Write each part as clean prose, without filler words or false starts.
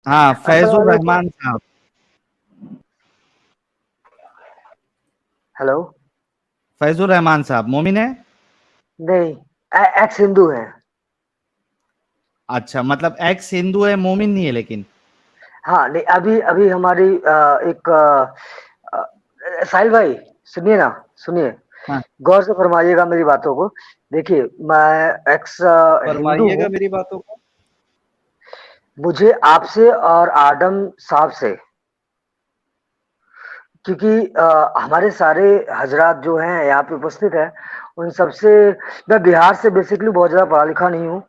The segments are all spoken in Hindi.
हाँ, अस्सलाम फैजुर वालेकुम। रहमान साहब। हेलो। फैजुर रहमान साहब मोमिन है? नहीं, एक्स हिंदू है। अच्छा, मतलब एक्स हिंदू है, मोमिन नहीं है लेकिन। हाँ, नहीं, अभी अभी हमारी एक साहिल भाई, सुनिए ना, सुनिए, हाँ, गौर से फरमाइएगा मेरी बातों को। देखिए, मैं एक्स हिंदू फरमाइएगा हूँ। मेरी बातों को। मुझे आपसे और आदम साहब से, क्योंकि हमारे सारे हजरात जो हैं यहाँ पे उपस्थित हैं, उन सबसे, मैं बिहार से बेसिकली बहुत ज़्यादा पढ़ा लिखा नहीं हूँ,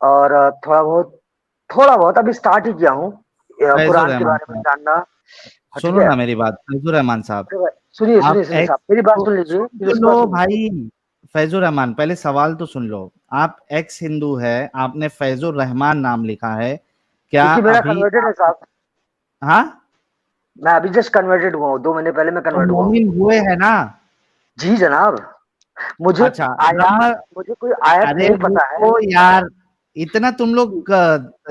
और थोड़ा बहुत अभी स्टार्ट ही किया हूँ फैजुर कुरान के रहमान बारे में साहब, जानना। हाँ, ठीक सुनो है। ना मेरी बात, फैजुर रहमान साहब। अरे भाई, सुनिए आप सुनिए सुनिए एक्स साहब, मेरी बात तो सुन लीजिए, सुन फिर तो उसके बाद लो सुनिए। भाई। फैजुर रहमान, पहले सवाल तो सुन लो। आप एक्स हिंदू है, आपने फैजुर रहमान नाम लिखा है, क्या क्योंकि मेरा अभी कन्वर्टेड है आप? साहब। हाँ, मैं अभी जस्ट कन्वर्टेड हुआ हूँ, 2 महीने पहले मैं तो कन्वर्ट हुआ हूँ। मोमिन हुए है ना? जी जनाब। मुझे अच्छा, आयात ब्रह्म। मुझे कोई आयत अरे नहीं पता है। रुको यार, इतना तुम लोग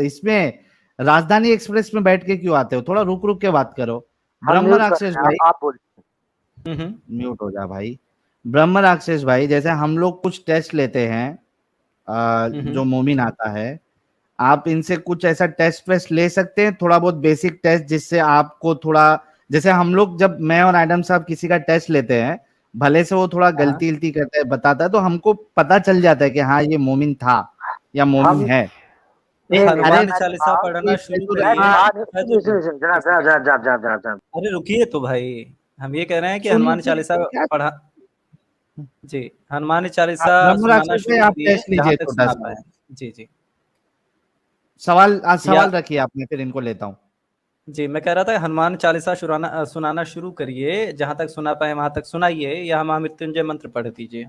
इसमें राजधानी एक्सप्रेस में बैठ के क्यों आते हो? थोड़ा रुक रुक के बात करो। हम ब्रह्म म्यूट कर राक्षस रहे हैं, भाई, आप बोलिए। म्यूट हो जा भाई। ब्रह्म राक्षस भाई, जैसे हम लोग कुछ टेस्ट लेते हैं, जो मोमिन आता है, आप इनसे कुछ ऐसा टेस्ट वेस्ट ले सकते हैं, थोड़ा बहुत बेसिक टेस्ट, जिससे आपको थोड़ा, जैसे हम लोग जब मैं और एडम साहब किसी का टेस्ट लेते हैं, भले से वो थोड़ा हाँ, गलती गलती करता है, बताता है, तो हमको पता चल जाता है कि हाँ ये मोमिन था या मोमिन हम है। तो नहीं नहीं, अरे हनुमान मैं चालीसा था। पढ़ना शुरू फैजुर मैं करिए। रहमान, था नहीं, सुनिए फैजुर सुनिए सुनिए, जनाब एक जनाब सेकंड। जनाब जनाब जनाब जनाब जनाब। अरे रुकिए तो भाई, हम ये कह रहे हैं कि हनुमान सुनिए चालीसा क्या। पढ़ा। जी, हनुमान चालीसा ब्रह्म सुनाना राक्षस भाई, शुरू आप करिए टेस्ट जहां लीजिए तक छोटा सुना सा। पाए। जी जी। सवाल, आज या सवाल रखिए आपने, फिर इनको लेता हूँ। जी, मैं कह रहा था हनुमान चालीसा सुनाना शुरू करिए, जहां तक सुना पाए वहां तक सुनाइए, या महामृत्युंजय मंत्र पढ़ दीजिए।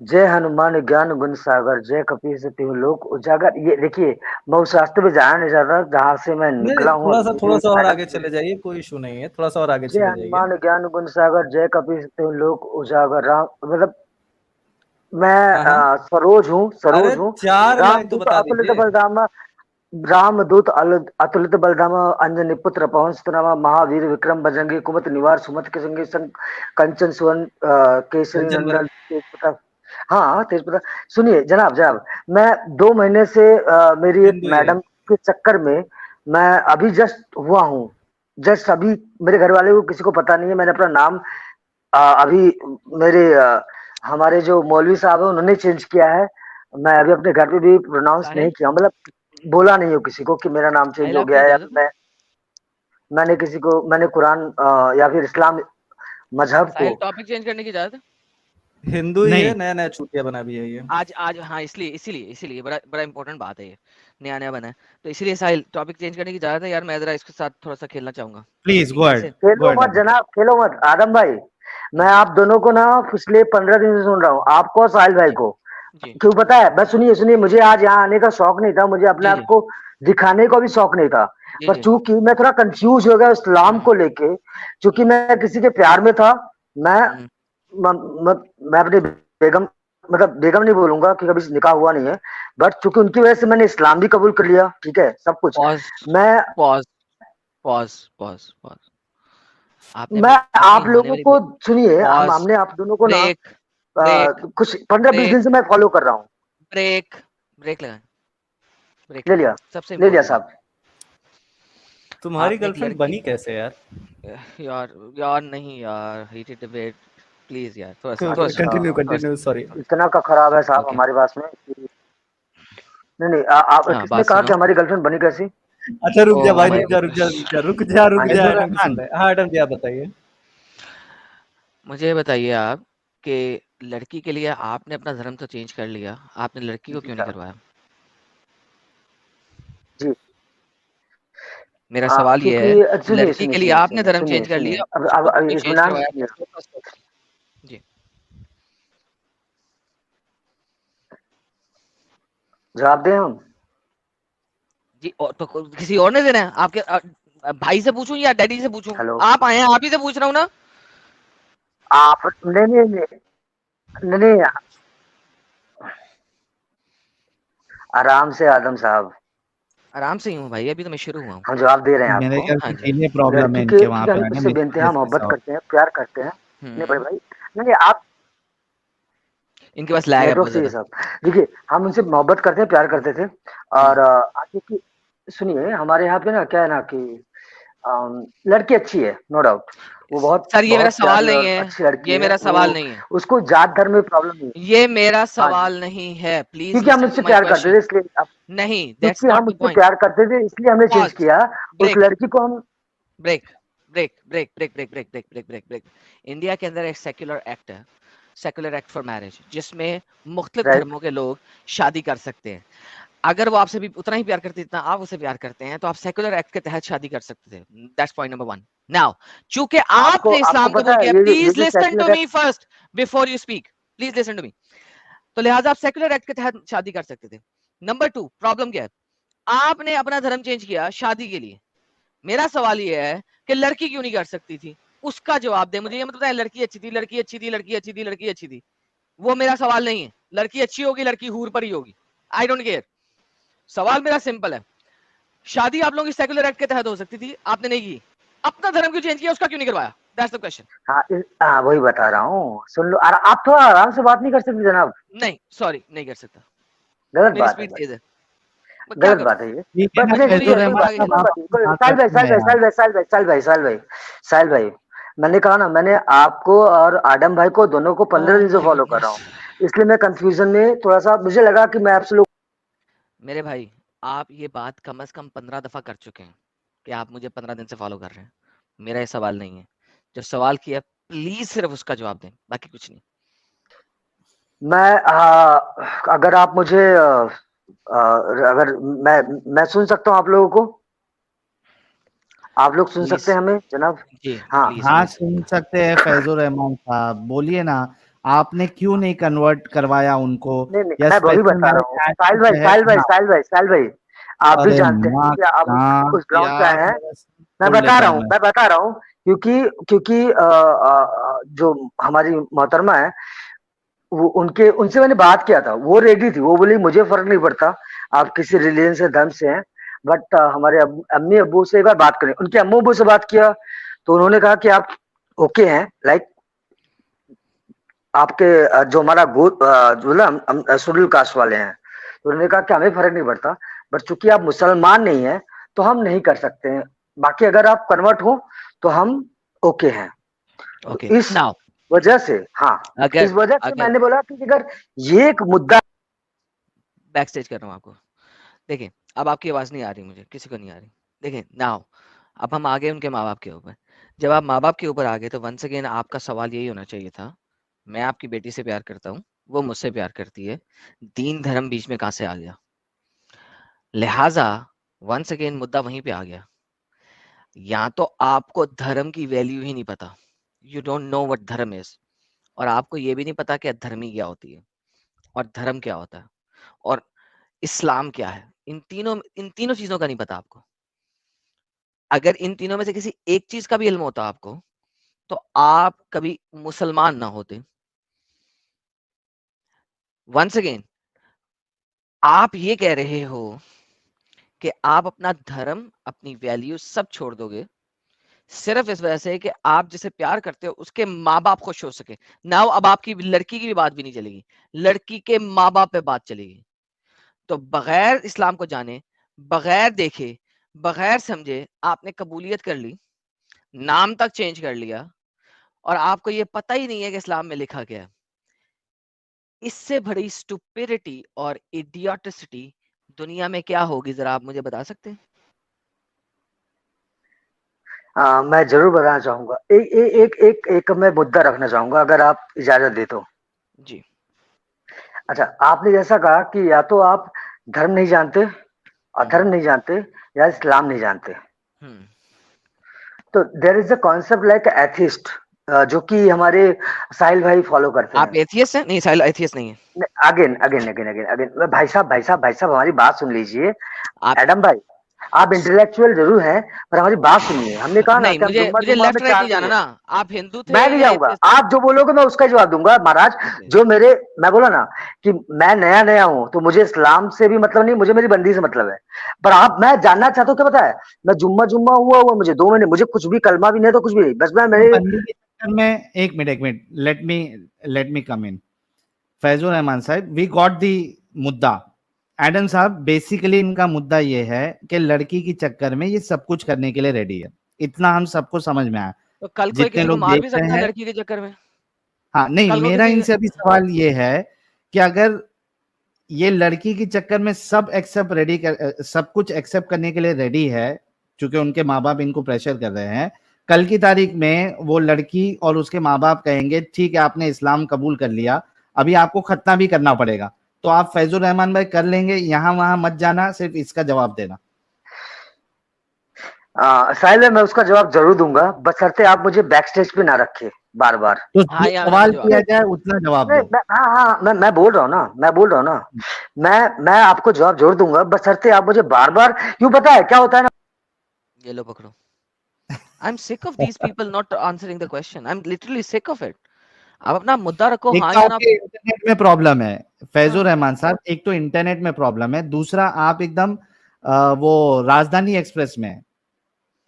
जय हनुमान ज्ञान गुण सागर, जय कपीस तिहु लोक उजागर। ये देखिए, मैं उस रास्ते पे जाना नहीं चाहता जहाँ से मैं नहीं निकला नहीं, हूँ, थोड़ा और सा मेरी थोड़ा एक सा और मैडम आगे थी। चले जाइए, कोई इशू नहीं है, थोड़ा सा और आगे जय चले जाइए। हनुमान ज्ञान गुण सागर, जय कपीस तिहु लोक उजागर। राम मतलब, मैं हाँ हाँ। सरोज हूँ, अरे सरोज हूँ। 4 लाइन तो रामदूत बता अतुलित दीजिए। बलधामा, रामदूत अतुलित बलधामा, अंजनी पुत्र पवन सुतनामा, महावीर विक्रम बजरंगी, कुमति निवार सुमति के संगी, कंचन सुवन केसरी कंचन नंदन बरन। तेज प्रताप। हाँ, तेज प्रताप। सुनिए जनाब जनाब, मैं 2 महीने से मेरी एक हिंदू ही है। मैडम के चक्कर में, मैं अभी जस्ट हुआ हूँ। जस्ट अभी, मेरे घर वाले को किसी को पता नहीं है, मैंने अपना नाम अभी मेरे हमारे जो मौलवी साहब है उन्होंने चेंज किया है। मैं अभी अपने घर पे भी प्रोनाउंस नहीं साहिल किया हूं, मतलब बोला नहीं हो किसी को कि मेरा नाम चेंज साहिल हो आप गया है, किधर या थे फिर तुम? मैंने किसी को, मैंने कुरान या फिर इस्लाम मजहब को। साहिल टॉपिक चेंज करने की इजाजत है? हिंदू ही है, नहीं, नया नया छूटिया बना भी है ये। आज आज हाँ, इसलिए इसीलिए इसीलिए बड़ा बड़ा इंपॉर्टेंट बात है ये, नया नया बना है, तो इसीलिए साहिल टॉपिक चेंज करने की इजाजत है यार, मैं जरा इसके साथ थोड़ा सा खेलना चाहूंगा। Please go ahead. कैसे? गो खेलो अहेड मत एडम। जनाब, खेलो मत आदम भाई। मैं हम्म, आप दोनों को ना पिछले 15 दिन से सुन रहा हूँ, आपको और साहिल भाई जी को। जी क्यों पता है? बस सुनिए सुनिए, मुझे आज यहाँ आने का शौक नहीं था, मुझे अपने जी आप जी को दिखाने का भी शौक नहीं था। जी पर जी। चूंकि मैं थोड़ा कंफ्यूज हो गया इस्लाम को लेके, चूंकि मैं किसी के प्यार में था। मैं हम्म, म, म, मैं अपनी बेगम, मतलब बेगम नहीं बोलूंगा कि कभी निकाह हुआ नहीं है, बट चूंकि उनकी वजह से मैंने इस्लाम भी कबूल कर लिया, ठीक है, सब कुछ। पॉज मैं पॉज पॉज पॉज पॉज। आपने मैं अपनी अपनी आप होने लोगों वाली को, सुनिए, पॉज, हमने आप दोनों को ना ब्रेक ब्रेक कुछ 15-20 दिन ब्रेक से मैं फॉलो कर रहा हूँ। ब्रेक ब्रेक लगाएं, ब्रेक ले लगाएं। लिया, सबसे ले लिया इंपॉर्टेंट बात, साहब। तुम्हारी आपने एक गर्लफ्रेंड लड़की, बनी कैसे यार? यार यार नहीं यार, हीटेड डिबेट, प्लीज यार, थोड़ा सा कंटिन्यू अच्छा, कंटिन्यू, सॉरी। इतना का खराब है साहब ओके। हमारे पास में नहीं नहीं, आप हाँ, किसने बात कहा सुनो। कि हमारी गर्लफ्रेंड बनी कैसी? अच्छा रुक जा ओ भाई, माय रुक जा रुक जा गॉश, रुक जा रुक जा रुक जा, फैजुर एडम भी सुन रहमान, रहे हैं। हाँ एडम जी, आप बताइए। मुझे बताइए आप कि लड़की के लिए आपने अपना धर्म तो चेंज कर लिया, आपने लड़की को जी क्यों नहीं साहब। करवाया? जी। मेरा सवाल ये है, सुनिए लड़की सुनिए के लिए सुनिए आपने सुनिए धर्म सुनिए चेंज कर सुनिए, लिया, अब उसको अब क्यों चेंज इत्मीनान करवाया? सुनिए। जी। जवाब दें हम? जी, और तो किसी और ने देना है? आपके भाई से पूछूं या डैडी से पूछूं? हेलो। आप आए हैं, आप ही से पूछ रहा हूँ ना। आप नहीं नहीं नहीं नहीं नहीं, आराम से आदम साहब, आराम से ही हूँ भाई, अभी तो मैं शुरू हुआ हूँ। हम जवाब दे रहे हैं मेरे आपको। ख्याल हाँ से जी। ये प्रॉब्लम है लड़की इनके वहाँ के पे हम आने इससे में, बेइंतहा मोहब्बत करते हैं, प्यार करते हैं। नहीं बड़े भाई, नहीं आप इनके पास लैग है नेटवर्क बहुत से ये ज्यादा। सब देखिए, हम उनसे मोहब्बत करते हैं, प्यार करते थे। और क्योंकि सुनिए, हमारे यहाँ पे ना क्या है ना कि लड़की अच्छी है, नो डाउट, वो बहुत सर ये मेरा बहुत सवाल प्यारी नहीं और है, अच्छी लड़की ये है। मेरा वो सवाल नहीं है, उसको जात धर्म में प्रॉब्लम नहीं है। ये मेरा हाँ जी, सवाल नहीं है, प्लीज क्योंकि हम लिसन टू उससे माय प्यार करते क्वेश्चन। थे इसलिए नहीं, दैट्स क्योंकि नॉट हम द उससे पॉइंट। प्यार करते थे इसलिए हमने चेंज पॉज, किया। उस ब्रेक लड़की को हम break break break break break break break break break break. India के अंदर एक सेक्युलर एक्ट है, सेक्युलर एक्ट फॉर मैरिज, जिसमें मुख्तलिफ राइट, धर्मों के लोग शादी कर सकते हैं। अगर वो आपसे भी उतना ही प्यार करते जितना आप उसे प्यार करते हैं, तो आप सेक्युलर एक्ट के तहत शादी कर सकते थे। That's point number 1। नाउ चूंकि आपको आपने आपको इस्लाम पता कबूल है किया, ये प्लीज जो listen to secular me first before you speak, please listen to me. तो लिहाजा आप सेक्युलर एक्ट के तहत शादी कर सकते थे। नंबर 2, प्रॉब्लम क्या है, आपने अपना धर्म चेंज किया शादी के लिए। मेरा सवाल ये है कि लड़की क्यों नहीं कर सकती थी, उसका जवाब दे मुझे। ये मत बताए लड़की अच्छी थी, लड़की अच्छी थी, लड़की अच्छी थी, लड़की अच्छी थी, वो मेरा सवाल नहीं है। लड़की अच्छी होगी, लड़की हूर पर ही होगी, आई डोंट केयर। सवाल मेरा सिंपल है, शादी आप लोगों की सेक्युलर एक्ट के तहत हो सकती थी, आपने नहीं की। अपना धर्म क्यों चेंज किया, उसका क्यों नहीं करवाया? That's the question. हाँ हाँ, वही बता रहा हूँ, सुन लो। आप थोड़ा आराम से बात नहीं कर सकते जनाब? नहीं सॉरी, नहीं कर सकता, गलत मेरी बात है स्पीड भाई, तेज है, मैं क्या गलत करूं? बात है ये। ठीक है बट ना नहीं सुनिए, फैजुर मजबूरी है, कोई रहमान कोई बात आगे नहीं, साहब, कोई चले। बात आप नहीं, अपनी बात साहिल भाई, रखना साहिल है भाई, यार। साहिल भाई, साहिल भाई, साहिल भाई, साहिल भाई, साहिल भाई, मैंने कहा ना, मैंने आपको और आडम भाई को दोनों को 15 ओह दिन से माय फॉलो कर रहा गुडनेस। हूँ, इसलिए मैं कंफ्यूजन में थोड़ा सा, मुझे लगा कि मैं आपसे लोग मेरे भाई, आप ये बात कम से कम 15 दफा कर चुके हैं कि आप मुझे 15 दिन से फॉलो कर रहे हैं। मेरा ये सवाल नहीं है, जो सवाल किया प्लीज सिर्फ उसका जवाब दें, बाकी कुछ नहीं। मैं अगर आप मुझे अगर मैं सुन सकता हूँ आप लोगों को, आप लोग सुन प्लीज सकते हैं हमें जनाब? जी, हाँ, प्लीज हाँ प्लीज। सुन सकते हैं फैजुर रहमान साहब, बोलिए ना। आपने क्यों नहीं कन्वर्ट करवाया उनको, नहीं नहीं, या मैं वही स्पेशल बता रहा हूँ, मैरिज एक्ट साहिल के भाई, तहत? साहिल भाई, हाँ। साहिल भाई, साहिल भाई, आप भी अरे जानते हैं माँ कि आप कहाँ उस ग्राउंड पे यार, आए हैं। मेरा सिर मैं फोड़ बता लेता रहा है हूँ, मैं। मैं बता रहा हूँ, क्योंकि क्योंकि जो हमारी मोहतरमा है, वो उनके उनसे मैंने बात किया था, वो रेडी थी, वो बोली मुझे फर्क नहीं पड़ता आप किसी रिलीजन से, धर्म से हैं, बट हमारे अम्मी अब्बू से एक बार बात करें। उनके अम्मू अब्बू से बात किया तो उन्होंने कहा कि आप ओके हैं, लाइक आपके जो हमारा जो ना शेड्यूल कास्ट वाले हैं, तो उन्होंने कहा कि हमें फर्क नहीं पड़ता, बट चूंकि आप मुसलमान नहीं है तो हम नहीं कर सकते हैं, बाकी अगर आप कन्वर्ट हो तो हम ओके हैं। तो ओके इस नाउ, वजह से, हाँ, अगर इस वजह से अगर मैंने बोला कि अगर ये एक मुद्दा, बैक स्टेज कर रहा हूँ आपको, देखिए अब आपकी आवाज नहीं आ रही, मुझे किसी को नहीं आ रही। देखिए नाउ, अब हम आ गए उनके माँ बाप के ऊपर। जब आप माँ बाप के ऊपर आ गए तो वंस अगेन आपका सवाल यही होना चाहिए था, मैं आपकी बेटी से प्यार करता हूँ, वो मुझसे प्यार करती है, दीन धर्म बीच में कहाँ से आ गया? लिहाजा वंस अगेन मुद्दा वहीं पे आ गया, या तो आपको धर्म की वैल्यू ही नहीं पता, यू डोंट नो व्हाट धर्म इज, और आपको ये भी नहीं पता कि धर्मी क्या होती है और धर्म क्या होता है और इस्लाम क्या है। इन तीनों चीजों का नहीं पता आपको। अगर इन तीनों में से किसी एक चीज का भी इल्म होता आपको, तो आप कभी मुसलमान ना होते। वंस अगेन, आप ये कह रहे हो कि आप अपना धर्म, अपनी वैल्यू सब छोड़ दोगे सिर्फ इस वजह से कि आप जिसे प्यार करते हो उसके माँ बाप खुश हो सके। नाउ अब आपकी लड़की की भी बात भी नहीं चलेगी, लड़की के माँ बाप पे बात चलेगी। तो बगैर इस्लाम को जाने, बगैर देखे, बगैर समझे आपने कबूलियत कर ली, नाम तक चेंज कर लिया, और आपको ये पता ही नहीं है कि इस्लाम में लिखा क्या है। इससे बड़ी स्टुपिडिटी और इडियोटिसिटी दुनिया में क्या होगी, जरा आप मुझे बता सकते हैं? मैं जरूर बताना चाहूंगा। एक मैं मुद्दा रखना चाहूंगा, अगर आप इजाजत दे तो। जी। अच्छा, आपने जैसा कहा कि या तो आप धर्म नहीं जानते, अधर्म नहीं जानते, या इस्लाम नहीं जानते, हम्म। तो there is a concept like atheist, जो कि हमारे साहिल भाई फॉलो करते आप हैं। एथियस्ट हैं? नहीं, साहिल एथियस्ट नहीं है। Again again again again again, भाई साहब, भाई साहब, भाई साहब, हमारी बात सुन लीजिए। आप एडम भाई, आप इंटेलेक्चुअल जरूर हैं, पर हमारी बात सुनिए। हमने कहा ना नहीं, कि हम जुम्मा मुझे जुम्मा में लेफ्ट राइट 4 नहीं दिन जाना है। ना। आप हिंदू थे मैं नहीं या जाऊंगा, एथिस्ट थे? आप जो बोलोगे मैं उसका जवाब दूंगा महाराज। ओके। जो मैं बोला ना कि मैं नया नया हूं, तो मुझे इस्लाम से भी मतलब नहीं, मुझे मेरी बंदी से मतलब है। पर मैं जानना चाहता हूँ क्या पता है, मैं जुम्मा जुम्मा हुआ मुझे 2 महीने, मुझे कुछ भी कलमा भी नहीं तो कुछ भी नहीं, बस मैं तो मेरे। बंदी के चक्कर में, एक मिनट, लेट मी कम इन। फैजुर रहमान साहब, वी गॉट दी मुद्दा। एडम साहब, बेसिकली इनका मुद्दा ये है कि लड़की के चक्कर में ये सब कुछ करने के लिए रेडी है। इतना हम सबको समझ में आया, तो कल कोई जितने किसी को लोग मार देख भी रहे सकता है हैं। लड़की के चक्कर में। हाँ, नहीं, कल को मेरा किसी इनसे अभी सवाल ये है कि अगर ये लड़की के चक्कर में सब कुछ एक्सेप्ट करने के लिए रेडी है, क्योंकि उनके माँ बाप इनको प्रेशर कर रहे हैं, कल की तारीख में वो लड़की और उसके माँ बाप कहेंगे ठीक है आपने इस्लाम कबूल कर लिया, अभी आपको खतना भी करना पड़ेगा, तो आप फैजुर रहमान भाई कर लेंगे? यहाँ वहां मत जाना, सिर्फ इसका जवाब देना। साहिल भाई, मैं उसका जवाब जरूर दूंगा, बशर्ते आप मुझे बैक स्टेज पे ना रखे बार बार। तो हाँ, जो यहाँ मैं सवाल जवाब किया दूँ। जाए उतना जवाब नहीं, दो। हाँ हाँ, मैं बोल रहा हूँ ना, मैं आपको जवाब जरूर दूंगा, बशर्ते आप मुझे बार बार। यूं पता है क्या होता है ना। ये लो पकड़ो। I'm sick of these people not answering the question. I'm literally sick of it. आप अपना मुद्दा रखो, एक हाँ तो या ना। आपके इंटरनेट में प्रॉब्लम है फैजुर हाँ। रहमान साहब, एक तो इंटरनेट में प्रॉब्लम है, दूसरा आप एकदम वो राजधानी एक्सप्रेस में हैं।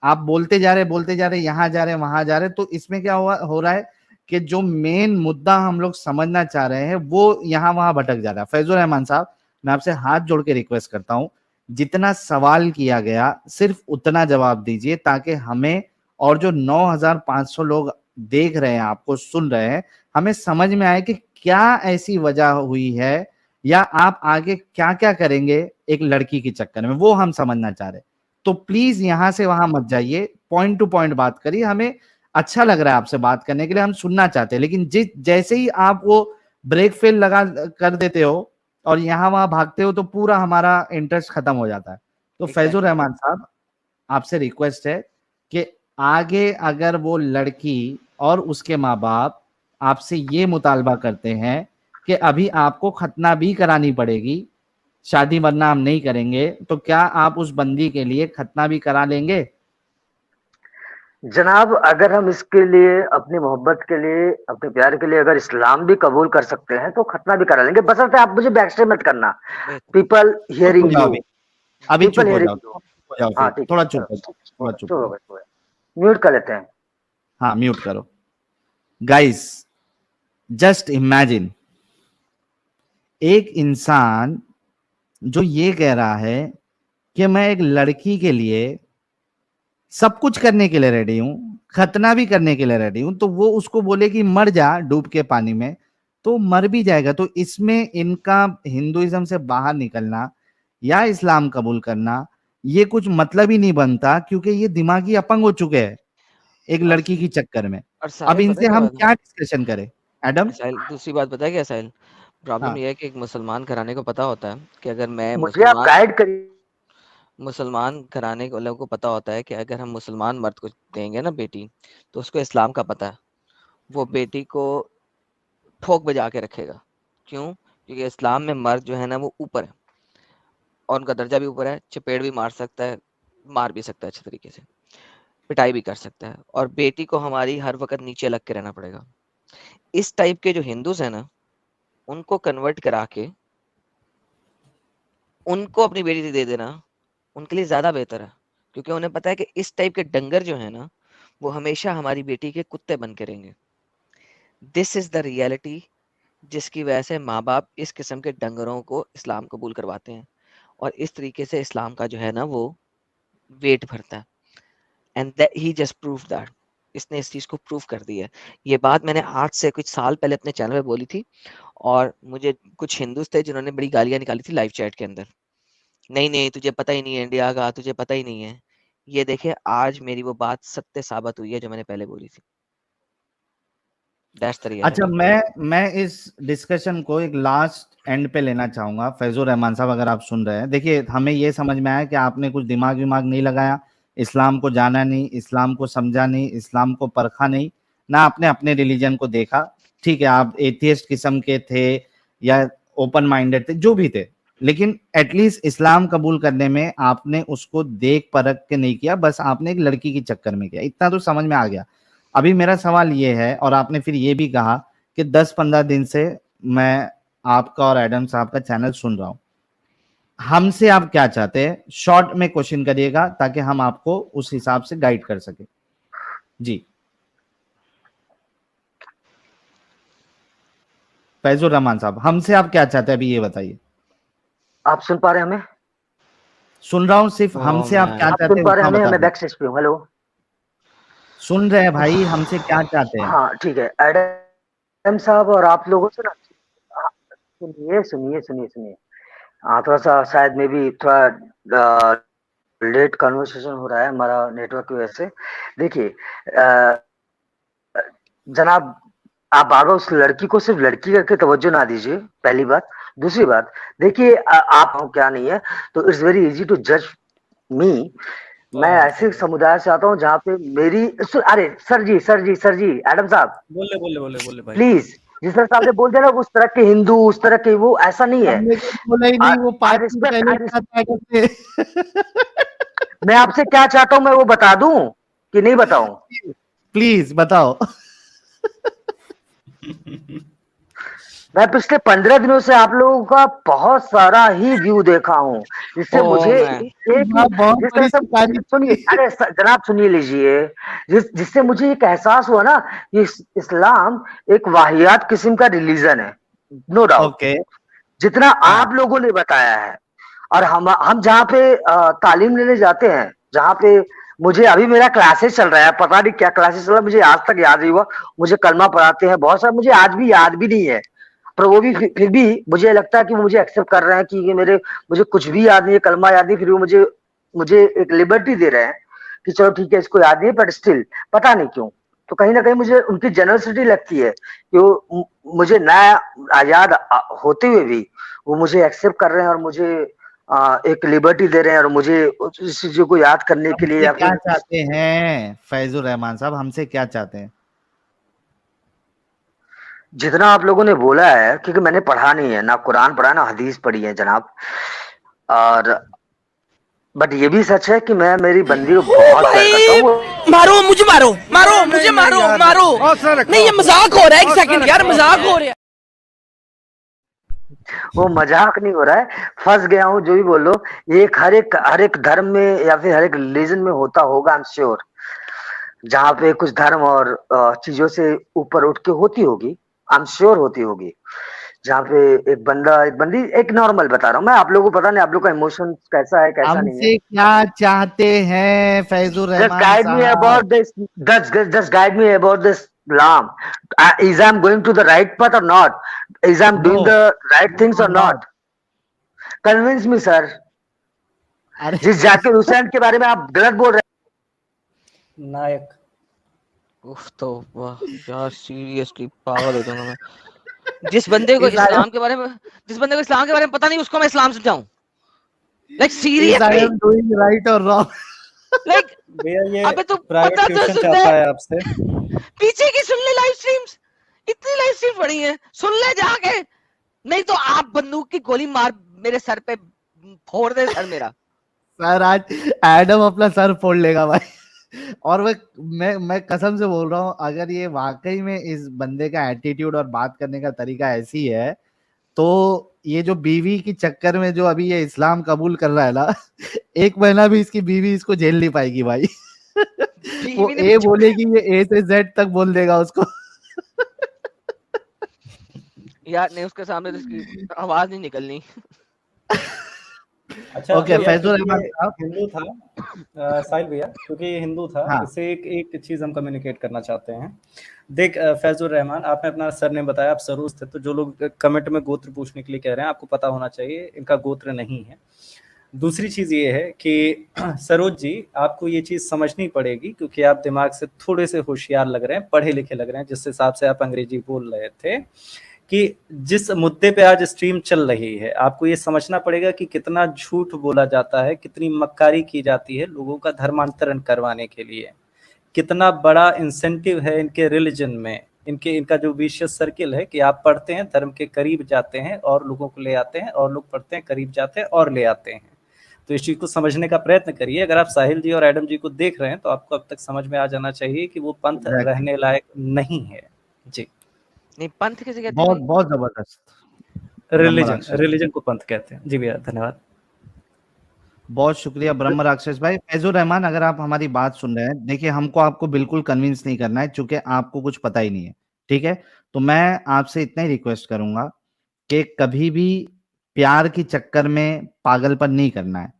आप बोलते जा रहे, यहाँ जा रहे, वहां जा रहे, तो इसमें क्या हो रहा है कि जो मेन मुद्दा हम लोग समझना चाह रहे हैं वो यहाँ वहां भटक जा रहा है। फैजुर रहमान साहब, मैं आपसे हाथ जोड़ के रिक्वेस्ट करता हूँ, जितना सवाल किया गया सिर्फ उतना जवाब दीजिए, ताकि हमें और जो 9,500 लोग देख रहे हैं, आपको सुन रहे हैं, हमें समझ में आए कि क्या ऐसी वजह हुई है, या आप आगे क्या क्या करेंगे एक लड़की के चक्कर में, वो हम समझना चाह रहे हैं। तो प्लीज यहां से वहां मत जाइए, पॉइंट टू पॉइंट बात करिए। हमें अच्छा लग रहा है आपसे बात करने के लिए, हम सुनना चाहते हैं, लेकिन जैसे ही आप वो ब्रेक फेल लगा कर देते हो और यहाँ वहां भागते हो, तो पूरा हमारा इंटरेस्ट खत्म हो जाता है। तो फैजुर Exactly. रहमान साहब, आपसे रिक्वेस्ट है कि आगे अगर वो लड़की और उसके माँ बाप आपसे ये मुतालबा करते हैं कि अभी आपको खतना भी करानी पड़ेगी, शादी वरना हम नहीं करेंगे, तो क्या आप उस बंदी के लिए खतना भी करा लेंगे? जनाब, अगर हम इसके लिए, अपनी मोहब्बत के लिए, अपने प्यार के लिए अगर इस्लाम भी कबूल कर सकते हैं तो खतना भी करा लेंगे, बशर्ते आप मुझे बैक स्टेज मत करना। बेहतर। पीपल चुप हो हियरिंग जाओ यू। अभी पीपल चुप हो जाओ, हियरिंग यू। चुप हो जाओ, हाँ फिर ठीक थोड़ा है, चुप चलो, हो जाओ, थोड़ा चुप हो चलो, जाओ। चलो, म्यूट कर लेते हैं। हाँ, म्यूट करो। गाइस, जस्ट इमेजिन एक इंसान जो ये कह रहा है कि मैं एक लड़की के लिए सब कुछ करने के लिए रेडी हूं, खतना भी करने के लिए रेडी हूं, तो वो उसको बोले कि मर जा डूब के पानी में, तो मर भी जाएगा। तो इसमें इनका हिंदुइज्म से बाहर निकलना या इस्लाम कबूल करना, ये कुछ मतलब ही नहीं बनता, क्योंकि ये दिमागी अपंग हो चुके हैं एक और लड़की के चक्कर में। और अब साहिल, पता है इनसे क्या हम बात है? क्या डिस्कशन करें? एडम। साहिल, दूसरी बात पता है क्या साहिल? प्रॉब्लम हाँ, ये है कि एक मुसलमान घराने को पता होता है कि अगर मैं मुझे आप गाइड करिए। मुसलमान घराने को लोगों को पता होता है कि अगर हम मुसलमान मर्द को देंगे ना बेटी, तो उसको इस्लाम का पता है। वो बेटी को ठोक बजा के रखेगा। क्यों? क्योंकि इस्लाम में मर्द जो है ना वो ऊपर है, और उनका दर्जा भी ऊपर है, चपेट भी मार सकता है, मार भी सकता है अच्छे तरीके से, पिटाई भी कर सकता है, और बेटी को हमारी हर वक्त नीचे लग के रहना पड़ेगा। इस टाइप के जो हिंदूज है ना, उनको कन्वर्ट करा के उनको अपनी बेटी दे देना उनके लिए ज्यादा बेहतर है, क्योंकि उन्हें पता है कि इस टाइप के डंगर जो है ना, वो हमेशा हमारी बेटी के कुत्ते बन के रहेंगे। दिस इज द रियलिटी, जिसकी वजह से माँ बाप इस किस्म के डंगरों को इस्लाम कबूल करवाते हैं, और इस तरीके से इस्लाम का जो है ना वो वेट भरता है। And he just prove that, इसने इस चीज को प्रूव कर दिया है। ये बात मैंने आज से कुछ साल पहले अपने चैनल पे बोली थी, और मुझे कुछ हिंदूज थे जिन्होंने बड़ी गालियां निकाली थी लाइव चैट के अंदर। नहीं नहीं, तुझे पता ही नहीं है इंडिया का, तुझे पता ही नहीं है। ये देखे, आज मेरी वो बात सत्य साबित हुई है जो मैंने पहले बोली थी। दैट्स द अच्छा, रियलिटी। मैं इस डिस्कशन को एक लास्ट एंड पे लेना चाहूंगा। फैजुर रहमान साहब, अगर आप सुन रहे हैं, देखिए हमें ये समझ में आया कि आपने कुछ दिमाग विमाग नहीं लगाया, इस्लाम को जाना नहीं, इस्लाम को समझा नहीं, इस्लाम को परखा नहीं, ना आपने अपने रिलीजन को देखा। ठीक है, आप एथियस्ट किस्म के थे या ओपन माइंडेड थे, जो भी थे, लेकिन एटलीस्ट इस्लाम कबूल करने में आपने उसको देख परख के नहीं किया, बस आपने एक लड़की के चक्कर में किया, इतना तो समझ में आ गया। अभी मेरा सवाल ये है, और आपने फिर ये भी कहा कि 10-15 दिन से मैं आपका और एडम साहब का चैनल सुन रहा हूं, हमसे आप क्या चाहते हैं? शॉर्ट में क्वेश्चन करिएगा ताकि हम आपको उस हिसाब से गाइड कर सके। जी फैजुर रहमान साहब, हमसे आप क्या चाहते हैं अभी ये बताइए। आप सुन पा रहे हैं हमें? सुन रहा हूं, सिर्फ हमसे आप क्या आप चाहते सुन हैं पा रहे हैं उतना हमें? बता मैं दीजिए। बैक स्टेज पे हूँ। हेलो। सुन रहे हैं भाई, हमसे क्या चाहते हैं? हाँ ठीक है एडम साहब, और आप लोगों से ना, हाँ, सुनिए सुनिए सुनिए सुनिए। हाँ, थोड़ा सा शायद में भी थोड़ा लेट कन्वर्सेशन हो रहा है हमारा नेटवर्क की वजह से। देखिए जनाब, आप बार बार उस लड़की को सिर्फ लड़की करके तवज्जो ना दीजिए, पहली बात। दूसरी बात, देखिए आप हो क्या नहीं है, तो इट्स वेरी इजी टू जज मी। मैं ऐसे समुदाय से आता हूँ जहाँ पे मेरी अरे सर जी एडम साहब, बोले बोले बोले बोले भाई। प्लीज, जिस तरह से आपने बोल दिया ना, उस तरह के हिंदू, उस तरह के वो, ऐसा नहीं है। हमने तो बोला ही नहीं, वो आई पार्टी रिस्पेक्ट, पहले खाता है करते। मैं आपसे क्या चाहता हूँ मैं वो बता दूं कि नहीं बताऊं? प्लीज बताओ। मैं पिछले 15 दिनों से आप लोगों का बहुत सारा ही व्यू देखा हूँ, जिससे मुझे एक बहुत जिस तरह बड़ी से, शिकायत सुनिए, थी। अरे जनाब सुनिए लीजिए, जिससे मुझे एक एहसास हुआ ना कि इस्लाम एक वाहियात किस्म का रिलीजन है, नो डाउट, ओके, जितना आप लोगों ने बताया है। और हम जहाँ पे तालीम लेने जाते हैं, जहाँ पे मुझे अभी मेरा क्लासेस चल रहा है, पता नहीं क्या क्लासेस चल रहा है, मुझे आज तक याद नहीं हुआ। मुझे कलमा पढ़ाते हैं बहुत सारा, मुझे आज भी याद भी नहीं है, पर वो भी फिर भी मुझे लगता है कि वो मुझे एक्सेप्ट कर रहे हैं कि ये मुझे कुछ भी याद नहीं है, कलमा याद नहीं, फिर वो मुझे मुझे एक लिबर्टी दे रहे हैं कि चलो ठीक है, इसको याद नहीं है, बट स्टिल पता नहीं क्यों, तो कहीं ना कहीं मुझे उनकी जेनरसिटी लगती है कि वो मुझे नया याद होते हुए भी वो मुझे एक्सेप्ट कर रहे हैं और मुझे एक लिबर्टी दे रहे हैं, और मुझे उस चीजों को याद करने के लिए, हमसे या क्या फिर चाहते हैं फैजुर रहमान साहब, हमसे क्या चाहते हैं? जितना आप लोगों ने बोला है, क्योंकि मैंने पढ़ा नहीं है, ना कुरान पढ़ा ना हदीस पढ़ी है जनाब, और बट ये भी सच है कि मैं मेरी बंदी को बहुत प्यार करता हूँ। मारो मुझे, मारो मारो मुझे, मारो मारो। नहीं ये मजाक हो रहा है, एक सेकंड यार, मजाक हो रहा है। वो मजाक नहीं हो रहा है, फंस गया हूँ, जो भी बोलो। ये हर एक धर्म में या फिर हर एक रिलीजन में होता होगा, आई एम श्योर, जहाँ पे कुछ धर्म और चीजों से ऊपर उठ के होती होगी, आई एम श्योर होती होगी, जहाँ पे एक बंदा एक बंदी, एक नॉर्मल बता रहा हूँ मैं, आप लोगों को पता नहीं आप लोग का इमोशन कैसा है कैसा नहीं है। हमसे क्या चाहते हैं Faizur Just Rahman guide me साहब? about this. Just guide me about this Islam. Is I'm going to the right path or not? Is I'm doing No, the right things or no, not? Convince me, sir. अरे जिस जाकिर हुसैन के बारे में आप गलत बोल रहे नायक। उफ, तो वाह यार, सीरियसली पागल हो जाऊंगा मैं। जिस बंदे को इस्लाम के बारे में पता नहीं, उसको मैं इस्लाम समझाऊं? Like is I seriously, am doing right or wrong? Like भैया ये अबे तो प्राइवेट पता तो ट्यूशन सुन चाहता ले, है आपसे। पीछे की सुन ले लाइव स्ट्रीम्स, इतनी लाइव स्ट्रीम पड़ी है, सुन ले जाके, नहीं तो आप बंदूक की गोली मार मेरे सर पे, फोड़ दे सर मेरा। सर आज एडम अपना सर फोड़ लेगा भाई। और मैं कसम से बोल रहा हूँ, अगर ये वाकई में इस बंदे का एटीट्यूड और बात करने का तरीका ऐसी है, तो ये जो बीवी की चक्कर में जो अभी ये इस्लाम कबूल कर रहा है ना, 1 महीना भी इसकी बीवी इसको झेल नहीं पाएगी भाई। वो ए बोलेगी, ये ए से जेड तक बोल देगा उसको। यार नहीं, उसके सामने तो इसकी आवाज नहीं निकलनी। अच्छा ओके, भैया, फैजुर क्योंकि रहमान ये साहब। हिंदू था, साहिल भैया, क्योंकि ये हिंदू था, हाँ, इससे एक चीज हम कम्युनिकेट करना चाहते हैं। देख फैजुर रहमान, आपने अपना सर ने बताया आप सरूस थे, तो जो लोग कमेंट में गोत्र पूछने के लिए कह रहे हैं, आपको पता होना चाहिए इनका गोत्र नहीं है। दूसरी चीज ये है कि सरोज जी, आपको ये चीज समझनी पड़ेगी, क्योंकि आप दिमाग से थोड़े से होशियार लग रहे हैं, पढ़े लिखे लग रहे हैं, जिस हिसाब से आप अंग्रेजी बोल रहे थे, कि जिस मुद्दे पे आज स्ट्रीम चल रही है, आपको ये समझना पड़ेगा कि कितना झूठ बोला जाता है, कितनी मक्कारी की जाती है लोगों का धर्मांतरण करवाने के लिए, कितना बड़ा इंसेंटिव है इनके रिलीजन में इनका जो विशियस सर्किल है कि आप पढ़ते हैं, धर्म के करीब जाते हैं और लोगों को ले आते हैं, और लोग पढ़ते हैं, करीब जाते हैं और ले आते हैं। तो इस चीज को समझने का प्रयत्न करिए। अगर आप साहिल जी और एडम जी को देख रहे हैं तो आपको अब तक समझ में आ जाना चाहिए कि वो पंथ रहने लायक नहीं है। जी नहीं, पंथ किसे कहते हैं बहुत भाई? बहुत जबरदस्त, रिलीजन को पंथ कहते हैं। जी भैया धन्यवाद। बहुत शुक्रिया ब्रह्म राक्षस भाई। फैजुर रहमान, अगर आप हमारी बात सुन रहे हैं, देखिए हमको आपको बिल्कुल कन्विंस नहीं करना है, क्योंकि आपको कुछ पता ही नहीं है, ठीक है। तो मैं आपसे इतना ही रिक्वेस्ट करूंगा कि कभी भी प्यार के चक्कर में पागलपन नहीं करना है।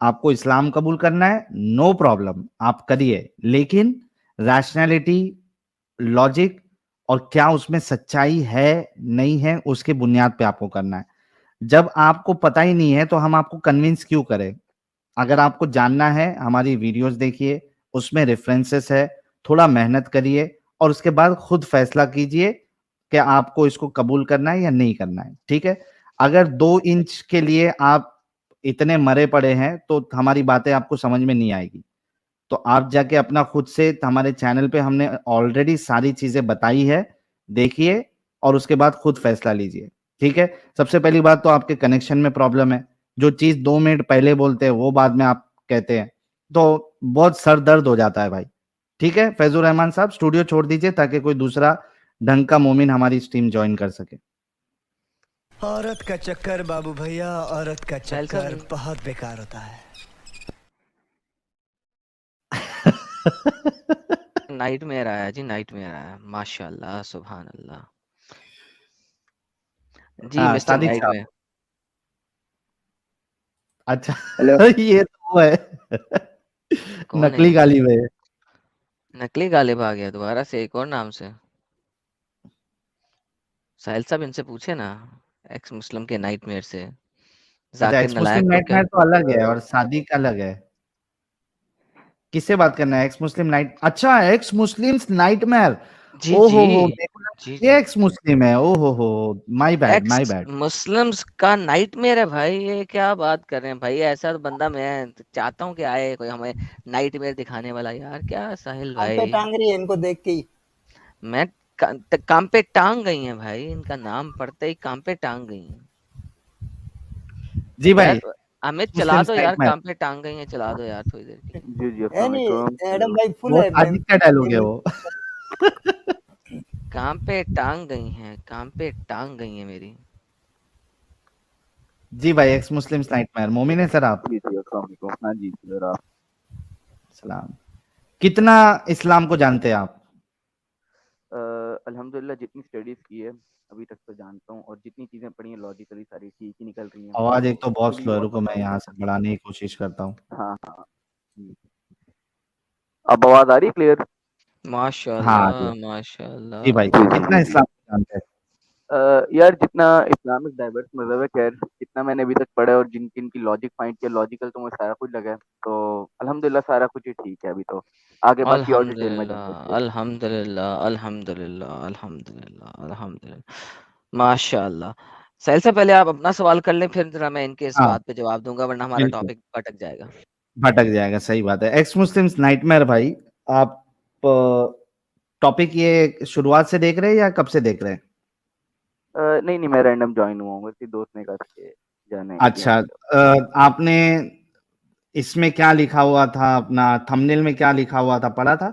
आपको इस्लाम कबूल करना है, नो प्रॉब्लम, आप करिए, लेकिन रैशनैलिटी, लॉजिक और क्या उसमें सच्चाई है नहीं है, उसके बुनियाद पे आपको करना है। जब आपको पता ही नहीं है तो हम आपको कन्विंस क्यों करें? अगर आपको जानना है, हमारी वीडियोस देखिए, उसमें रेफरेंसेस है, थोड़ा मेहनत करिए और उसके बाद खुद फैसला कीजिए कि आपको इसको कबूल करना है या नहीं करना है, ठीक है। अगर 2 इंच के लिए आप इतने मरे पड़े हैं तो हमारी बातें आपको समझ में नहीं आएगी। तो आप जाके अपना खुद से, हमारे चैनल पे हमने ऑलरेडी सारी चीजें बताई है, देखिए और उसके बाद खुद फैसला लीजिए, ठीक है। सबसे पहली बात तो आपके कनेक्शन में प्रॉब्लम है। जो चीज 2 मिनट पहले बोलते हैं वो बाद में आप कहते हैं, तो बहुत सर दर्द हो जाता है भाई, ठीक है। फैजुर रहमान साहब, स्टूडियो छोड़ दीजिए ताकि कोई दूसरा ढंग का मोमिन हमारी स्ट्रीम ज्वाइन कर सके। औरत का चक्कर बाबू भैया, औरत का साहिल साहब चक्कर बहुत बेकार होता है। नाइटमेयर आया जी, नाइटमेयर आया, माशाल्लाह, सुभान अल्लाह। जी हाँ मिस्टर सादिक साहब, नाइटमेयर। अच्छा हेलो। ये तो वो है कौन है नकली ये? गाली में। नकली गालिब आ गया दोबारा से एक और नाम से। साहिल साहब इनसे पूछे ना, एक्स मुस्लिम के नाइटमेयर से, अच्छा, जाकिर एक्स मुस्लिम नालायक को क्या? नाइटमेयर तो अलग है और सादिक अलग है। किससे बात करना है? एक्स मुस्लिम नाइट, अच्छा एक्स मुस्लिम नाइटमेयर। जी ओ जी हो मेरे को लगा जी ये जी। एक्स मुस्लिम है। ओ हो, my bad my ex bad. Muslims का नाइटमेयर है भाई, ये क्या बात कर रहे हैं भाई? ऐसा तो बंदा मैं चाहता हूँ कि आए कोई हमें नाइटमेयर दिखाने वाला। यार क्या साहिल काम पे भाई, टांग रही है इनको देख के ही। मैं काम पे टांग गई हैं भाई, इनका नाम पढ़ते ही काम पे टांग गई हैं। जी भाई, यार अमित चला मुस्लिम दो यार, नाइटमेयर, काम पे टांग गई हैं, चला दो यार थोड़ी देर के लिए। जी जी, है अस्सलाम नहीं, वालेकुम। एडम भाई फुल वो है सादिक का डायलॉग है पेमेंट। वो काम पे टांग गई हैं, काम पे टांग गई हैं मेरी। जी भाई, एक्स मुस्लिम नाइटमेयर, मोमिन है सर आप? जी जी, अस्सलाम वालेकुम। हाँ जी सर, आप सलाम। कितना इस्लाम को जानते हैं आप? अल्हम्दुलिल्लाह जितनी स्टडीज की है अभी तक तो जानता हूँ, और जितनी चीज़ें पढ़ी हैं लॉजिकली सारी ठीक ही निकल रही हैं। आवाज एक तो बहुत थोड़ी स्लो है, बहुत रुको मैं यहाँ से बढ़ाने की कोशिश करता हूँ। हाँ हाँ जी। अब आवाज़ आ रही है क्लियर? हाँ माशाल्लाह जी माशाल्लाह। भाई, जी जी कितना जी। इस्लाम को जानते हैं? यार जितना इस्लामिक डाइवर्स मज़हब है, खैर जितना मैंने अभी तक पढ़ा है और जिन जिन की लॉजिक फाइंड किया, लॉजिकल तो मुझे सारा कुछ लगा है। तो अल्हम्दुलिल्लाह सारा कुछ ही ठीक है अभी तो। आगे बाकी और डिटेल में जान अल्हम्दुलिल्लाह सकते हैं। अल्हम्दुलिल्लाह अल्हम्दुलिल्लाह अल्हम्दुलिल्लाह अल्हम्दुलिल्लाह, माशाल्लाह। साहिल साहब पहले आप अपना सवाल कर लें, फिर जरा मैं इनके इस हाँ बात पे जवाब दूंगा, वरना हमारा बिल्कुल, टॉपिक भटक जाएगा। भटक जाएगा, सही बात है। एक्स मुस्लिम नाइटमेयर भाई, आप टॉपिक ये शुरुआत से देख रहे हैं या कब से देख रहे हैं? नहीं नहीं, मैं रैंडम ज्वाइन हुआ हूँ, किसी दोस्त ने कहा कि जाना है अच्छा, यहाँ पे। आपने इसमें क्या लिखा हुआ था, अपना थंबनेल में क्या लिखा हुआ था, पढ़ा था?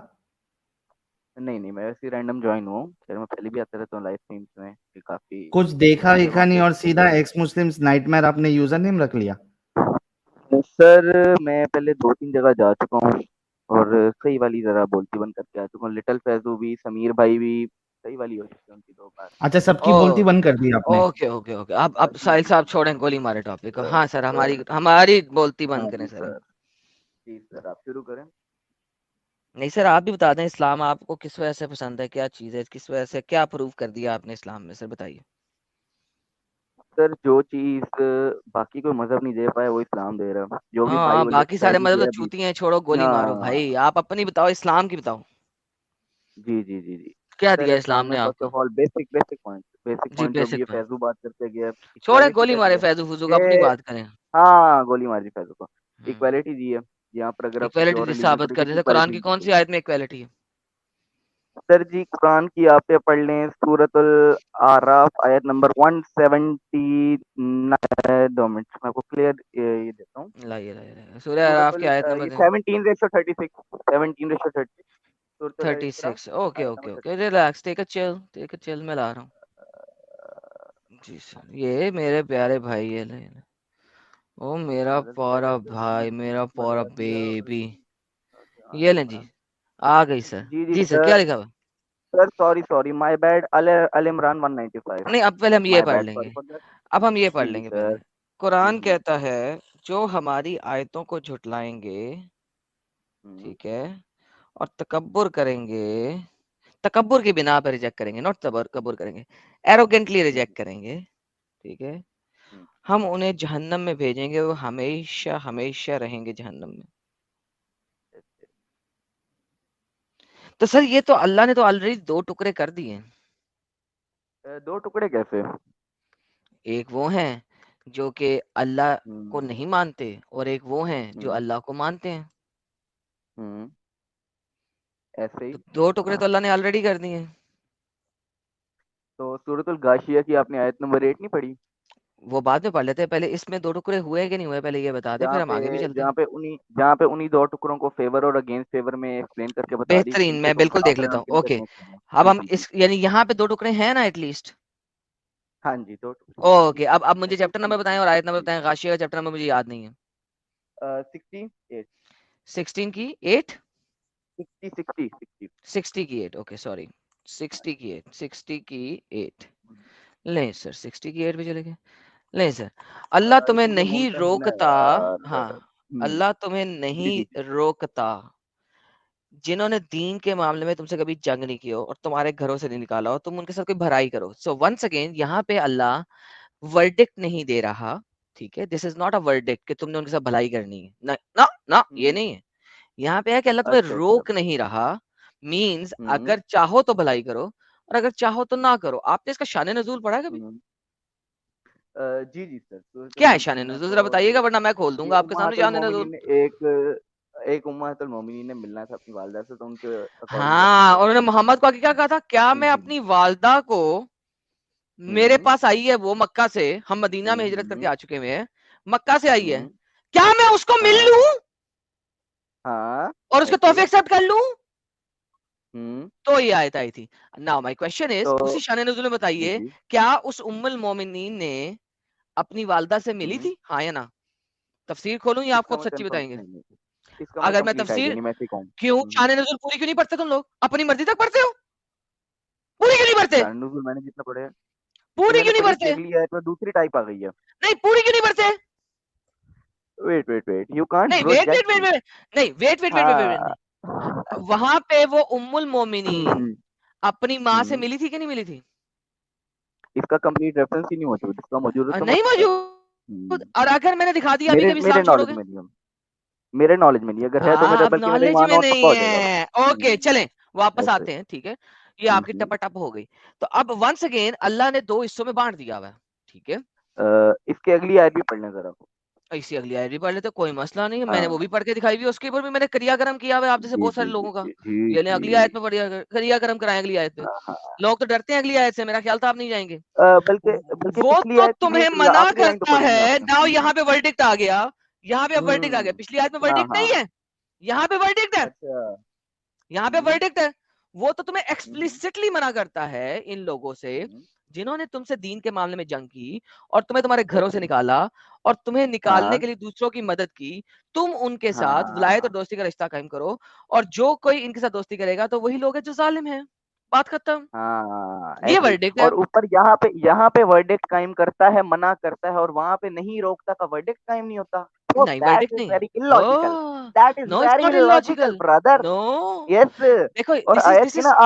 नहीं नहीं, मैं वैसे रैंडम ज्वाइन हुआ हूँ। खैर मैं पहले भी आता रहता हूँ लाइव स्ट्रीम्स में, ये काफी कुछ देखा अच्छी विखा जगहों नहीं पे। और सीधा एक्स मुस्लिम नाइटमेयर आपने यूजर नेम रख लिया? सर मैं पहले 2-3 जगह जा चुका हूँ, और सही वाली जरा बोलती बंद करके आ चुका हूँ। लिटिल फैजू भी, समीर भाई भी सही वाली हो चुकी है उनकी 2 बार। अच्छा, सबकी बोलती ओ बंद कर दी आपने? ओके ओके ओके, अब जी साहिल जी साहब छोड़ें गोली मारे टॉपिक को। हाँ सर, हमारी हमारी बोलती हाँ बंद करें जी सर। सर। जी सर, आप शुरू करें। नहीं सर, आप भी बता दें, इस्लाम आपको किस वजह से पसंद है, क्या चीज़ है, किस वजह से क्या प्रूव कर दिया आपने इस्लाम में, सर बताइए। सर जो चीज़ बाकी कोई मजहब नहीं दे पाया वो इस्लाम दे रहा है। जो भी हाँ बाइबल बाकी सारे स्टडी मतलब तो है अभी। चूतियां हैं, छोड़ो गोली मारो भाई, हाँ आप अपनी बताओ, इस्लाम की बताओ, जी जी जी जी। क्या सर दिया इस्लाम इस्लाम ने में फर्स्ट आपको? ऑफ ऑल बेसिक पॉइंट जो भी बेसिक ये में फैजू बात करते गया, छोड़े, इक्वालिटी गोली का मारे दिया फैजू फूजू का, अपनी कि बात करें। हाँ गोली मार दी फैजू को। हम्म। इक्वालिटी दी है, यहाँ पर अगर आप किसी और इक्वेलिटी रिलीजन को साबित कर देखें देते, कुरान इक्वालिटी की नहीं दी कौन गई। सी आयत में इक्वेलिटी है? सर जी कुरान की आप पे पढ़ लें सूरतुल आराफ आयत नंबर 179। 2 मिनट मैं आपको क्लियर ये देता हूँ। लाइए सूर्य आराफ की आयत नंबर 17:36 17:30 सूरतुल इस्रा 36। ओके आयत okay number okay, relax, take a chill, मैं ला रहा हूँ। 36। जी सर, ये मेरे प्यारे भाई, ये ले। ओ मेरा पौरा भाई, मेरा पौरा बेबी, ये लें जी, आ गई सर। जी जी जी सर, क्या सर। लिखा हुआ? सर सॉरी माय बैड, अल इमरान 195। नहीं, अब पहले हम ये माय पढ़ बैड, सॉरी लेंगे। For that. अब हम ये पढ़ जी जी लेंगे सर। पहले। कुरान जी कहता है जो हमारी आयतों को झुटलाएंगे, ठीक है, और तकब्बुर करेंगे, तकब्बुर की बिना पर रिजेक्ट करेंगे, नॉट तकब्बुर करेंगे, एरोगेंटली रिजेक्ट करेंगे, ठीक है, हम उन्हें जहन्नम में भेजेंगे, वो हमेशा हमेशा रहेंगे जहन्नम में। तो सर ये तो अल्लाह ने तो ऑलरेडी 2 टुकड़े कर दिए हैं। 2 टुकड़े कैसे? एक वो हैं जो कि अल्लाह को हम्म नहीं मानते, और एक वो हैं जो हम्म अल्लाह को मानते हैं। हम्म, ऐसे ही। तो 2 टुकड़े तो अल्लाह ने ऑलरेडी कर दिए हैं। तो सूरतुल गाशिया की आपने आयत नंबर 8 नहीं पढ़ी? वो बाद में पढ़ लेते हैं, पहले इसमें 2 टुकड़े हुए कि नहीं हुए, पहले ये बता दे, फिर हम आगे भी चलते हैं। जहाँ पे उन्हीं 2 टुकड़ों को फेवर और अगेंस्ट फेवर में एक्सप्लेन करके बता दी कि बेहतरीन, इनके मैं टुकड़े बिल्कुल देख आपने लेता और हूँ। किनके ओके, अगेंस्ट करना है। अब जी हम जी जी। इस यानी यहाँ पे 2 टुकड़े हैं ना एटलीस्ट। हाँ जी 2 ओके, अब मुझे चैप्टर नंबर बताएं और आयत नंबर टुकड़े। बताएं। गाशिया का चैप्टर नंबर मुझे याद नहीं है। 68 16 की 8, 60 60 की 8, ओके सॉरी, 60 की 8, 60 की 8। नहीं सर, 60 की 8 भी चले गए। नहीं सर, अल्लाह तुम्हें जुमले नहीं मुमतहिन है रोकता। यार। हाँ, अल्लाह तुम्हें जी नहीं जी जी। रोकता जिन्होंने दीन के मामले में तुमसे कभी जंग नहीं की हो और तुम्हारे घरों से नहीं निकाला हो, तुम उनके साथ कोई भलाई करो। सो वंस अगेन यहाँ पे अल्लाह वर्डिक्ट नहीं दे रहा, ठीक है, this is not a verdict कि तुमने उनके साथ भलाई करनी है, ना ना ना, ये हम्म, नहीं है। यहाँ पे है कि अल्लाह तुम्हें अच्छा अच्छा। रोक नहीं रहा, मींस हम्म अगर चाहो तो भलाई करो और अगर चाहो तो ना करो। आपने इसका शान नजूल पढ़ा है कभी? हम्म, जी जी सर। सूरतुल क्या है शान मुमतहिना नजूल, तो जरा बताइएगा, वरना मैं खोल ये दूंगा आपके सामने उम्महातुल शान नजूल। मोमिनीन ने एक उम्महातुल मोमिनीन ने मिलना था अपनी वालिदा से, तो उनके अकॉर्डिंग वो हाँ, समझाया उन्होंने गया। मोहम्मद को आगे क्या कहा था, क्या मैं हम्म अपनी वालदा को, मेरे हम्म पास आई है वो मक्का से, हम मदीना में हिजरत करके हम्म आ चुके हुए हैं, मक्का से आई है, हम्म, क्या मैं उसको मिल हाँ लूं हाँ और उसके तोहफे ऐसे। एक्सेप्ट कर लूं? हम्म, तो ये आयत आई थी। नाउ माय क्वेश्चन इज, तो उसी शान नज़ुल में जी बताइए, जी। क्या उस उम्मुल मोमिनीन ने अपनी वालदा से मिली हम्म, थी, हाँ या ना? तफसीर खोलूं या आपको इसका अब मैं सच्ची कंफर्म बताएंगे? नहीं नहीं, इसका मैं अगर मैं कंप्लीट आइडिया तफसीर, नहीं, मैं ऐसे कहूँ। क्यों शान नज़ुल पूरी क्यों नहीं पढ़ते तुम लोग? अपनी मर्जी तक पढ़ते हो, पूरी क्यों नहीं पढ़ते? शान नुज़ुल मैंने जितना पढ़े हैं, तो पूरी मैंने क्यों नहीं पढ़ी थी, पढ़ते? अगली आयत में दूसरी टाइप आ गई है। नहीं, पूरी क्यों नहीं पढ़ते? वेट यू कांट नहीं, ब्रो वेट वेट जज वेट मी। वेट, नहीं wait wait wait wait wait, हाँ। नहीं, वहां पे वो उम्मुल मोमिनीन हम्म, अपनी माँ से हम्म, मिली थी कि नहीं मिली थी? इसका कंप्लीट रेफरेंस ही नहीं मौजूद, इसका मौजूद तो मैं नहीं मौजूद। हम्म, और अगर मैंने दिखा दिया अभी मेरे कब मेरे इस्लाम नॉलेज छोड़ोगे? में नहीं है, मेरे नॉलेज में नहीं, अगर है तो मेरे, अब बल्कि मेरा नॉलेज ईमान में और नहीं पक्का हो जाएगा। है। ओके चलें, वापस ऐसे। आते हैं, ठीक है, ये आपकी टपटप हो गई। तो अब वंस अगेन अल्लाह ने 2 हिस्सों में बांट दिया हुआ है, ठीक है। इसके अगली आयत भी पढ़ने जरा। इसी अगली आयत भी पढ़ लेते, कोई मसला नहीं है, मैंने वो हाँ भी पढ़ के दिखाई हुई है, उसके ऊपर भी मैंने क्रियाक्रम किया हुआ है आप जैसे जी बहुत सारे जी जी लोगों का। जी जी ये ले अगली आयत जी। में बढ़िया क्रियाक्रम कराएं, अगली आयत पे। हाँ हाँ। लोग तो डरते हैं अगली आयत से, मेरा ख्याल था आप नहीं जाएंगे। बल्कि बल्कि वो पिछली तो आयत की भी तुम्हें एक मना आखिरी लाइन तो करता पढ़ी नहीं है। आपने। नाउ यहाँ पे वर्डिक्ट आ गया, यहाँ पे वर्डिक्ट आ गया, हम्म, पिछली आयत में हाँ वर्डिक्ट हाँ। नहीं है, यहाँ पे वर्डिक्ट है, अच्छा। यहाँ पे हम्म वर्डिक्ट है। वो तो तुम्हें हम्म एक्सप्लिसिटली मना करता है इन लोगों से हम्म, जिन्होंने तुमसे दीन के मामले में जंग की और तुम्हें तुम्हारे घरों से निकाला और तुम्हें निकालने हाँ के लिए दूसरों की मदद की। तुम उनके साथ विलायत और हाँ दोस्ती का रिश्ता कायम करो, और जो कोई इनके साथ दोस्ती करेगा तो वही लोग हैं जो जालिम हैं। बात खत्म। हाँ, ये ऐसे ही। वर्डिक्ट है। और ऊपर यहाँ पे वर्डिक्ट कायम करता है, मना करता है, और वहां पे नहीं रोकता का वर्डिक्ट कायम नहीं होता। तो नहीं, दैट वर्डिक्ट इज नहीं है। Very illogical. Oh that is no, it's very not illogical illogical. Brother. No, yes. देखो और आयत दिस की ना इज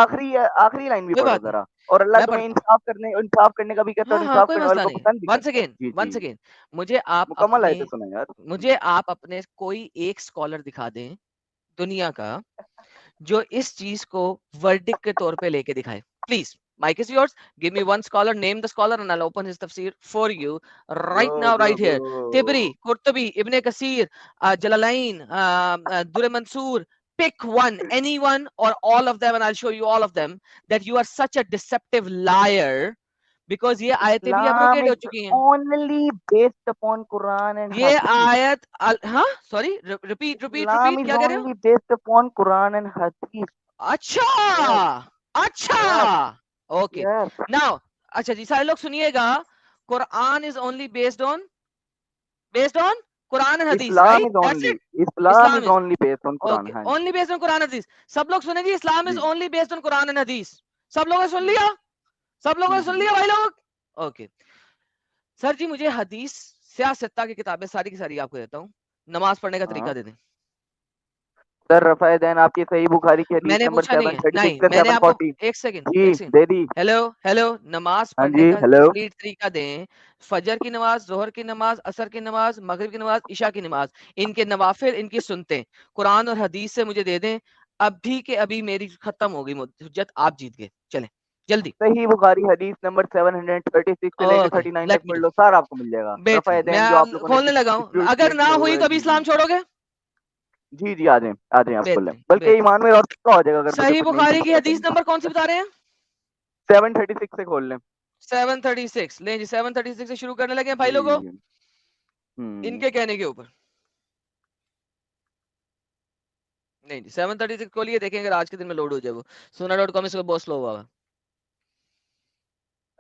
आखिरी लाइन भी कोई पढ़ो बात नहीं, जरा। और अल्लाह मैं तुम्हें पढ़ता हूँ। इंसाफ करने का भी कहता है, हाँ और हाँ, इंसाफ कोई करने वालों मसला को नहीं। पसंद भी वंस करता है। अगेन, जी वंस जी। अगेन, मुझे आप मुकम्मल अपने आयत सुना यार। मुझे आप अपने कोई एक स्कॉलर दिखा दें दुनिया का जो इस चीज को वर्डिक्ट के तौर पे लेके दिखाए, please. Mike is yours. Give me one scholar, name the scholar, and I'll open his tafsir for you right now, right here. Bro Tibri, Qurtubi, Ibn Kasir, Jalalain, Durr Mansoor. pick one, anyone or all of them, and I'll show you all of them, that you are such a deceptive liar, because ये आयतें भी Islam abrogate हो is चुकी हैं. only based upon Quran and ये Hadith. आयत हाँ, sorry, repeat, Islam is क्या कह रहे हो? only based upon Quran and Hadith. अच्छा, अच्छा, okay. Yes. Now, अच्छा जी, सारे लोग सुनिएगा. Quran is only based on Quran and Hadith, Islam right? is That's only it. Islam is only based on Quran. Okay, हाँ जी. only based on Quran and Hadith. सब लोग सुनेंगे, Islam is ji. only based on Quran and Hadith. सब लोगों ने सुन लिया? सब लोगों ने सुन लिया भाई लोग? Okay. सर जी, मुझे हदीस सियासत्ता की किताबें सारी की सारी आपको देता हूँ. नमाज पढ़ने का तरीका दे दें. सर रफ़ा दैन आपकी सही बुखारी की हदीस मैंने नंबर पूछा नहीं है. 736 नहीं, से मैंने आपको 740 एक सेकंड जी दे दी. हेलो, नमाज हाँ पढ़ने जी, का हेलो. कंप्लीट तरीका दें. फजर की नमाज, जोहर की नमाज, असर की नमाज, मगरिब की नमाज, इशा की नमाज, इनके नवाफिल, इनकी सुनते कुरान और हदीस से मुझे दे दें. अभी के अभी मेरी खत्म हो गई हुज्जत, आप जीत गए. चलें जल्दी. सही बुखारी हदीस नंबर 736 से लेकर 39 तक पढ़ लो, सारा आपको मिल जाएगा. रफ़ा मैं दैन जो आप लोगों ने खोलने लगा हूँ. dispute अगर ना किया हुआ हुई है, तो अभी जी, इस्लाम छोड़ोगे? जी जी आ जाएं आप खोलें. बेहतरीन, बल्कि बेहतरीन. ईमान में और पक्का हो जाएगा अगर मुझे सही कुछ नहीं बुखारी की समझ हदीस नंबर कौन सी बता रहे हैं? 736 से खोल लें. 736. लें जी, 736 से शुरू करने लगे हैं भाई लोगों, इनके कहने के ऊपर. नहीं जी, 736 खोलिए, देखें अगर आज के दिन में लोड हो जाए. वो Suna.com इसको बहुत स्लो हुआ.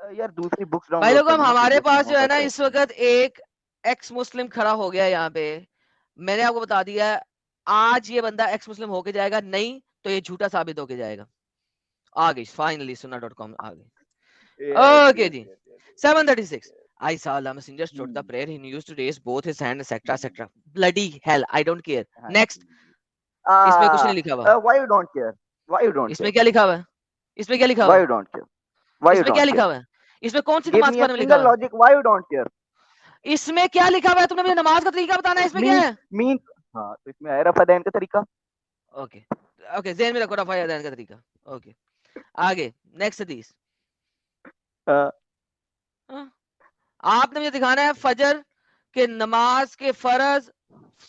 यार दूसरी बुक्स भाई डाउनलोड लोग, कर हम लेना, हमारे PDF में पास जो है होता ना है. इस वक्त एक एक्स मुस्लिम खड़ा हो गया है यहाँ पे. मैंने आपको बता दिया है, आज ये बंदा एक्स मुस्लिम होके जाएगा, नहीं तो ये झूठा साबित होके जाएगा. आ गई फाइनली Suna.com आ गई. Okay ji. 736. I saw Allah Messenger stood the prayer. He used to raise both his hands, etc., etc. Bloody hell, I don't care. Next. इसमें कुछ नहीं लिखा हुआ. Why you don't care? Why you don't इसमें care? क्या लिखा हुआ है? इसमें क्या लिखा हुआ Why है? you don't care? Why you इसमें क्या don't लिखा care? हुआ है? इसमें कौन सी Give नमाज me a पढ़ने में लिखा single हुआ है? logic. Why you don't care? इसमें क्या लिखा हुआ है? तुमने मुझे नमाज का तरीका बताना है. इसमें क्या है? Means हाँ तो इसमें है रफ़ा दैन का तरीका. ओके ओके, ज़हन में रखो रफ़ा यदैन का तरीका. ओके, आगे नेक्स्ट हदीस. आपने मुझे दिखाना है फजर के नमाज के फर्ज,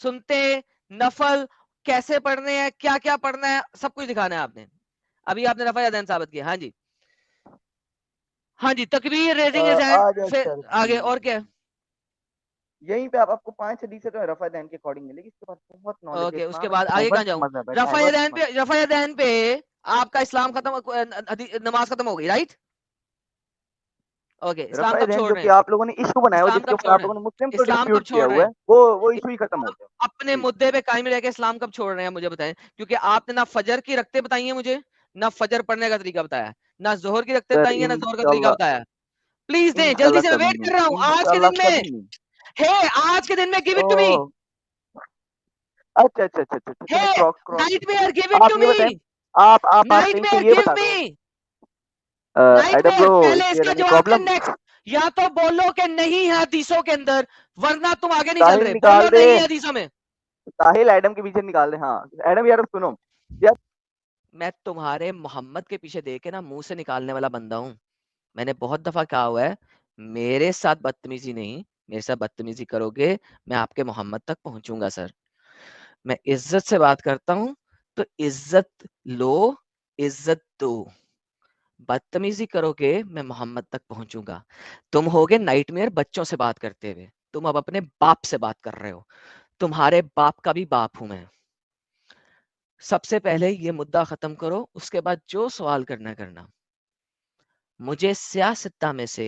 सुनते, नफल कैसे पढ़ने हैं, क्या क्या पढ़ना है, सब कुछ दिखाना है आपने. अभी आपने रफ़ा यदैन साबित किया. हाँ जी, हाँ जी. तकबीर, रेजिंग हिज हैंड, फिर आगे और क्या है? यहीं पे आपको 5 हदीसें तो रफ़ा दैन के अकॉर्डिंग मिलेगी. इसके बाद बहुत नॉलेज है. ओके, उसके इस्लाम बाद आगे कहाँ जाऊँ? रफ़ा यदैन पे आपका इस्लाम खत्म, नमाज खत्म हो गई, राइट? ओके, इस्लाम कब छोड़ जो रहे कि हैं? आप लोगों ने इशू बनाया हुआ इस्लाम जिसके कब ऊपर छोड़ आप रहे लोगों ने हैं? मुस्लिम को इस्लाम कब डिस्प्यूट किया छोड़ रहे हुआ हैं? है, वो इशू ही खत्म हो गया. अपने मुद्दे पे कायम रह के इस्लाम कब छोड़ रहे हैं मुझे बताएं, क्योंकि आपने ना फजर की रखते बताई है मुझे, ना फजर पढ़ने का तरीका बताया, ना जोहर की रखते सर बताई है, ना जोहर का तरीका इंशाल्लाह बताया. प्लीज दें जल्दी इंशाल्लाह से, मैं कभी वेट नहीं, कर रहा हूँ. आज के इंशाल्लाह दिन में कभी नहीं. है, आज के दिन में गिव इट टू मी. अच्छा अच्छा अच्छा अच्छा चलिए है, cross cross nightmare give it आप टू ये बताएं, मी. आप आखिरी से नाइटमेयर ये गिव बता दो. मी. एडम नाइटमेयर, ब्रो पहले इज देयर इसका एनी जवाब दे. प्रॉब्लम? नेक्स्ट, या तो बोलो कि नहीं है हदीसों के अंदर, वरना तुम आगे नहीं चल साहिल रहे. निकाल बोलो दे, नहीं है हदीसों में. साहिल एडम के पीछे निकाल दे. हाँ एडम यार सुनो यार, मैं तुम्हारे मोहम्मद के पीछे देके ना मुंह से निकालने वाला बंदा हूँ. मैंने बहुत दफा कहा हुआ है, मेरे साथ बदतमीजी नहीं, मेरे साथ बदतमीजी करोगे मैं आपके मोहम्मद तक पहुंचूंगा. सर, मैं इज्जत से बात करता हूं, तो इज्जत लो, इज्जत दो. बदतमीजी करोगे मैं मोहम्मद तक पहुंचूंगा. तुम होगे नाइटमेयर बच्चों से बात करते हुए, तुम अब अपने बाप से बात कर रहे हो. तुम्हारे बाप का भी बाप हूं मैं. सबसे पहले ये मुद्दा खत्म करो, उसके बाद जो सवाल करना. मुझे सियासत्ता में से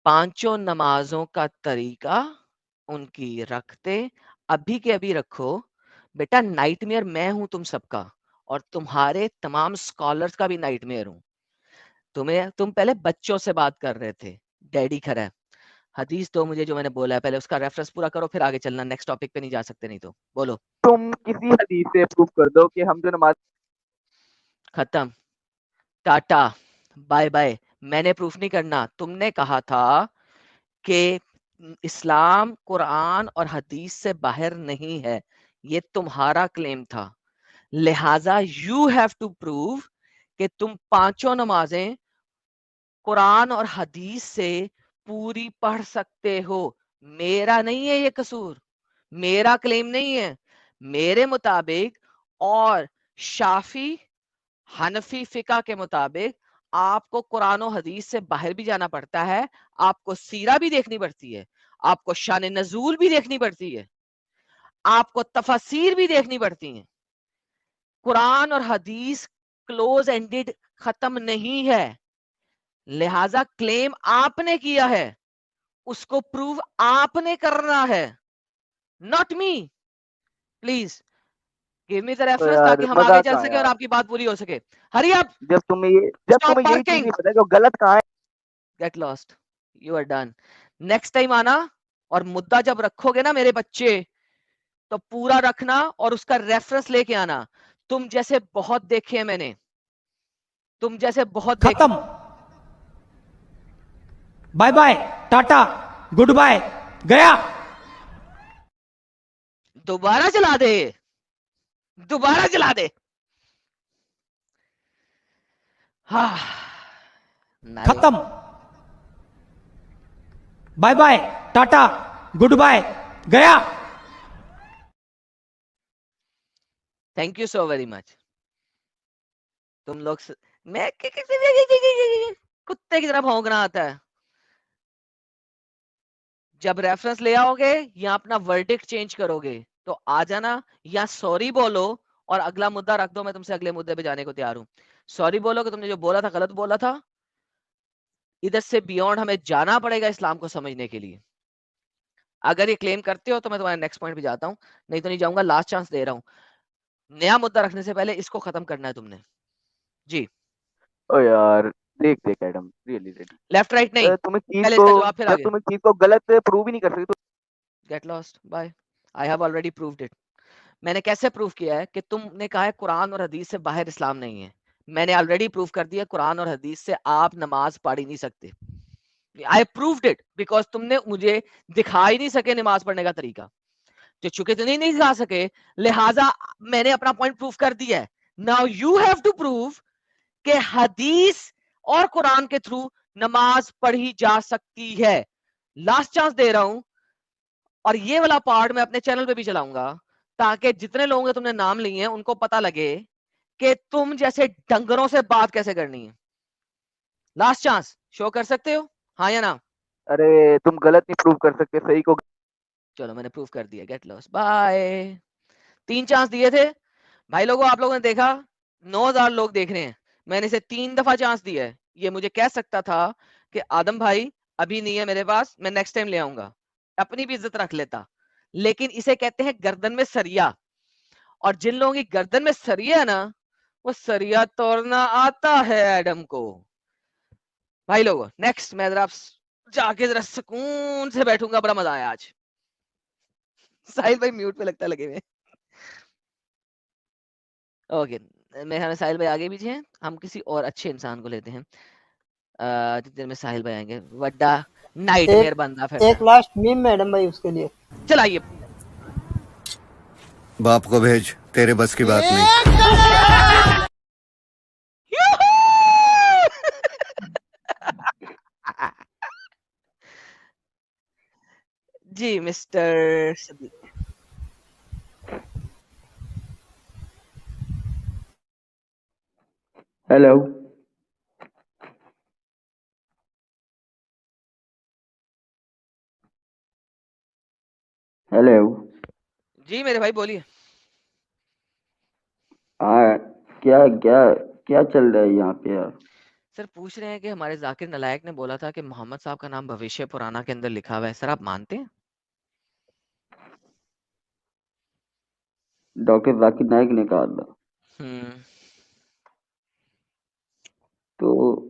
पांचों नमाजों का तरीका, उनकी रखते अभी के अभी रखो. बेटा, नाइटमेयर मैं हूं तुम सबका, और तुम्हारे तमाम स्कॉलर्स का भी नाइटमेयर हूं. तुम पहले बच्चों से बात कर रहे थे. डैडी खरा है. हदीस तो मुझे जो मैंने बोला है पहले उसका रेफरेंस पूरा करो, फिर आगे चलना. नेक्स्ट टॉपिक पे नहीं जा सकते, नहीं तो बोलो. तुम किसी हदीस से प्रूव कर दो कि हम जो नमाज खत्म, टाटा, बाय बाय. मैंने प्रूफ नहीं करना. तुमने कहा था कि इस्लाम कुरान और हदीस से बाहर नहीं है, ये तुम्हारा क्लेम था. लिहाजा यू हैव टू प्रूव कि तुम पांचों नमाजें कुरान और हदीस से पूरी पढ़ सकते हो. मेरा नहीं है ये कसूर, मेरा क्लेम नहीं है. मेरे मुताबिक और शाफी हनफी फिका के मुताबिक आपको कुरान और हदीस से बाहर भी जाना पड़ता है, आपको सीरा भी देखनी पड़ती है, आपको शान नजूल भी देखनी पड़ती है, आपको तफसीर भी देखनी पड़ती है। कुरान और हदीस क्लोज एंडेड खत्म नहीं है, लिहाजा क्लेम आपने किया है, उसको प्रूव आपने करना है, not me. Please give me the तो रेफरेंस यार ताकि हम आगे मजाक चल कहाँ सके और यार, आपकी बात पूरी हो सके। हरी अप, जब तुम्हें यही स्टॉप चीज पार्किंग, नहीं पता कि वो गलत कहाँ है। Get lost, you are done. Next time आना और मुद्दा जब रखोगे ना मेरे बच्चे, तो पूरा रखना और उसका रेफरेंस लेके आना। तुम जैसे बहुत देखे हैं मैंने, तुम जैसे बहुत देखे। खत्म, bye bye, tata, good bye, गया। दोबारा चला दे, दोबारा चला दे। हाँ, खत्म, bye bye, tata, good bye, गया। Thank you so very much. तुम लोग मैं कुत्ते की तरह भौंकना आता है। जब रेफरेंस ले आओगे या अपना वर्डिक्ट चेंज करोगे तो आ जाना, या सॉरी बोलो और अगला मुद्दा रख दो। मैं तुमसे अगले मुद्दे पे जाने को तैयार हूं। सॉरी बोलो कि तुमने जो बोला था गलत बोला था। इधर से बियॉन्ड हमें जाना पड़ेगा इस्लाम को समझने के लिए। अगर ये क्लेम करते हो तो मैं तुम्हारे नेक्स्ट पॉइंट पे जाता हूं, नहीं तो नहीं जाऊंगा। लास्ट चांस दे रहा हूं। नया मुद्दा रखने से पहले इसको खत्म करना है तुमने जी। ओ यार देख देख Adam, really ready, left right नहीं, तुम्हें चीज पहले को, इसका जवाब फिर जब आगे। तुम्हें चीज को गलत प्रूव ही नहीं कर सकते तो get lost, bye. I have already proved it. मैंने कैसे प्रूव किया है कि तुमने कहा है कुरान और हदीस से बाहर इस्लाम नहीं है। मैंने ऑलरेडी प्रूव कर दिया कुरान और हदीस से आप नमाज पढ़ ही नहीं सकते। आई प्रूव्ड इट बिकॉज तुमने मुझे दिखा ही नहीं सके नमाज पढ़ने का तरीका। तो चूंकि तुम नहीं दिखा सके, लिहाजा मैंने अपना पॉइंट प्रूव कर दिया है। Now you have to prove कि हदीस और कुरान के थ्रू नमाज पढ़ी जा सकती है। लास्ट चांस दे रहा हूं, और ये वाला पार्ट मैं अपने चैनल पे भी चलाऊंगा ताकि जितने लोगों के तुमने नाम लिए हैं उनको पता लगे कि तुम जैसे डंगरों से बात कैसे करनी है। लास्ट चांस, शो कर सकते हो हाँ या ना? अरे तुम गलत नहीं प्रूव कर सकते सही को। चलो मैंने प्रूव कर दिया, गेट लॉस्ट, बाय। 3 चांस दिए थे भाई लोगों, आप लोगों ने देखा 9,000 लोग देख रहे हैं। मैंने इसे 3 दफा चांस दिया है। ये मुझे कह सकता था कि आदम भाई अभी नहीं है मेरे पास, मैं नेक्स्ट टाइम ले आऊंगा, अपनी भी इज्जत रख लेता। लेकिन इसे कहते हैं गर्दन में सरिया, और जिन लोगों की गर्दन में सरिया है ना, वो सरिया तोड़ना आता है एडम को। भाई लोगों नेक्स्ट मैं जरा जाके जरा सुकून से बैठूंगा, बड़ा मजा आया आज। साहिल भाई म्यूट पे लगता है लगे हुए। ओके, मेरे ख्याल में साहिल भाई आगे पीछे हैं। हम किसी और अच्छे इंसान को लेते हैं। जितने देर में साहिल भाई आएंगे, वड्डा नाइटमेयर बंदा फिर एक लास्ट मीम मैडम भाई उसके लिए चलाइए। बाप को भेज, तेरे बस की बात नहीं। जी मिस्टर हेलो हेलो। जी मेरे भाई बोलिए। हाँ क्या क्या क्या चल रहा है यहाँ पे यार? सर पूछ रहे हैं कि हमारे जाकिर नलायक ने बोला था कि मोहम्मद साहब का नाम भविष्य पुराना के अंदर लिखा हुआ है। सर आप मानते हैं? डॉक्टर जाकिर नाइक ने कहा था, तो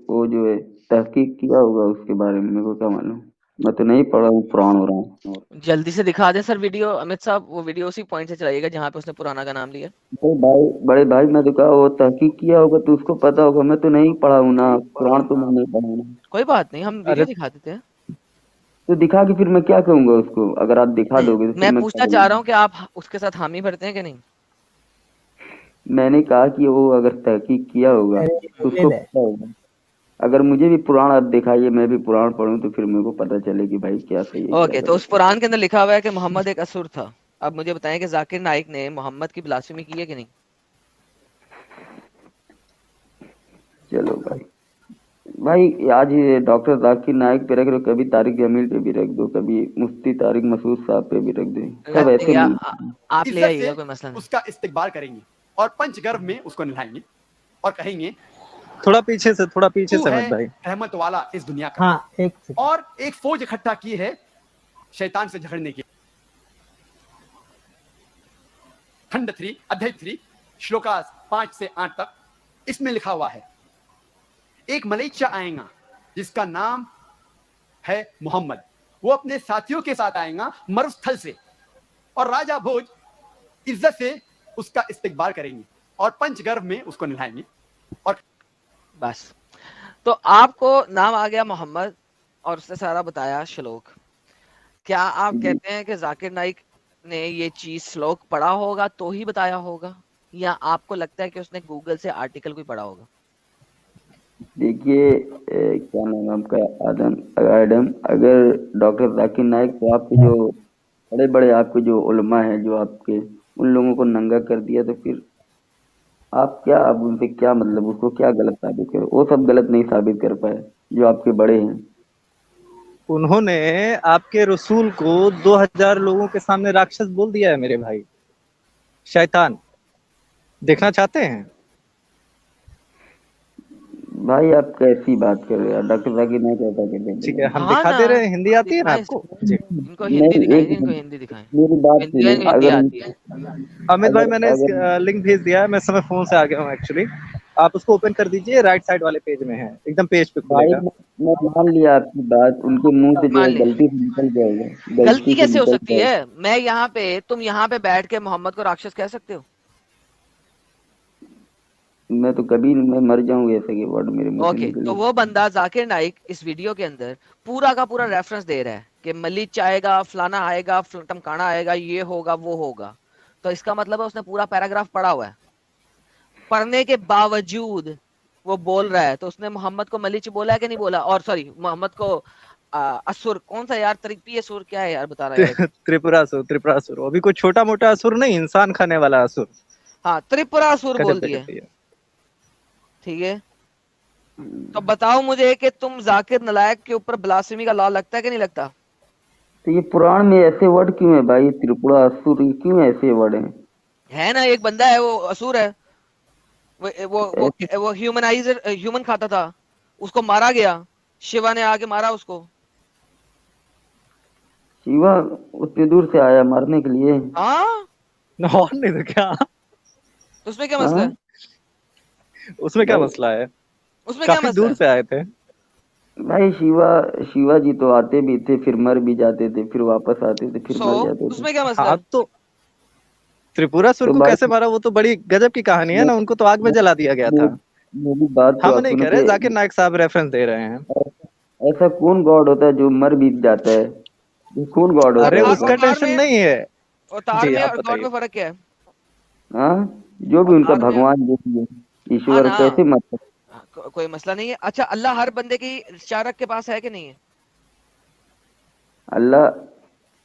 वो जो है तहकीक किया होगा उसके बारे में, मेरे को क्या मालूम, मैं तो नहीं पढ़ा हूँ पुराण हो रहा हूँ। जल्दी से दिखा दें सर वीडियो। अमित साहब वो वीडियो उसी पॉइंट से चलाइएगा जहाँ पे उसने पुराना का नाम लिया। बड़े भाई मैं तो कहा वो तहकीक किया होगा तो उसको पता होगा, मैं तो नहीं पढ़ा हूँ ना पुराण, तो मैं नहीं पढ़ा हूँ ना। कोई बात नहीं, हम वीडियो दिखा देते हैं। तो दिखा के फिर मैं क्या कहूंगा उसको, अगर आप दिखा दोगे तो फिर मैं मैं पूछना चाह रहा हूँ कि आप उसके साथ हामी भरते हैं कि नहीं? मैंने कहा कि वो अगर तहकीक किया होगा तो उसको पता होगा। अगर मुझे भी पुराण आप दिखाइए, मैं भी पुराण पढ़ूं, तो फिर मेरे को पता चले कि भाई क्या सही है। ओके, तो उस पुराण के अंदर लिखा हुआ है कि मोहम्मद एक असुर था। अब मुझे बताएं कि जाकिर नाइक ने मोहम्मद की ब्लास्फेमी की है कि नहीं? चलो भाई, भाई आज ये डॉक्टर जाकिर नाइक पे रख दो, कभी तारिक जमील पे भी रख दो, कभी मुफ्ती तारिक मसूद साहब पे भी रख दो, सब रख ऐसे देंगे, लोग। आप ले इज्जत आइएगा, से कोई मसला नहीं। उसका इस्तिकबाल करेंगे और पंचगर्भ में उसको निभाएंगे और कहेंगे थोड़ा पीछे से तू है अमित भाई। रहमत वाला इस दुनिया का। हाँ एक सेकंड। और एक फौज इकट्ठा की है शैतान से झगड़ने की। खंड 3 अध्याय 3 श्लोका 5 से 8 तक इसमें लिखा हुआ है, एक मलेच्छा आएगा जिसका नाम है मोहम्मद, वो अपने साथियों के साथ आएगा मरुस्थल से, और राजा भोज इज्जत से उसका इस्तिकबाल करेंगे और पंचगर्भ में उसको निभाएंगे। और बस, तो आपको नाम आ गया मोहम्मद और उसने सारा बताया श्लोक। क्या आप कहते हैं कि जाकिर नाइक ने ये चीज श्लोक पढ़ा होगा तो ही बताया होगा, या आपको लगता है कि उसने गूगल से आर्टिकल कोई पढ़ा होगा? देखिए क्या नाम है आपका, आदम, अगर डॉक्टर जाकिर नाइक तो आपके जो बड़े बड़े आपके जो उलमा हैं, जो आपके उन लोगों को नंगा कर दिया, तो फिर आप उनसे क्या मतलब, उसको क्या गलत साबित करो? वो सब गलत नहीं साबित कर पाए जो आपके बड़े हैं। उन्होंने आपके रसूल को 2000 लोगों के सामने राक्षस बोल दिया है मेरे भाई, शैतान। देखना चाहते हैं? भाई आप कैसी बात कर रहे हैं, डॉक्टर जाकिर नाइक ऐसा कर रहे हैं? ठीक है, हम हाँ दिखा दे रहे हैं, ना, हिंदी आती है ना आपको? जी। इनको हिंदी दिखाएं, इनको हिंदी दिखाएं। मेरी बात हिंदी सुनो, हिंदी अगर आती है। अमित भाई, अगर मैंने अगर लिंक भेज दिया है, मैं समय फोन से आ गया हूँ एक्चुअली। आप उसको ओपन कर दीजिए, राइट साइड वाले पेज में है, एकदम पेज पे भाई खुलेगा। मैं मान लिया आपकी बात, उनके मुंह से जो मान है लिया। गलती से निकल जाएगा, गलती से कैसे हो निकल सकती जाएगा। है? मैं यहाँ पे, तुम यहाँ पे बैठ के मोहम्मद को राक्षस कह सकते हो? मैं तो कभी मैं मर जाऊंगा ऐसे के वर्ड मेरे मुंह से ओके, निकले। तो वो बंदा जाकिर नाइक इस वीडियो के अंदर पूरा का पूरा रेफरेंस दे रहा है कि मलिच आएगा, फलाना आएगा, टमकाना आएगा, ये होगा वो होगा। तो इसका मतलब है उसने पूरा पैराग्राफ पढ़ा हुआ है। पढ़ने के बावजूद वो बोल रहा है, तो उसने मोहम्मद को मलिच बोला है कि नहीं बोला? और सॉरी, मोहम्मद को असुर, कौन सा यार, त्रिपी असुर क्या है यार, बता रहा है? त्रिपुरासुर, अभी कोई छोटा मोटा असुर नहीं, इंसान खाने वाला असुर। हाँ, त्रिपुरासुर बोल गजब दिया। गजब है। ठीक है, तो बताओ मुझे कि तुम जाकिर नालायक के ऊपर ब्लास्फेमी का लॉ लगता है कि नहीं लगता? तो ये पुराण में ऐसे वर्ड क्यों है भाई, त्रिपुरा असुर, ये क्यों ऐसे वर्ड हैं? है ना, एक बंदा है वो असुर है, वो ह्यूमन खाता था, उसको मारा गया, शिवा ने आके मारा उसको। शिवा उतनी दूर से आया मारने के लिए? हाँ, और नहीं तो क्या, तो उसमें क्या मसला है? उसमें क्या मसला है? उसमें क्या काफी मसला दूर है? से आए थे भाई शिवा जी तो आते भी थे, फिर मर भी जाते थे, फिर वापस आते थे, फिर मर जाते थे। उसमें क्या मसला हाँ, है? तो त्रिपुरासुर तो को भाई कैसे मारा, वो तो बड़ी गजब की कहानी है ना, उनको तो आग में जला दिया गया था। मेरी बात तो हम आप नहीं सुनो कह रहे, कि जाकिर नाइक साहब रेफरेंस दे रहे हैं। ऐसा कौन गॉड होता है जो मर भी जाता है? ये कौन गॉड होता अरे है? उसका टेंशन नहीं है अवतार जी, में आप और गॉड बताइए। में फर्क क्या है? हाँ, जो भी उनका अवतार में, भगवान जो भी है, हाँ ईश्वर ना, कैसे मत कोई मसला नहीं है। अच्छा, अल्लाह हर बंदे की शारक के पास है कि नहीं है? अल्लाह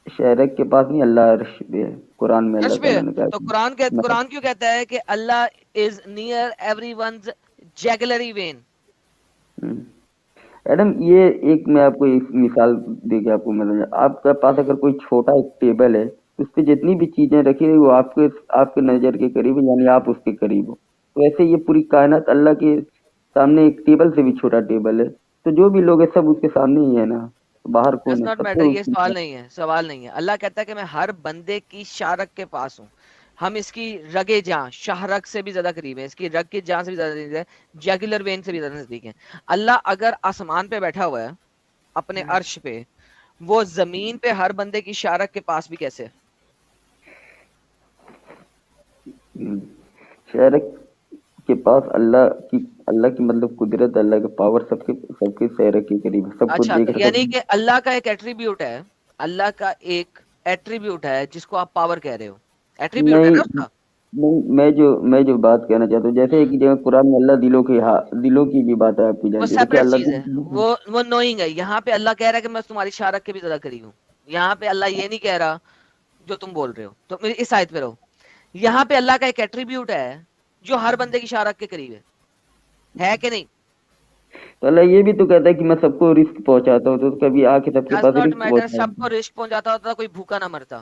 शारक के पास नहीं, अल्लाह अर्श पे है। कुरान में अर्श अल्लाह पे है। ताला ने कहा तो कुरान क्यों कहता है कि Allah is near everyone's jugular vein? Madam, ये एक मैं आपको एक मिसाल देके आपको मतलब, आपके पास अगर कोई छोटा एक टेबल है, उस पे जितनी भी चीजें रखी हुई वो आपके नजर के करीब है, यानी आप उसके करीब हो। तो ऐसे ये पूरी कायनात अल्लाह के सामने एक टेबल से भी छोटा टेबल है, तो जो भी लोग है सब उसके सामने ही है ना, तो बाहर कौन है? नॉट सब मैटर, तो ये सवाल नहीं है, सवाल नहीं है। अल्लाह कहता है कि मैं हर बंदे की शारक के पास हूँ। हम इसकी रगे जहाँ शाहरक से भी ज्यादा करीब है, इसकी रग की जहाँ से भी ज्यादा नजदीक है, जैगुलर वेन से भी ज्यादा नजदीक है। अल्लाह अगर आसमान पे बैठा हुआ है अपने अर्श पे, वो जमीन पे हर बंदे की शारक के पास भी कैसे? शारक के पास अल्लाह की मतलब कुदरत, अल्लाह का पावर सबके शारक के करीब है, सबको अच्छा, देख तो रहे यानी कि अल्लाह का एक एट्रीब्यूट है, अल्लाह का एक एट्रीब्यूट है जिसको आप पावर कह रहे हो, एट्रीब्यूट है ना उसका? नहीं, मैं जो बात कहना चाहता हूँ, जैसे एक जगह कुरान में अल्लाह दिलों की भी बात है आपकी वो जानती है, देखिए सेपरेट अल्लाह चीज है, वो नोइंग है। यहाँ पे अल्लाह कह रहा है कि मैं तुम्हारी शारक के भी ज्यादा करीब हूँ। यहाँ पे अल्लाह ये नहीं कह रहा जो तुम बोल रहे हो। तो मेरी इस आयत पे रहो, यहाँ पे अल्लाह का एक एट्रीब्यूट है जो हर बंदे की शारक के करीब है कि नहीं? तो अल्लाह ये भी तो कहता है कि मैं सबको रिस्क पहुंचाता हूँ, तो कभी आके सबके does pass not risk matter, पहुंचाता सबको रिस्क पहुंचाता होता, कोई भूखा ना मरता।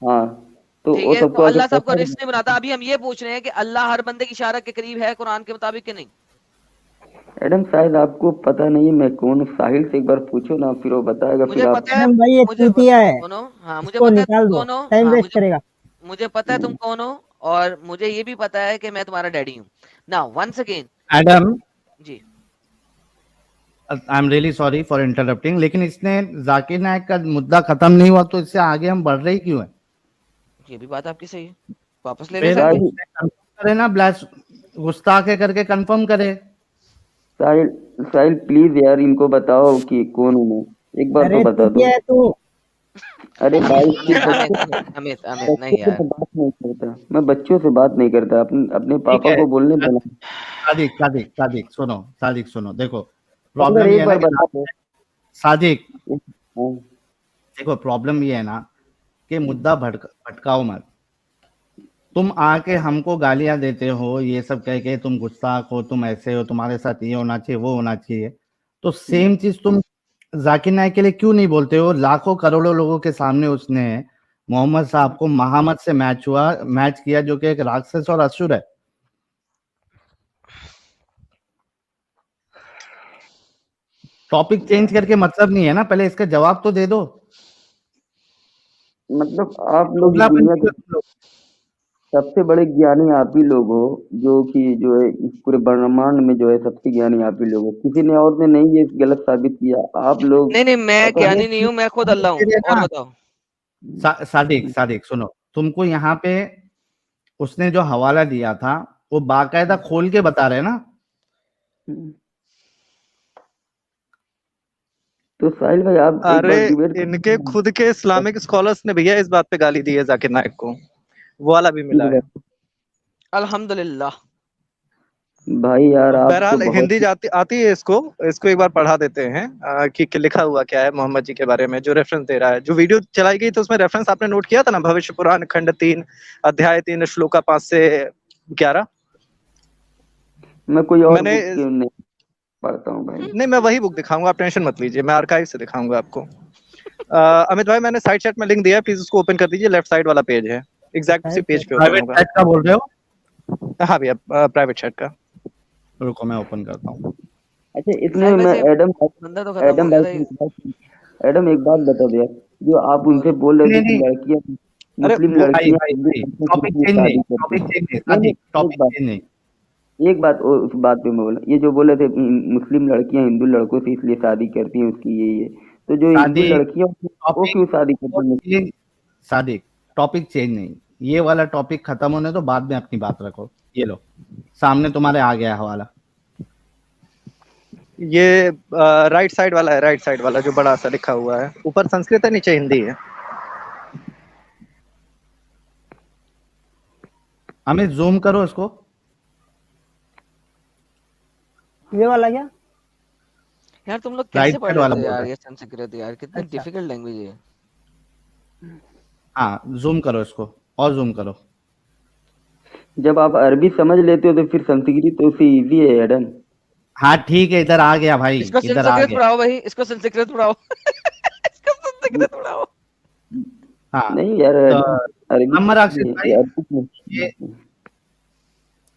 हाँ, तो ठीक वो है, तो सबको आके अल्लाह सबको पैसा रिस्क नहीं बनाता। अभी हम ये पूछ रहे हैं कि अल्लाह हर बंदे की इशारा के करीब है कुरान के मुताबिक कि नहीं? मैडम शायद आपको पता नहीं है मैं कौन हूँ, साहिल से एक बार पूछो ना, फिर वो बताएगा, मुझे फिर आप पता है, मैडम भाई ये मुझे चूतिया है, सुनो, हाँ मुझे इसको पता है निकाल तुम दो, कौन हो, टाइम हाँ वेस्ट करेगा। मुझे पता है तुम कौन हो, और मुझे ये भी पता है कि मैं तुम्हारा डैडी हूँ। Now once again Adam, ji, I am really sorry for interrupting, लेकिन इसने जाकिर नायक का मुद्दा खत्म नहीं हुआ तो इससे आगे हम बढ़ रहे ही क्यों है? ये भी बात आपकी सही है, वापस ले लें फिर साहिल भाई। साहिल कंफर्म करे ना, ब्लास्ट गुस्ताखे करके कंफर्म करे। साहिल साहिल प्लीज यार इनको बताओ कि कौन हूँ मैं, एक बार तो अरे बता दो। चूतिया है तू। अरे भाई अमित सिर्फ अमित बच्चों अमित अमित बच्चों नहीं से यार, तो बात नहीं करता मैं, बच्चों से बात नहीं करता, अपने अपने ठीक पापा है, को बोलने देना। सादिक सादिक सादिक सुनो, सादिक सुनो, देखो अगर प्रॉब्लम ये एक है ना बार कि बता दो। सादिक, हाँ, देखो प्रॉब्लम ये है ना कि मुद्दा भटकाओ मत। तुम आके हमको गालियां देते हो, ये सब कह के तुम गुस्ताख हो, तुम ऐसे हो, तुम्हारे साथ ये होना चाहिए, वो होना चाहिए, तो सेम चीज तुम जाकिर नायक के लिए क्यों नहीं बोलते हो? लाखों करोड़ों लोगों के सामने उसने मोहम्मद साहब को महामत से मैच किया, जो कि एक राक्षस और असुर है। टॉपिक चेंज करके मतलब नहीं है ना, पहले इसका जवाब तो दे दो। मतलब आप लोग इस चुगलापन दुनिया क्यों के करते हो? सबसे बड़े ज्ञानी आप ही लोग हो, जो कि जो है इस पूरे ब्रह्मांड में जो है सबसे ज्ञानी आप ही लोग हो, किसी ने और ने नहीं ये गलत साबित किया, आप लोग। नहीं नहीं, मैं पता नहीं। ज्ञानी नहीं हूँ, मैं खुद अल्लाह हूँ। फिर है और ना, बताओ। सादिक सादिक सुनो, तुमको यहाँ पे उसने जो हवाला दिया था वो बाकायदा खोल के बता रहे हैं ना। तो साहिल भाई आप एक अरे बार डिबेट इनके खुद के इस्लामिक स्कॉलर्स ने भैया इस बात पे गाली दी है जाकिर नायक को, वो वाला भी मिला है। अल्हम्दुलिल्लाह। भाई यार आप तो बहरहाल हिंदी जाती आती है इसको एक बार पढ़ा देते हैं कि लिखा हुआ क्या है मोहम्मद जी के बारे में, जो रेफरेंस दे रहा है। जो वीडियो चलाई गई तो उसमें रेफरेंस आपने नोट किया था ना, भविष्य पुराण खंड 3 अध्याय 3 श्लोका 5 से 11। मैं कोई और मैंने बुक नहीं पढ़ता हूँ भाई। नहीं, मैं वही बुक दिखाऊंगा, आप टेंशन मत लीजिए, मैं आर्काइव से दिखाऊंगा आपको। अमित भाई मैंने साइड चैट में लिंक दिया है, प्लीज उसको ओपन कर दीजिए, लेफ्ट साइड वाला पेज है, एग्जैक्ट उसी पेज पे ओपन प्राइवेट होगा। चैट का बोल रहे हो? हाँ भैया, प्राइवेट चैट का। रुको मैं ओपन करता हूँ। अच्छा इसमें मैं एडम बंदा तो खत्म हो गया था। एडम एक बात बता दो यार, जो आप उनसे बोल रहे थे कि लड़कियां मुस्लिम लड़कियां टॉपिक चेंज नहीं, टॉपिक चेंज नहीं सादिक, टॉपिक चेंज नहीं। एक बात उस बात पे मैं बोला, ये जो बोले थे मुस्लिम लड़कियां हिंदू लड़कों से इसलिए शादी करती हैं उसकी ये, तो जो हिंदू लड़कियां वो क्यों शादी करती हैं? सादिक टॉपिक चेंज नहीं, ये वाला टॉपिक खत्म होने तो बाद में अपनी बात रखो। ये लो सामने तुम्हारे आ गया हवाला, ये राइट साइड वाला है, राइट साइड वाला जो बड़ा सा लिखा हुआ है, ऊपर संस्कृत है नीचे हिंदी है। हमें जूम करो इसको, ये वाला क्या यार तुम लोग कैसे राइट पढ़ साइड वाला लेते हो बोल यार रहा ये संस्कृत, यार कितनी डिफिकल्ट लैंग्वेज है। हाँ जूम करो इसको, और जूम करो। जब आप अरबी समझ लेते हो तो फिर संस्कृत तो उससे इजी है एडम। हाँ ठीक है, इधर आ गया भाई, इसको इधर आ संस्कृत गया। पढ़ाओ भाई, इसको संस्कृत पढ़ाओ। इसको संस्कृत पढ़ाओ। हाँ नहीं यार नंबर अक्षित भाई,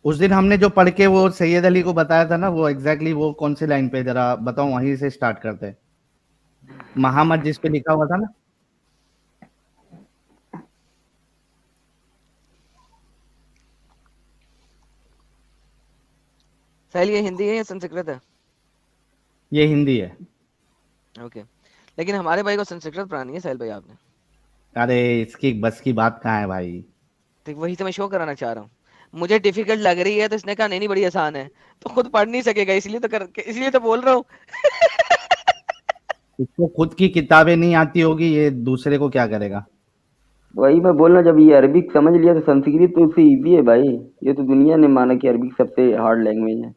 उस दिन हमने जो पढ़ के वो सैयद अली को बताया था ना, वो एग्जैक्टली वो कौन सी लाइन पे, जरा बताओ, वहीं से स्टार्ट करते हैं। महामत जिस पे लिखा हुआ था ना, साहिल ये हिंदी है या संस्कृत है? ये हिंदी है। ओके, लेकिन हमारे भाई को संस्कृत पढ़ानी है साहिल भाई आपने। अरे इसकी बस की बात कहाँ है भाई? तो वही तो मैं शो कराना चाह रहा हूँ, मुझे डिफिकल्ट लग रही है तो इसने कहा नहीं बड़ी आसान है, तो खुद पढ़ नहीं सकेगा, इसलिए तो बोल रहा हूँ। इसको खुद की किताबें नहीं आती होगी, ये दूसरे को क्या करेगा? वही मैं बोलना, जब ये अरबिक समझ लिया तो संस्कृत तो उससे इजी है भाई, ये तो दुनिया ने माना कि अरबिक सबसे हार्ड लैंग्वेज है।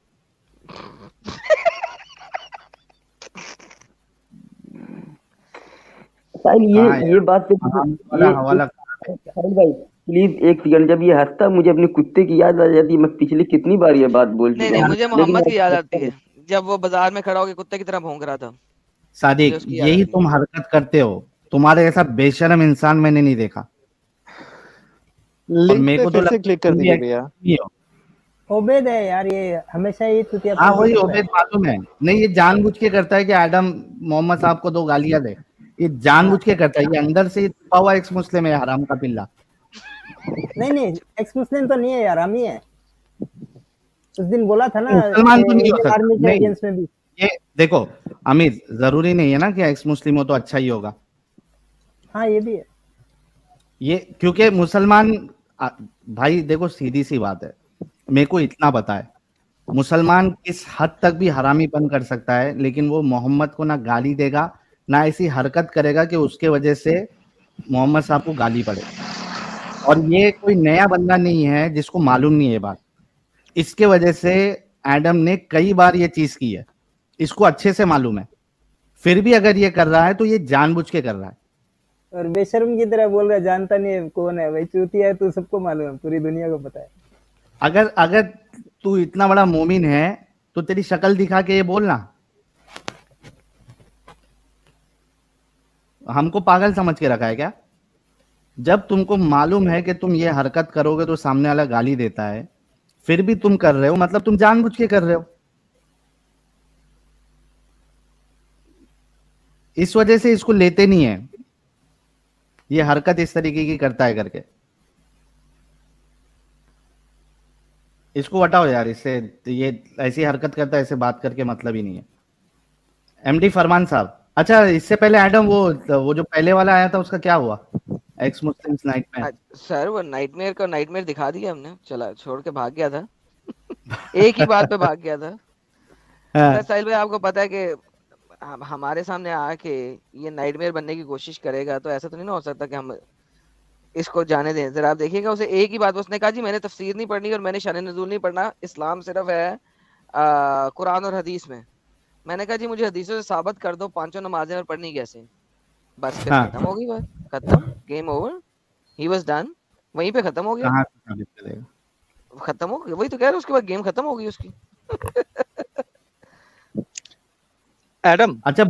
साहिल ये बात पे साहिल भाई प्लीज एक सेकंड, जब ये हंसता मुझे अपने कुत्ते की याद आ जाती है, मैं पिछली कितनी बार ये बात बोल चुका हूं। नहीं मुझे मोहम्मद की याद आती है, जब वो बाजार में खड़ा होकर कुत्ते की तरह भौंक रहा था। सादिक, उसकी याद यही आती है। तुम हरकत करते हो, तुम्हारे ऐसा बेशर्म इंसान मैंने नहीं देखा। और लिंक मेरे पे को तो फिर से लगता क्लिक है कर तुम दीजिए भी भैया। नहीं हो। ओबेद है यार, ये हमेशा ही चुतिया हाँ करता वही रहता है। ओबेद मालूम है। नहीं, ये जानबूझ के करता है कि एडम मोहम्मद साहब को 2 गालियां दे। ये जानबूझ के करता है, ये अंदर से छुपा हुआ एक्स मुस्लिम है, हराम का पिल्ला। नहीं एक्स मुस्लिम तो नहीं है यार, हम ही है। उस दिन बोला था ना मुसलमान तो नहीं हो इंडियन सकता। आर्मी के नहीं, अगेंस्ट में भी। ये देखो अमित, जरूरी नहीं है ना कि एक्स मुस्लिम हो तो अच्छा ही होगा। हाँ ये भी है। ये क्योंकि मुसलमान भाई देखो, सीधी सी बात है, मेरे को इतना पता है, मुसलमान किस हद तक भी हरामीपन कर सकता है, लेकिन वो मोहम्मद को ना गाली देगा, ना ऐसी हरकत करेगा कि उसके वजह से मोहम्मद साहब को गाली पड़े। और ये कोई नया बंदा नहीं है जिसको मालूम नहीं है बात। इसके वजह से एडम ने कई बार ये चीज की है, इसको अच्छे से मालूम है। फिर भी अगर ये कर रहा है तो ये जानबूझ के कर रहा है। और बेशर्म की तरह बोल रहा है, जानता नहीं है कौन है भाई, चूतिया है तो सबको मालूम है, पूरी दुनिया को पता है। अगर तू इतना बड़ा मोमिन है तो तेरी शक्ल दिखा के ये बोलना। हमको पागल समझ के रखा है क्या? जब तुमको मालूम है कि तुम ये हरकत करोगे तो सामने वाला गाली देता है, फिर भी तुम कर रहे हो, मतलब तुम जानबूझ के कर रहे हो। इस वजह से इसको लेते नहीं है, ये हरकत इस तरीके की करता है करके। इसको हटाओ यार, इससे ये ऐसी हरकत करता है, ऐसे बात करके मतलब ही नहीं है। एमडी फरमान साहब, अच्छा इससे पहले एडम वो जो पहले वाला आया था उसका क्या हुआ? एक्स मुस्लिम नाइटमेयर। सर वो नाइटमेयर का नाइटमेयर दिखा दिया हमने, चला छोड़ के भाग गया था। एक ही बात पे भाग गया था। हाँ। साहिल भाई आपको पता है कि हमारे सामने आके ये नाइटमेयर बनने की कोशिश करेगा तो ऐसा तो नहीं ना हो सकता कि हम इसको जाने दें। जरा आप देखिएगा, उसे एक ही बात उसने कहा, जी मैंने तफसीर नहीं पढ़नी और मैंने शान नज़ूल नहीं पढ़ना, इस्लाम सिर्फ है कुरान और हदीस में। मैंने कहा जी मुझे हदीसों से साबित कर दो 5 नमाजें और पढ़नी कैसे। बस फिर हाँ। खत्म हो गई बात, खत्म, game over, he was done, वहीं पे खत्म हो गया। कहाँ से साबित करेगा? खत्म हो गया, वही तो कह रहा हूं, उसके बाद गेम खत्म हो गई उसकी। एडम, अच्छा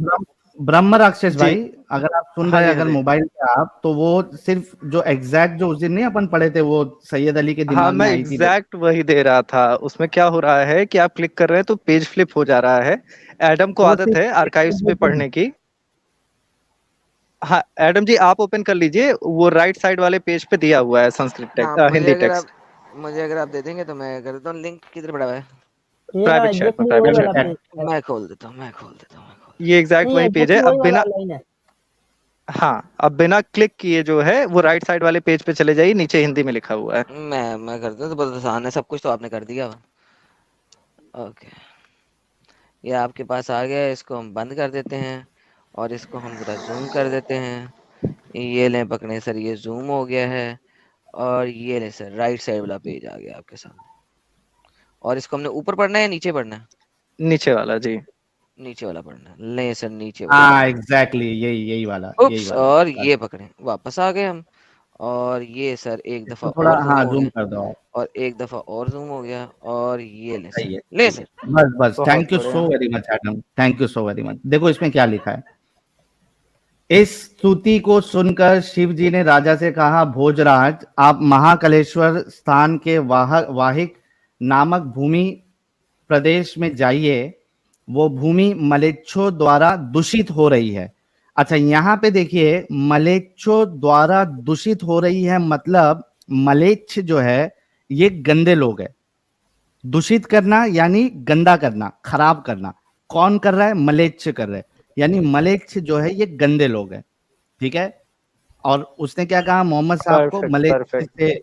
ब्रह्म राक्षस भाई, अगर आप सुन हाँ रहे जी, हैं अगर हाँ जी। मोबाइल पे आप, तो वो सिर्फ जो एग्जैक्ट जो उस दिन नहीं अपन पढ़े थे, वो सैयद अली के हाँ, दिमाग में मैं आई थी। एग्जैक्ट वही दे रहा था। उसमें क्या हो रहा है कि आप क्लिक कर रहे हैं तो पेज फ्लिप हो जा रहा है। एडम को वो आदत है आर्काइव्स पे पढ़ने की। हाँ एडम जी, आप ओपन कर लीजिए, वो राइट साइड वाले पेज पे दिया हुआ है संस्कृत हाँ, टेक्स्ट, हिंदी टेक्स्ट। मुझे अगर आप दे देंगे तो मैं कर देता हूँ। लिंक किधर पड़ा हुआ है? ये प्राइवेट चैट में, प्राइवेट चैट में। मैं खोल देता हूँ। ये एग्जैक्ट वही पेज है। अब बिना हाँ, अब बिना क्लिक किए जो है वो राइट साइड वाले पेज पे चले जाइए, नीचे हिंदी में लिखा हुआ है। मैं करता हूँ, तो बहुत आसान है, सब कुछ तो आपने कर दिया। ओके, ये आपके पास आ गया, इसको हम बंद कर देते हैं और इसको हम जरा जूम कर देते हैं। ये लें पकड़े सर, ये जूम हो गया है और ये ले सर राइट साइड वाला पेज आ गया आपके सामने। और इसको हमने ऊपर पढ़ना है या नीचे पढ़ना है? नीचे वाला जी, नीचे वाला पढ़ना है। ले सर नीचे हाँ एग्जैक्टली, यही वाला। और ये पकड़े, वापस आ गए हम। और ये सर एक दफा थोड़ा और हाँ हो जूम गया कर दो और एक दफा और जूम हो गया और ये ले सही है, ले सर। बस thank you so very much Adam, thank you so very much. देखो इसमें क्या लिखा है। इस स्तुति को सुनकर शिव जी ने राजा से कहा, भोजराज आप महाकलेश्वर स्थान के वाहिक नामक भूमि प्रदेश में जाइए, वो भूमि मलेच्छों द्वारा दूषित हो रही है। अच्छा यहाँ पे देखिए, मलेच्छों द्वारा दूषित हो रही है, मतलब मलेच्छ जो है ये गंदे लोग है। दूषित करना यानी गंदा करना, खराब करना। कौन कर रहा है? मलेच्छ कर रहे हैं, यानी मलेच्छ जो है ये गंदे लोग हैं। ठीक है, और उसने क्या कहा, मोहम्मद साहब को मलेच्छ से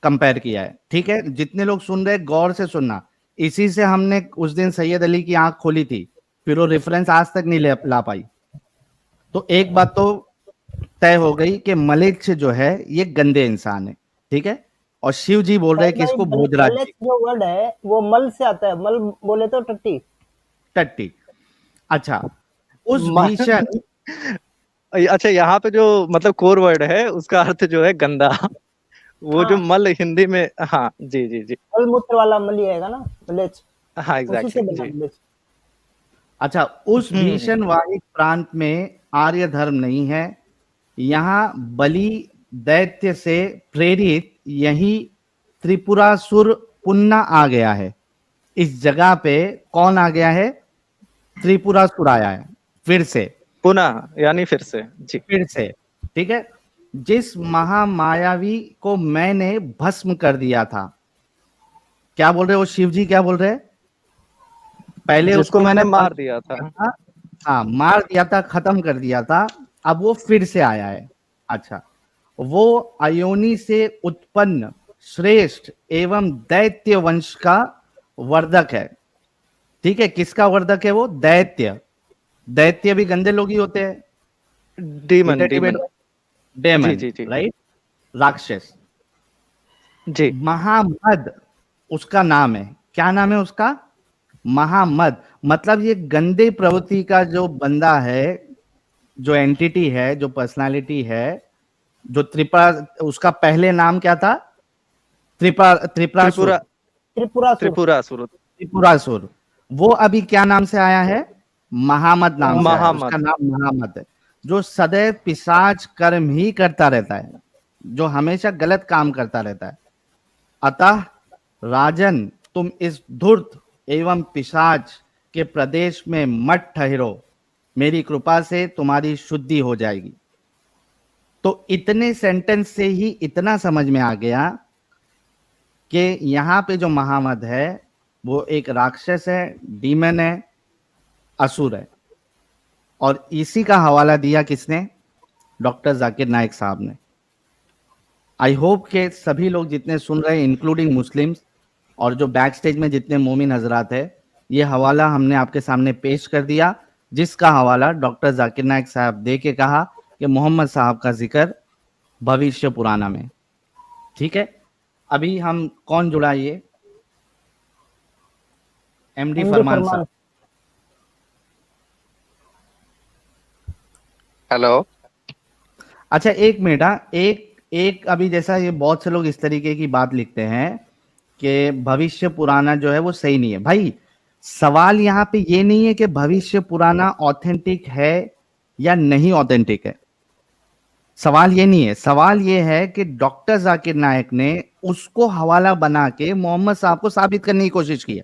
कंपेयर किया है। ठीक है, जितने लोग सुन रहे गौर से सुनना, इसी से हमने उस दिन सैयद अली की आंख खोली थी, फिर वो रेफरेंस आज तक नहीं ला पाई। तो एक बात तो तय हो गई कि मलेच्छ जो है ये गंदे इंसान है। ठीक है, और शिव जी बोल रहे हैं कि इसको भोजराज जी, जो वर्ड है वो मल से आता है, मल बोले तो टट्टी। टट्टी। अच्छा, उस भीषण अच्छा यहाँ पे जो मतलब कोर वर्ड है उसका अर्थ जो है गंदा। वो जो मल हिंदी में, हाँ जी जी जी, मल मूत्र वाला मल ही आएगा ना, मलेच्छ। हाँ एग्जैक्टली जी। अच्छा, उस भीषण वाहिक प्रांत में आर्य धर्म नहीं है। यहाँ बलि दैत्य से प्रेरित यही त्रिपुरासुर पुन्ना आ गया है। इस जगह पे कौन आ गया है? त्रिपुरासुर आया है फिर से, पुनः यानी फिर से। जी, फिर से, ठीक है। जिस महामायावी को मैंने भस्म कर दिया था, क्या बोल रहे हो शिव जी, क्या बोल रहे हैं? पहले जिसको उसको मैंने मार भस्म दिया था। किया था, हाँ मार दिया था, खत्म कर दिया था, अब वो फिर से आया है। अच्छा, वो अयोनि से उत्पन्न श्रेष्ठ एवं दैत्य वंश का वर्धक है। ठीक है, किसका वर्धक है वो? दैत्य। दैत्य भी गंदे लोग ही होते हैं, डीमन, डीमन। डेमन, जी, जी, जी। राइट, राक्षस। जी, महामद उसका नाम है। क्या नाम है उसका? महामद। मतलब ये गंदे प्रवृत्ति का जो बंदा है, जो एंटिटी है, जो पर्सनालिटी है, जो उसका पहले नाम क्या था? त्रिपुरासुर। त्रिपुरासुर। त्रिपुरासुर। वो अभी क्या नाम से आया है? महामद नाम से आया है। उसका नाम महामद है, जो सदैव पिशाच कर्म ही करता रहता है, जो हमेशा गलत काम करता रहता है। अतः राजन, तुम इस धूर्त एवं पिशाच के प्रदेश में मत ठहरो, मेरी कृपा से तुम्हारी शुद्धि हो जाएगी। तो इतने सेंटेंस से ही इतना समझ में आ गया कि यहाँ पे जो महामद है वो एक राक्षस है, डीमन है, असुर है। और इसी का हवाला दिया किसने? डॉक्टर जाकिर नाइक साहब ने। आई होप के सभी लोग जितने सुन रहे हैं, इंक्लूडिंग मुस्लिम्स और जो बैक स्टेज में जितने मोमिन हजरात है, ये हवाला हमने आपके सामने पेश कर दिया, जिसका हवाला डॉक्टर जाकिर नाइक साहब दे के कहा कि मोहम्मद साहब का जिक्र भविष्य पुराना में। ठीक है, अभी हम कौन जुड़ा? ये एमडी फरमान साहब। हेलो। अच्छा एक मिनट, एक अभी जैसा ये बहुत से लोग इस तरीके की बात लिखते हैं कि भविष्य पुराना जो है वो सही नहीं है। भाई सवाल यहाँ पे ये नहीं है कि भविष्य पुराना ऑथेंटिक है या नहीं ऑथेंटिक है, सवाल ये नहीं है। सवाल ये है कि डॉक्टर जाकिर नाइक ने उसको हवाला बना के मोहम्मद साहब को साबित करने की कोशिश की है।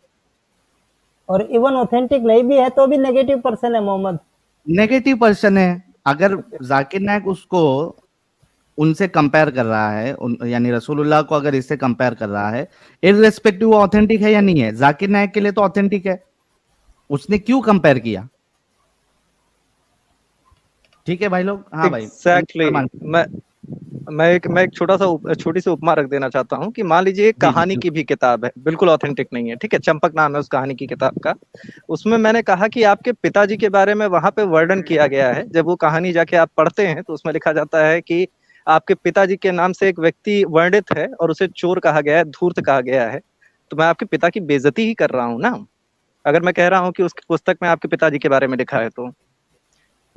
और इवन ऑथेंटिक नहीं भी है तो भी नेगेटिव पर्सन है मोहम्मद, नेगेटिव पर्सन है। अगर जाकिर नाइक उसको उनसे कंपेयर कर रहा है, यानी रसूलुल्लाह को अगर इससे कंपेयर कर रहा है, इररेस्पेक्टिव ऑथेंटिक है या नहीं है? जाकिर नाइक के लिए तो ऑथेंटिक है, उसने क्यों कंपेयर किया? ठीक है भाई लोग। हाँ भाई, एग्जैक्टली। मैं एक छोटी सी उपमा रख देना चाहता हूँ कि मान लीजिए एक कहानी की भी किताब है, बिल्कुल ऑथेंटिक नहीं है, ठीक है, चंपक नाम है उस कहानी की किताब का। उसमें मैंने कहा कि आपके पिताजी के बारे में वहां पे वर्णन किया गया है। जब वो कहानी जाके आप पढ़ते हैं तो उसमें लिखा जाता है कि आपके पिताजी के नाम से एक व्यक्ति वर्णित है और उसे चोर कहा गया है, धूर्त कहा गया है। तो मैं आपके पिता की बेइज्जती ही कर रहा हूँ ना, अगर मैं कह रहा हूँ कि उस पुस्तक में आपके पिताजी के बारे में लिखा है।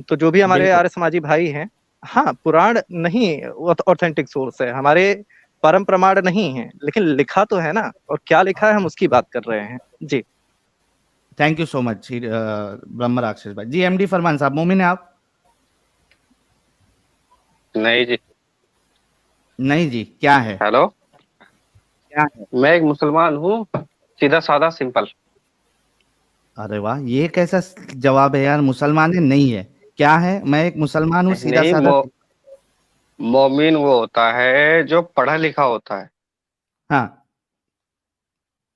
तो जो भी हमारे आर्य समाजी भाई हैं, हाँ, पुराण नहीं ऑथेंटिक सोर्स है, हमारे परम प्रमाण नहीं है, लेकिन लिखा तो है ना, और क्या लिखा है हम उसकी बात कर रहे हैं। जी, थैंक यू सो मच ब्रह्म राक्षस भाई। जी एमडी फरमान साहब, मोमिन है आप? नहीं जी। नहीं जी, क्या है? हेलो, क्या है? मैं एक मुसलमान हूँ, सीधा साधा सिंपल। अरे वाह, ये कैसा जवाब है यार, मुसलमान है नहीं है, क्या है? मैं एक मुसलमान हूँ, सीधा साधा। मोमिन वो होता है जो पढ़ा लिखा होता है। हाँ,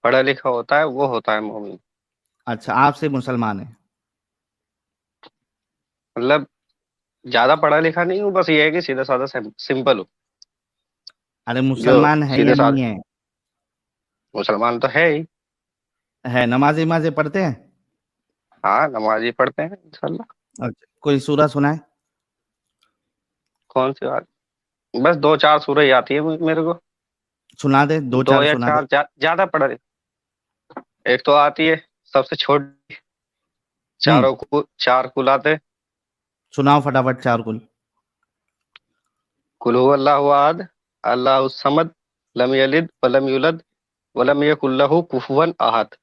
पढ़ा लिखा होता है, वो होता है मोमिन। अच्छा, आपसे मुसलमान है? मतलब ज्यादा पढ़ा लिखा नहीं हूँ, बस ये है कि सीधा साधा सिंपल हूँ। अरे मुसलमान है या नहीं है? मुसलमान तो है ही है। नमाज इमाजे पढ़ते हैं? हाँ, नमाजी पढ़ते हैं इंशाल्लाह। अच्छा, कोई सूरा सुनाए? कौन सी बात? बस 2-4 सूरह ही आती है मेरे को। सुना दे, दो या सुना चार, दे। ज्यादा पढ़ा लिखा। एक तो आती है सबसे छोटी, चार कुल आते। सुनाओ फटाफट 4 कुल। कुल हु अल्लाहु अहद, अल्लाहु समद, लम यलिद वलम यूलद वलम यकुल लहु कुफुवन अहद।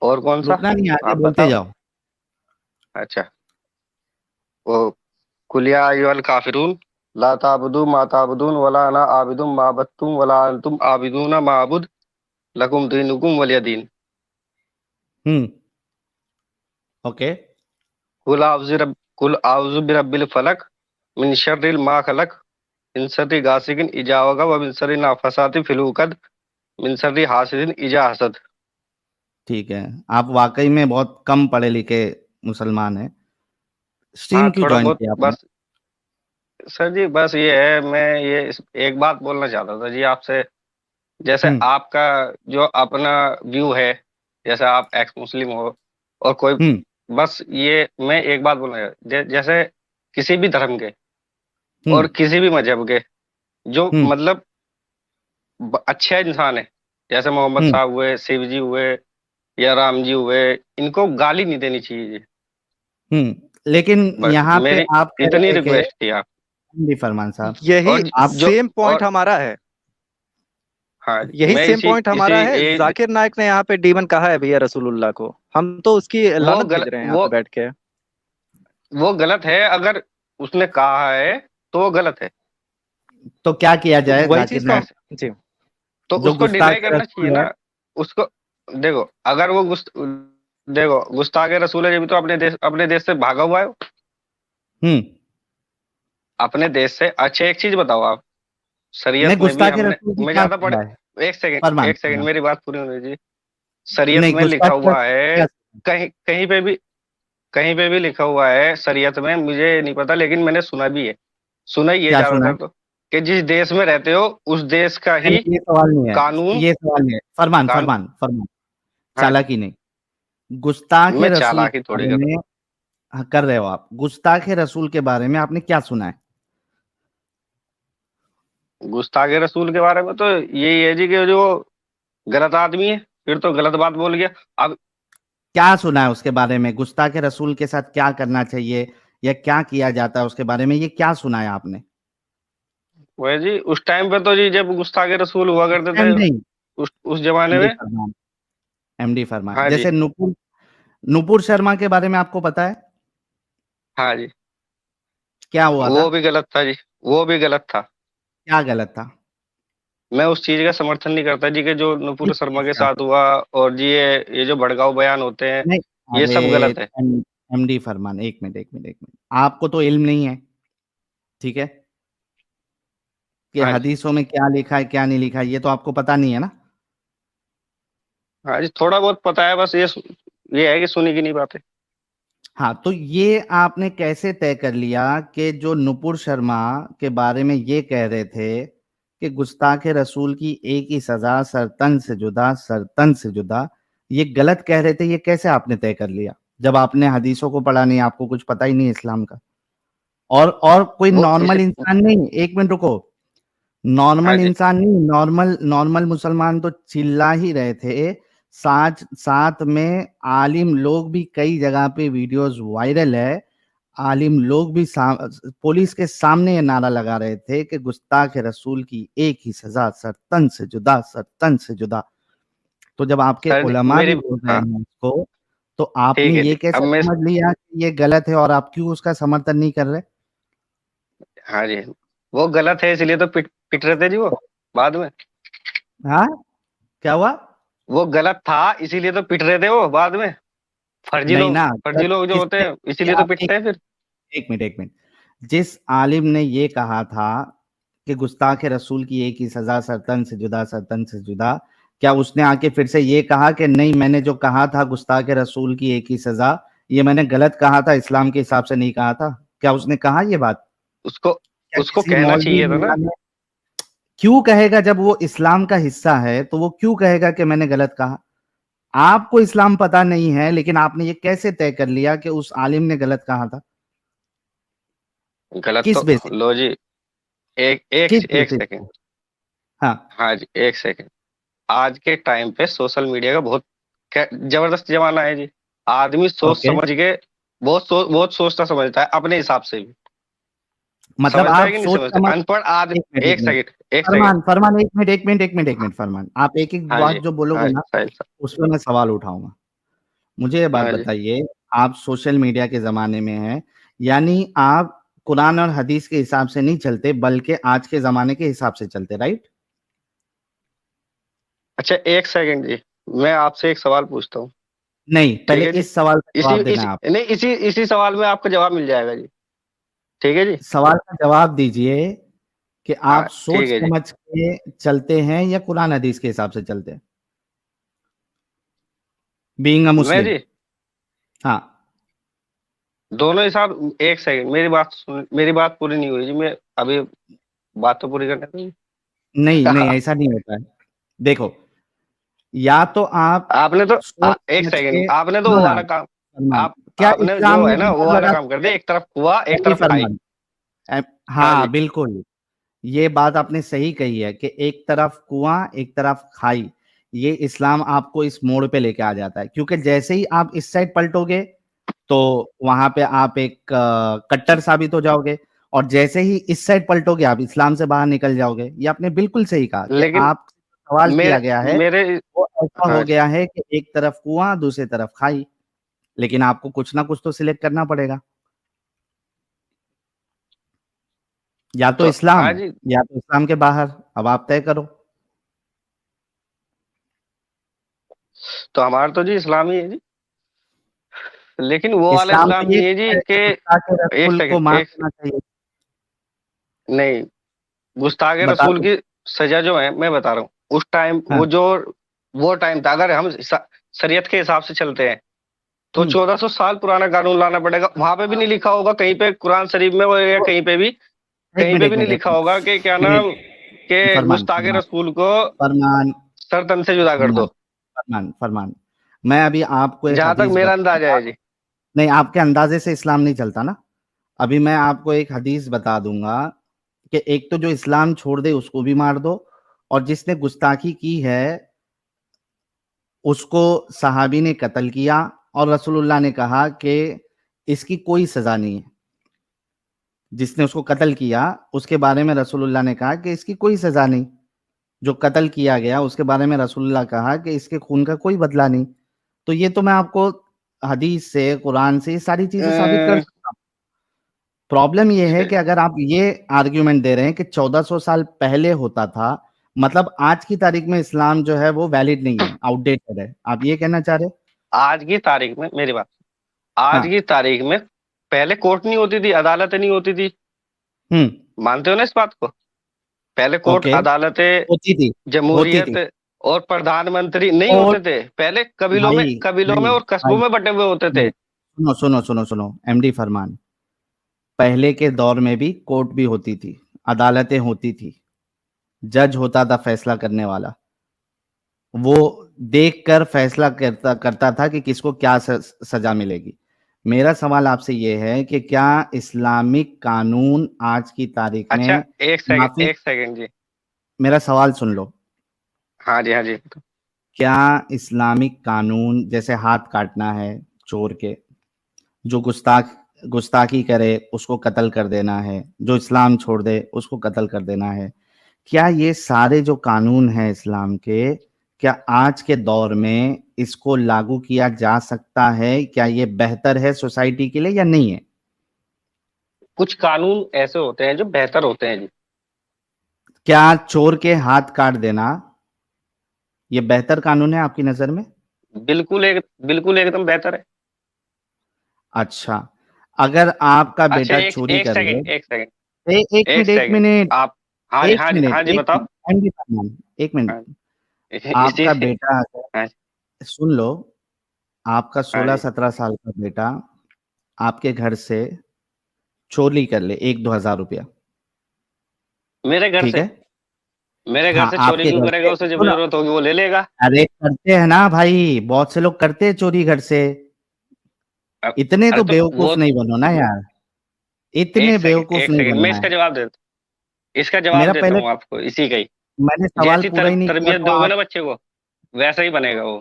और कौन सा? रुकना नहीं, आगे आप बोलते बताओ। जाओ। अच्छा, वो कुलिया अय्युहल काफिरून ला ताबुदू मा ताबुदून वला अना आबिदुम मा अबदतुम वला अंतुम आबिदूना मा अबुद लकुम दीनुकुम वलिय दीन। ओके। कुल आउज़ु बिरब्बिल फलक मिन शर्रिल मा खलक मिन शर्रि गासिकिन इजा वक़ब व मिन शर्रि नाफ़ासाति फिल उक़द मिन शर्रि हासिदिन इजा हसद। ठीक है, आप वाकई में बहुत कम पढ़े लिखे मुसलमान हैं। स्ट्रीम हाँ, क्यों थोड़ा ज्वाइन बहुत किया आपने? बस सर जी, बस ये है, मैं ये एक बात बोलना चाहता था जी आपसे। जैसे आपका जो अपना व्यू है, जैसे आप एक्स मुस्लिम हो और कोई, बस ये मैं एक बात बोलना जैसे किसी भी धर्म के और किसी भी मजहब के जो मतलब अच्छे इंसान है, जैसे मोहम्मद साहब हुए, शिव जी हुए या राम जी हुए, इनको गाली नहीं देनी चाहिए जी। लेकिन बस यहाँ पे मेरी आप कह इतनी रहे थे, रिक्वेस्ट थी आप। जी फरमान साहब। यही आप सेम पॉइंट हमारा है। हाँ, यही मैं सेम पॉइंट हमारा है। इसी जाकिर नायक ने यहाँ पे डीमन कहा है भैया रसूलुल्लाह को, हम तो उसकी लानत भेज रहे हैं यहाँ पे बैठ के। वो गलत है, अगर उसने कहा है तो वो गलत है। तो क्या किया जाए वही जाकिर चीज नायक? जी, तो जो उसको डिनाई गुस्ताख करना चाहिए रसूल है, ना उसको। देखो, अगर वो देखो, गुस्ताख रसूल है, ये भी तो अपने देश से भागा हुआ है। अपने देश से। अच्छा, एक चीज बताओ आप, नहीं, शरीयत में भी गुस्ताख हमने, रसूल की मैं क्या ज्यादा सजा पढ़े, है? एक सेकंड फरमान एक सेकंड फरमान। मेरी बात पूरी होनी चाहिए। शरीयत नहीं, में लिखा गुस्ताख हुआ रसूल की है, क्या सजा? कहीं पे भी लिखा हुआ है शरीयत में, मुझे नहीं पता लेकिन मैंने सुना भी है, सुना ही है क्या सुना है? ज्यादातर तो, कि जिस देश में रहते हो उस देश का ही नहीं, ये सवाल नहीं है, कानून ये सवाल नहीं है। फरमान कान फरमान फरमान, हाँ जी, चालाकी नहीं। गुस्ताख मैं रसूल के चालाकी थोड़ी बारे कर। में कर रहे हो आप, गुस्ताख रसूल के बारे में आपने क्या सुना है? गुस्ताखे रसूल के बारे में तो यही है जी कि जो गलत आदमी है, फिर तो गलत बात बोल गया। अब क्या सुना है उसके बारे में? गुस्ताख रसूल के साथ क्या करना चाहिए या क्या किया जाता है उसके बारे में, ये क्या सुना है आपने? वह जी उस टाइम पे तो जी जब गुस्ताखे रसूल हुआ करते थे, नहीं, उस जमाने एमडी में। फरमान, एमडी फरमान, हाँ जी, जैसे नुपुर शर्मा के बारे में आपको पता है हाँ जी, क्या हुआ था? वो भी गलत था जी, वो भी गलत था। क्या गलत था? मैं उस चीज का समर्थन नहीं करता जी कि जो नुपुर किस शर्मा चीज के का? साथ हुआ, और जी ये जो भड़काऊ बयान होते हैं, नहीं, ये अरे सब गलत है। एमडी फरमान, एक मिनट एक मिनट एक मिनट, आपको तो इल्म नहीं है, ठीक है, कि हाँ जी, हदीसों में क्या लिखा है क्या नहीं लिखा है, ये तो आपको पता नहीं है ना? हाँ जी, थोड़ा बहुत पता है, बस ये है कि सुनी की नहीं बातें। हाँ, तो ये आपने कैसे तय कर लिया कि जो नुपुर शर्मा के बारे में ये कह रहे थे कि गुस्ताखे रसूल की एक ही सजा, सरतन से जुदा, सरतन से जुदा, ये गलत कह रहे थे, ये कैसे आपने तय कर लिया जब आपने हदीसों को पढ़ा नहीं, आपको कुछ पता ही नहीं इस्लाम का? और कोई वो नॉर्मल इंसान नहीं, एक मिनट रुको, हाँ नॉर्मल जी, इंसान नहीं, नॉर्मल मुसलमान तो चिल्ला ही रहे थे। साथ साथ में आलिम लोग भी, कई जगह पे वीडियोस वायरल है, आलिम लोग भी पुलिस के सामने ये नारा लगा रहे थे कि गुस्ताख रसूल की एक ही सजा, सरतन से जुदा, सरतन से जुदा। तो जब आपके सर जी, उलमा भी मेरी बोल रहे हाँ, हैं इसको, तो आपने ठीक है ये जी, अब कैसे मैं समझ लिया कि ये गलत है और आप क्यों उसका समर्थन नहीं कर रहे? हाँ जी, वो गलत है इसलिए तो पिट पिट रहे थे जी वो बाद में। हाँ, क्या हुआ? वो गलत था इसीलिए तो पिट रहे थे वो बाद में। नहीं ना, फर्जी लोग जो होते किसने? हैं इसीलिए तो आप पिटते हैं फिर। एक मिनट, जिस आलिम ने ये कहा था कि गुस्ताख रसूल की एक ही सजा, सरतन से जुदा, सरतन से जुदा, क्या उसने आके फिर से ये कहा कि नहीं, मैंने जो कहा था गुस्ताख रसूल की एक ही सजा, ये मैंने गलत कहा था, इस्लाम के हिसाब से नहीं कहा था? क्या उसने कहा ये बात? उसको क्या उसको किसी कहना मौलवी चाहिए था मुल्ला ना। ने? क्यों कहेगा जब वो इस्लाम का हिस्सा है, तो वो क्यों कहेगा कि मैंने गलत कहा? आपको इस्लाम पता नहीं है, लेकिन आपने ये कैसे तय कर लिया कि उस आलिम ने गलत कहा था? गलत किस तो बेसिस? लो जी, एक किस एक एक बेसिस सेकंड। पे? हाँ, हाँ जी, एक सेकंड। आज के टाइम पे सोशल मीडिया का बहुत जबरदस्त जमाना है जी। आदमी सोच ओके, समझ के बहुत सोचता समझता है अपने हिसाब से भी। मतलब समझता है आप कि नहीं सोच समझता? समझ, अनपढ़ एक मिनट एक एक मिनट, सेकंड एक सेकंड। फरमान फरमान, एक मिनट एक मिनट एक मिनट एक मिनट, फरमान, आप एक एक हाँ बात जी, जो बोलोगे हाँ ना, साहिल साहब। उसमें मैं सवाल उठाऊंगा। मुझे ये बात हाँ जी। बताइए, आप सोशल मीडिया के ज़माने में हैं, यानी आप कुरान और हदीस के हिसाब से नहीं चलते, बल्कि आज के ज़माने के हिसाब से चलते, राइट? अच्छा, 1 सेकंड जी, मैं आपसे एक सवाल पूछता हूँ, नहीं, ठीक पहले है जी? इस सवाल का इसी जवाब देना इसी है आप। नहीं, इसी सवाल में आपका जवाब मिल जाएगा जी, ठीक है जी? सवाल का जवाब दीजिए कि हाँ, आप ठीक है जी। सोच-समझ के चलते हैं या कुरान हदीस के हिसाब से चलते हैं? बीइंग अ मैं मुस्लिम। जी, हाँ, दोनों हिसाब 1 सेकंड, मेरी बात पूरी नहीं हुई जी, मैं अभी बात तो पूरी करने दो। नहीं, नहीं ऐसा नहीं होता है। देखो, या तो आप आपने तो 1 सोच-समझ सेकंड, के आपने तो सुनो वो ना, वाला काम सलमान, आप क्या आपने इस्लाम जो में है ना वो जुगाड़ वाला लगा काम कर सकते दिया, हैं? एक तरफ कुआँ, एक एमडी तरफ खाई। फरमान हाँ हाँ, जी। बिल्कुल। ये बात आपने सही कही है कि एक तरफ कुआँ, एक तरफ खाई। ये इस्लाम आपको इस मोड़ पे लेके आ जाता है, क्योंकि जैसे ही आप इस साइड पलटोगे, तो वहाँ पे आप एक कट्टर साबित हो जाओगे, और जैसे ही इस साइड पलटोगे, आप इस्लाम से बाहर निकल जाओगे। ये आपने बिल्कुल सही कहा कि लेकिन आप सवाल किया मेरे गया है, मेरे वो ऐसा हाँ हो जी। गया है कि एक तरफ कुआँ, दूसरी तरफ खाई। लेकिन आपको कुछ ना कुछ तो सिलेक्ट करना पड़ेगा। या तो तो इस्लाम, हाँ जी, या तो इस्लाम के बाहर। अब आप तय करो। तो हमारा तो जी इस्लाम ही है जी। लेकिन वो वाला इस्लाम इस्लाम तो ये नहीं है जी कहता है कि कि गुस्ताखे 1 रसूल को सेकंड, मार एक देना चाहिए। नहीं, गुस्ताखे बता रसूल दो। की सज़ा जो है, मैं बता रहा हूँ, उस टाइम हाँ। वो टाइम था, अगर हम शरीयत के हिसाब से चलते हैं, तो हुँ। 1400 साल पुराना कानून लाना पड़ेगा। वहाँ पे भी नहीं लिखा होगा कहीं पे कुरान शरीफ में वो, या तो एक कहीं मिनट, पे एक भी नहीं मिनट, एक लिखा मिनट। होगा कि क्या नहीं, नाम, कि फरमान, गुस्ताखे फरमान, रसूल को फरमान, सर तन से जुदा कर फरमान, दो। फरमान, फरमान। मैं अभी आपको एक जहाँ तक हदीस मेरा अंदाजा बताऊँगा। है जी। नहीं, आपके अंदाज़े से इस्लाम नहीं चलता ना। अभी मैं आपको एक हदीस बता दूँगा कि एक तो जो इस्लाम छोड़ दे उसको भी मार दो, और जिसने गुस्ताखी की है, उसको सहाबी ने कत्ल किया, और रसूलुल्लाह ने कहा कि इसकी कोई सज़ा नहीं है। जिसने उसको कत्ल किया, उसके बारे में रसूलुल्लाह ने कहा कि इसकी कोई सज़ा नहीं। जो कत्ल किया गया, उसके बारे में रसूलुल्लाह कहा कि इसके खून का कोई बदला नहीं। तो ये तो मैं आपको हदीस से, कुरान से, ये सारी चीज़ें साबित कर अ, सकता हूँ। प्रॉब्लम ये है कि अगर आप ये आर्ग्यूमेंट दे रहे हैं कि 1400 साल पहले होता था, मतलब आज की तारीख में इस्लाम जो है वो वैलिड नहीं है, आउटडेटेड है। आप ये कहना चाह रहे हो? आज की तारीख में मेरी बात, आज हाँ। की तारीख में पहले कोर्ट नहीं होती थी, अदालतें नहीं होती थी। हुँ। मानते हो ना इस बात को? पहले कोर्ट, ओके। अदालतें, होती थी, होती थी। जमहूरियत और प्रधानमंत्री नहीं और होते थे। पहले भाई, कबीलों में भाई, और कस्बों भाई, में बँटे हुए होते थे। सुनो, सुनो, सुनो, सुनो, एमडी फरमान। पहले के दौर में भी कोर्ट भी होती थी, अदालतें होती थी, जज होता था फैसला करने वाला। वो देखकर फैसला करता करता था कि किसको क्या सज़ा मिलेगी। मेरा सवाल आपसे ये है कि क्या इस्लामिक कानून आज की तारीख अच्छा, में नाफ़िज़ 1 सेकंड जी। मेरा सवाल सुन लो। हाँ जी, हाँ जी। क्या इस्लामिक कानून, जैसे हाथ काटना है चोर के, जो गुस्ताखी करे उसको कत्ल कर देना है, जो इस्लाम छोड़ दे उसको कत्ल कर देना है, क्या ये सारे जो कानून हैं इस्लाम के, क्या आज के दौर में इसको लागू किया जा सकता है? क्या ये बेहतर है सोसाइटी के लिए या नहीं है? कुछ कानून ऐसे होते हैं जो बेहतर होते हैं जी। क्या चोर के हाथ काट देना, ये बेहतर कानून है आपकी नज़र में? बिल्कुल एकदम बेहतर है। अच्छा, अगर आपका अच्छा, बेटा चोरी एक करे, सेकंड, एक सेकंड, 1 एक मिनट, 1 सेकंड। मिनट, आप हाँ जी, 1 हाँ जी, मिनट, हाँ जी, 1 बताओ। मिनट, एमडी फरमान, 1 हाँ, मिनट। इसी आपका बेटा हाँ, अगर सुन लो, आपका हाँ जी। 16-17 साल का बेटा आपके घर से चोरी कर ले 1-2 हज़ार रुपया, मेरे घर ठीक से है? मेरे घर हाँ, से चोरी आपके क्यों घर करेगा? से उसे जब सुनो, ज़रूरत होगी वो ले लेगा। अरे करते हैं ना भाई, बहुत से लोग करते हैं चोरी घर से। इतने अरे तो तो वो बेवकूफ़ नहीं बनो ना यार, इतने बेवकूफ़ एक नहीं सेकंड, मैं बनना है। इसका जवाब मेरा देता पहले हूँ आपको इसी का ही। मैंने सवाल जैसी पूरा ही नहीं किया तरबियत तो दोगे आप ना बच्चे को, वैसा ही बनेगा वो।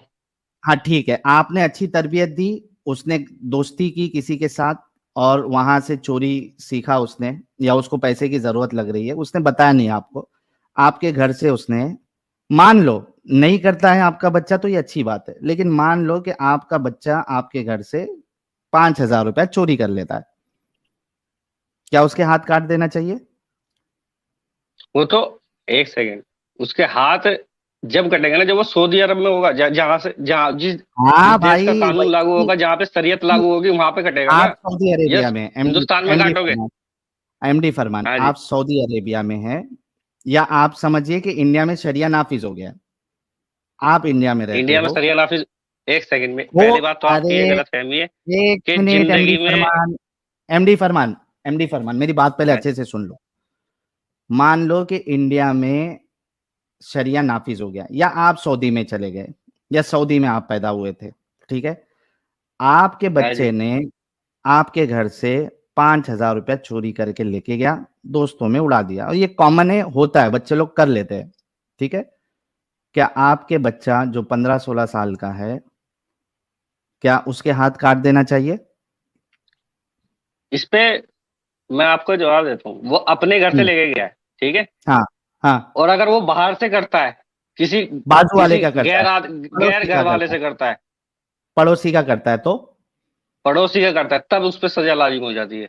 हाँ, ठीक है, आपने अच्छी तरबियत दी, उसने दोस्ती की किसी के साथ और वहाँ से चोरी सीखा उसने, या उसको पैसे की ज़रूरत लग रही है, उसने बताया नहीं आपको। आपके घर से उसने, मान लो नहीं करता है आपका बच्चा तो ये अच्छी बात है, लेकिन मान लो कि आपका बच्चा आपके घर से 5,000 रुपया चोरी कर लेता है, क्या उसके हाथ काट देना चाहिए? वो तो एक सेकंड, उसके हाथ जब कटेगा ना जब वो सऊदी अरब में होगा, जहां से जहां जिस हाँ देश का भाई, कानून लागू होगा, जहां पे शरीयत लागू होगी वहां पे कटेगा ना। आप सऊदी अरेबिया यस, में हिंदुस्तान में काटोगे? एमडी फरमान, हाँ जी। आप सऊदी अरेबिया में हैं, या आप समझिए कि इंडिया में शरिया नाफिज हो गया, आप इंडिया में रहते इंडिया में हो। शरिया नाफिज, एक सेकंड में, वो पहली बात तो आपकी ये अरे गलत फहमी है एक कि मिनट जिंदगी में। एमडी फरमान मेरी बात पहले अच्छे से सुन लो। मान लो कि इंडिया में शरिया नाफिज हो गया, या आप सऊदी में चले गए, या सऊदी में आप पैदा हुए थे, ठीक है, आपके बच्चे ने आपके घर से 5,000 रुपया चोरी करके लेके गया, दोस्तों में उड़ा दिया, और ये कॉमन है, होता है, बच्चे लोग कर लेते हैं, ठीक है। क्या आपके बच्चा जो 15-16 साल का है, क्या उसके हाथ काट देना चाहिए? इस पे मैं आपको जवाब देता हूँ, वो अपने घर से लेके गया है, ठीक है। हाँ हाँ, और अगर वो बाहर से करता है, किसी बाजू वाले किसी का करता है, गैर पड़ोसी घर का वाले करता से है, करता है, पड़ोसी का करता है, तो पड़ोसी का करता है, तब उस पर सजा लाजिम हो जाती है।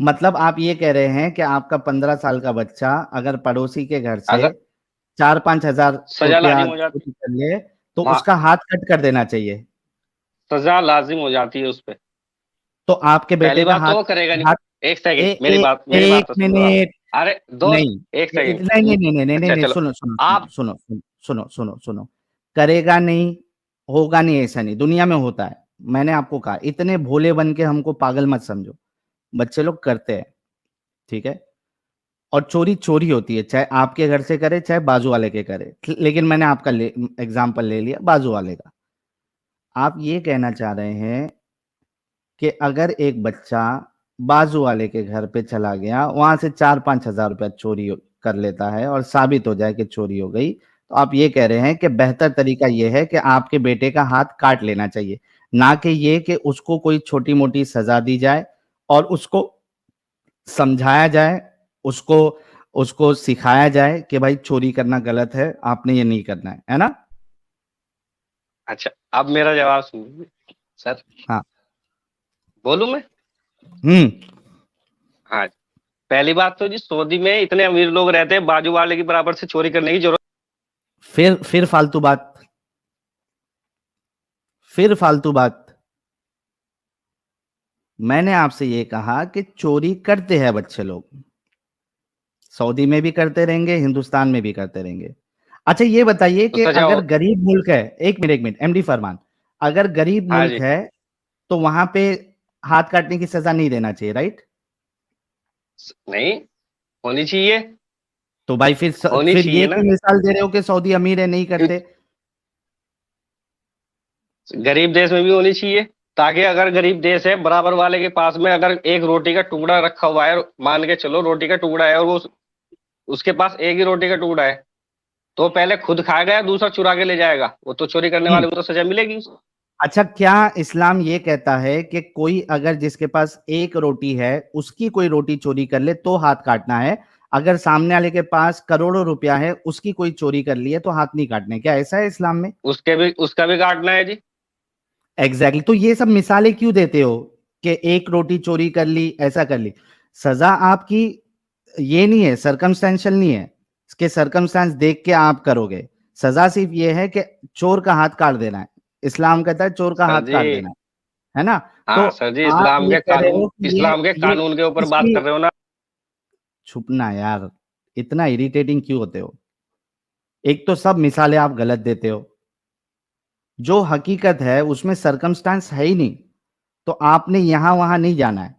मतलब आप ये कह रहे हैं कि आपका 15 साल का बच्चा अगर पड़ोसी के घर से अगर 4-5 हजार सजा रुपया लाजिम हो जाती, चोरी कर ले, तो वहाँ उसका हाथ कट कर देना चाहिए। सजा लाजिम हो जाती है उस पे। तो आपके बेटे पहली का बात तो हाथ वो करेगा नहीं। हाथ एक सेकंड, ए, मेरी ए, बात एक तो सुन लो आप। मिनट अरे दोस्त, नहीं एक सेकंड। नहीं नहीं नहीं नहीं नहीं नहीं अच्छा नहीं, चलो, सुनो सुनो आप सुनो सुनो सुनो सुनो सुनो, करेगा नहीं, होगा नहीं, ऐसा नहीं, दुनिया में होता है। मैंने आपको कहा इतने भोले बन के हमको पागल मत समझो, बच्चे लोग करते हैं, ठीक है। और चोरी चोरी होती है, चाहे आपके घर से करे चाहे बाजू वाले के करे, लेकिन मैंने आपका एग्जाम्पल ले लिया बाजू वाले का। आप ये कहना चाह रहे हैं कि अगर एक बच्चा बाजू वाले के घर पे चला गया, वहां से 4-5 हजार रुपया चोरी कर लेता है और साबित हो जाए कि चोरी हो गई, तो आप ये कह रहे हैं कि बेहतर तरीका ये है कि आपके बेटे का हाथ काट लेना चाहिए, ना कि ये कि उसको कोई छोटी मोटी सजा दी जाए और उसको समझाया जाए, उसको उसको सिखाया जाए कि भाई चोरी करना गलत है, आपने ये नहीं करना है ना? अच्छा, अब मेरा जवाब सुनिए सर। हाँ, बोलूं मैं? हाँ, पहली बात तो जी, सऊदी में इतने अमीर लोग रहते हैं, बाजू वाले की बराबर से चोरी करने की जरूरत। फिर फालतू बात, फिर फालतू बात। मैंने आपसे ये कहा कि चोरी करते हैं बच्चे लोग, सऊदी में भी करते रहेंगे, हिंदुस्तान में भी करते रहेंगे। अच्छा ये बताइए तो कि सजा अगर हो। गरीब मुल्क है, एक मिनट एमडी फरमान, अगर गरीब हाँ मुल्क जी, है तो वहां पे हाथ काटने की सजा नहीं देना चाहिए, राइट? नहीं होनी चाहिए, तो भाई होनी फिर चाहिए ये ना। क्यों मिसाल दे रहे हो कि सऊदी अमीर है नहीं करते? गरीब देश में भी होनी चाहिए, ताकि अगर गरीब देश है, बराबर वाले के पास में अगर एक रोटी का टुकड़ा रखा हुआ है, मान के चलो रोटी का टुकड़ा है, और वो उसके पास एक ही रोटी का टुकड़ा है, तो पहले खुद खाएगा या दूसरा चुरा के ले जाएगा? वो तो चोरी करने वाले को तो सजा मिलेगी। अच्छा, क्या इस्लाम ये कहता है कि कोई अगर जिसके पास एक रोटी है उसकी कोई रोटी चोरी कर ले तो हाथ काटना है, अगर सामने वाले के पास करोड़ों रुपया है उसकी कोई चोरी कर ली है तो हाथ नहीं काटने? क्या ऐसा है इस्लाम में? उसका भी काटना है जी। एग्जैक्टली तो ये सब मिसालें क्यों देते हो कि एक रोटी चोरी कर ली, ऐसा कर ली? सजा आपकी ये नहीं है, सर्कमस्टेंशियल नहीं है कि सर्कमस्टेंस देख के आप करोगे, सजा सिर्फ ये है कि चोर का हाथ काट देना है। इस्लाम कहता है चोर का सर हाथ काट जी, देना है ना? तो हाँ सर जी, आप ये कह रहे हो कि इस्लाम के ये कानून के ऊपर बात इसकी कर रहे हो ना। छुपना यार, इतना इरिटेटिंग क्यों होते हो? एक तो सब मिसालें आप गलत देते हो, जो हकीकत है उसमें सर्कमस्टांस है ही नहीं, तो आपने यहां वहां नहीं जाना है।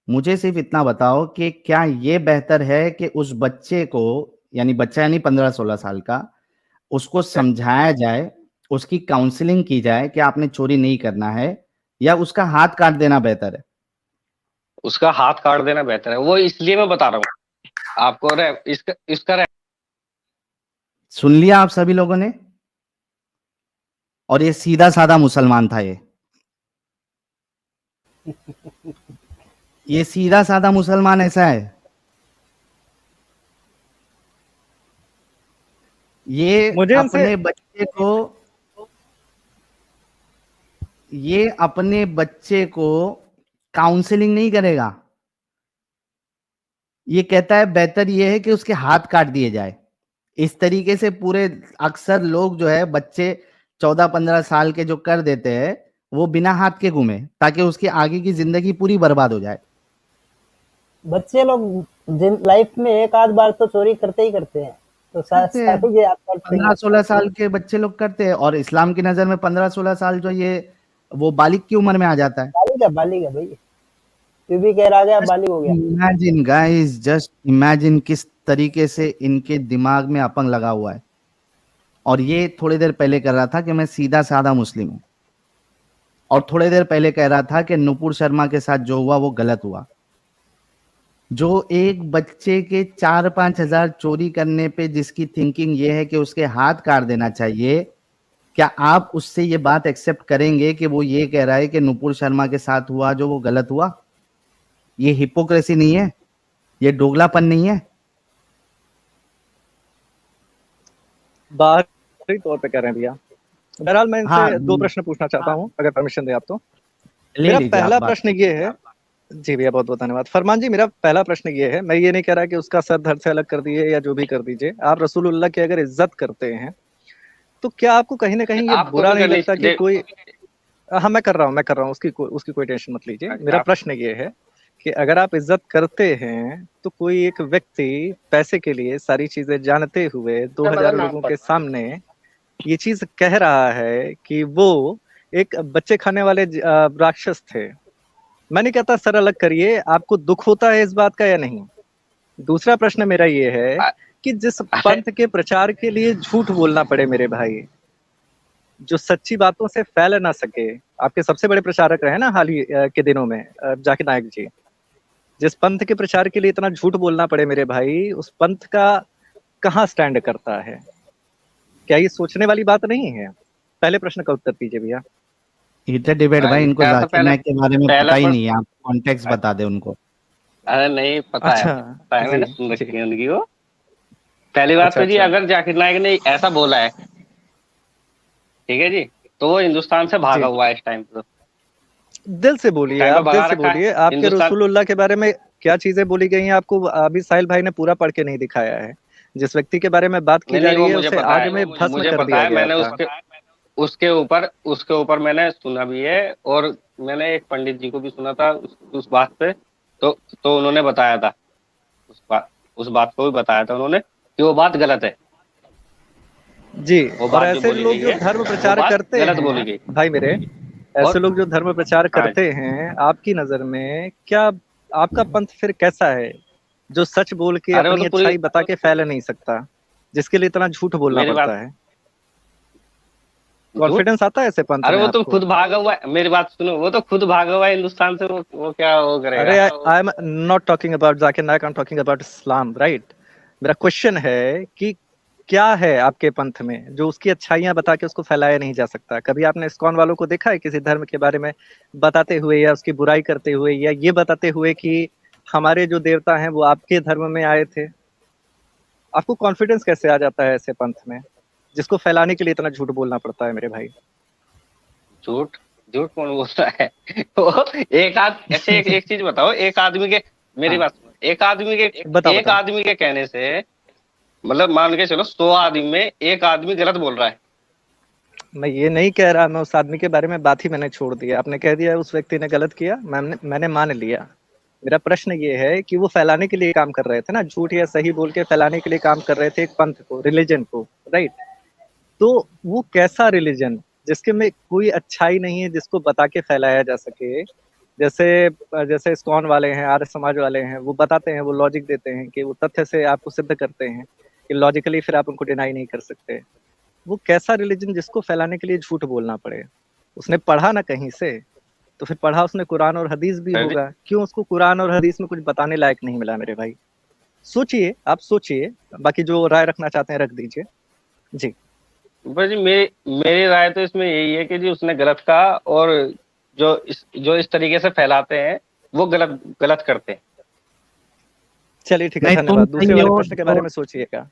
मुझे सिर्फ इतना बताओ कि क्या ये बेहतर है कि उस बच्चे को, यानी बच्चा यानी 15-16 साल का, उसको समझाया जाए, उसकी काउंसलिंग की जाए कि आपने चोरी नहीं करना है, या उसका हाथ काट देना बेहतर है? उसका हाथ काट देना बेहतर है, वो इसलिए मैं बता रहा हूँ आपको। इसका सुन लिया आप सभी लोगों ने? और ये सीधा साधा मुसलमान था, ये सीधा साधा मुसलमान ऐसा है। ये मुझे अपने बच्चे को काउंसलिंग नहीं करेगा। ये कहता है बेहतर ये है कि उसके हाथ काट दिए जाए। इस तरीके से पूरे अक्सर लोग जो है बच्चे 14-15 साल के जो कर देते हैं वो बिना हाथ के घूमे, ताकि उसकी आगे की जिंदगी पूरी बर्बाद हो जाए। बच्चे लोग लाइफ में एक आध बार तो चोरी करते ही करते हैं, तो 15-16 साल के बच्चे लोग करते हैं, और इस्लाम की नजर में 15-16 साल जो ये वो बालिग की उम्र में आ जाता है। बालिग है भाई, तू भी कह रहा है बालिग हो गया। इमेजिन गाइस, जस्ट इमेजिन किस तरीके से इनके दिमाग में अपंग लगा हुआ है। और ये थोड़ी देर पहले कर रहा था कि मैं सीधा साधा मुस्लिम हूं, और थोड़ी देर पहले कह रहा था कि नुपुर शर्मा के साथ जो हुआ वो गलत हुआ। जो एक बच्चे के 4-5 हजार चोरी करने पे जिसकी थिंकिंग ये है कि उसके हाथ काट देना चाहिए, क्या आप उससे ये बात एक्सेप्ट करेंगे कि वो ये कह रहा है कि नुपुर शर्मा के साथ हुआ जो वो गलत हुआ? ये हिपोक्रेसी नहीं है? ये दोगलापन नहीं है? बाहरी तौर पे कह रहे हैं भैया। बहरहाल मैं इनसे 2 प्रश्न पूछना चाहता हूं, अगर परमिशन दे आप तो। मेरा पहला प्रश्न ये है, जी भैया बहुत बहुत धन्यवाद। फरमान जी, मेरा पहला प्रश्न ये है, मैं ये नहीं कह रहा कि उसका सर धड़ से अलग कर दिए या जो भी कर दीजिए, आप रसूलुल्लाह की अगर इज्जत करते हैं तो क्या आपको कहीं ना कहीं ये बुरा नहीं लगता कि कोई, हाँ मैं कर रहा हूँ, उसकी कोई टेंशन मत लीजिए। मेरा प्रश्न ये है कि अगर आप इज्जत करते हैं तो कोई एक व्यक्ति पैसे के लिए सारी चीजें जानते हुए 2000 लोगों के सामने ये चीज कह रहा है कि वो एक बच्चे खाने वाले राक्षस थे, मैं नहीं कहता सर अलग करिए, आपको दुख होता है इस बात का या नहीं? दूसरा प्रश्न मेरा ये है कि जिस पंथ के प्रचार के लिए झूठ बोलना पड़े मेरे भाई, जो सच्ची बातों से फैल ना सके, आपके सबसे बड़े प्रचारक रहे ना हाल ही के दिनों में जाकिर नायक जी, जिस पंथ के प्रचार के लिए इतना झूठ बोलना पड़े मेरे भाई, उस पंथ का कहाँ स्टैंड करता है? क्या ये सोचने वाली बात नहीं है? पहले प्रश्न का उत्तर दीजिए भैया। डिबेट भाई, इनको जाकिर नायक के बारे में पता ही नहीं है, आप कॉन्टेक्स्ट बता दे उनको। अरे नहीं पता है, मैंने सुन रखी है उनकी वो। पहली बात तो जी, अगर जाकिर नायक ने ऐसा बोला है, ठीक है जी, तो वो हिंदुस्तान से भागा हुआ है इस टाइम पे। दिल से बोलिए, आप दिल से बोलिए। आपके रसूलुल्लाह के बारे में क्या चीजें बोली गई हैं आपको अभी साहिल भाई ने पूरा पढ़ के नहीं दिखाया है। जिस व्यक्ति के बारे में बात की जा रही है उसे आग में भस्म कर दिया गया। मैंने उसके ऊपर मैंने सुना भी है, और मैंने एक पंडित जी को भी सुना था उस बात पे, तो उन्होंने बताया था, उस बात को भी बताया था उन्होंने कि वो बात गलत है जी। और ऐसे लोग जो धर्म प्रचार करते हैं बोली गई भाई मेरे, ऐसे लोग जो धर्म प्रचार करते हैं, आपकी नजर में क्या आपका पंथ फिर कैसा है जो सच बोल के अपनी अच्छाई बता के फैल नहीं सकता, जिसके लिए इतना झूठ बोलना पड़ता है? कॉन्फिडेंस आता है ऐसे पंथ में? अरे वो तो खुद भागा हुआ है, मेरी बात सुनो, वो तो खुद भागा हुआ है हिंदुस्तान से, वो क्या वो करेगा? अरे I am not talking about Zakir Naik, I am talking about Islam, right? मेरा क्वेश्चन है कि क्या है आपके पंथ में जो उसकी अच्छाइयां बता के उसको फैलाया नहीं जा सकता? कभी आपने इस्कॉन वालों को देखा है किसी धर्म के बारे में बताते हुए या उसकी बुराई करते हुए या ये बताते हुए कि हमारे जो देवता हैं वो आपके धर्म में आए थे? आपको कॉन्फिडेंस कैसे आ जाता है ऐसे पंथ में जिसको फैलाने के लिए इतना झूठ बोलना पड़ता है मेरे भाई? झूठ कौन बोलता है? ऐसे एक चीज बताओ, एक आदमी के, मेरी बात सुनो, एक आदमी के कहने से, मतलब मान के चलो 100 आदमी में एक आदमी गलत बोल रहा है। मैं ये नहीं कह रहा, मैं उस आदमी के बारे में बात ही मैंने छोड़ दिया। आपने कह दिया उस व्यक्ति ने गलत किया, मैंने मान लिया। मेरा प्रश्न ये है कि वो फैलाने के लिए काम कर रहे थे ना, झूठ या सही बोल के फैलाने के लिए काम कर रहे थे एक पंथ को, रिलीजन को, राइट? तो वो कैसा रिलीजन जिसके में कोई अच्छाई नहीं है जिसको बता के फैलाया जा सके? जैसे इस्कॉन वाले हैं, आर्य समाज वाले हैं, वो बताते हैं, वो लॉजिक देते हैं कि वो तथ्य से आपको सिद्ध करते हैं कि लॉजिकली फिर आप उनको डिनाई नहीं कर सकते। वो कैसा रिलीजन जिसको फैलाने के लिए झूठ बोलना पड़े? उसने पढ़ा ना कहीं से, तो फिर पढ़ा उसने कुरान और हदीस भी होगा, क्यों उसको कुरान और हदीस में कुछ बताने लायक नहीं मिला मेरे भाई? सोचिए, आप सोचिए, बाकी जो राय रखना चाहते हैं रख दीजिए जी। भाई मेरी राय तो इसमें यही है कि जी उसने गलत कहा, और जो इस तरीके से फैलाते हैं वो गलत करते हैं। चलिए ठीक है, धन्यवाद। दूसरे वाले प्रश्न के बारे में सोचिएगा।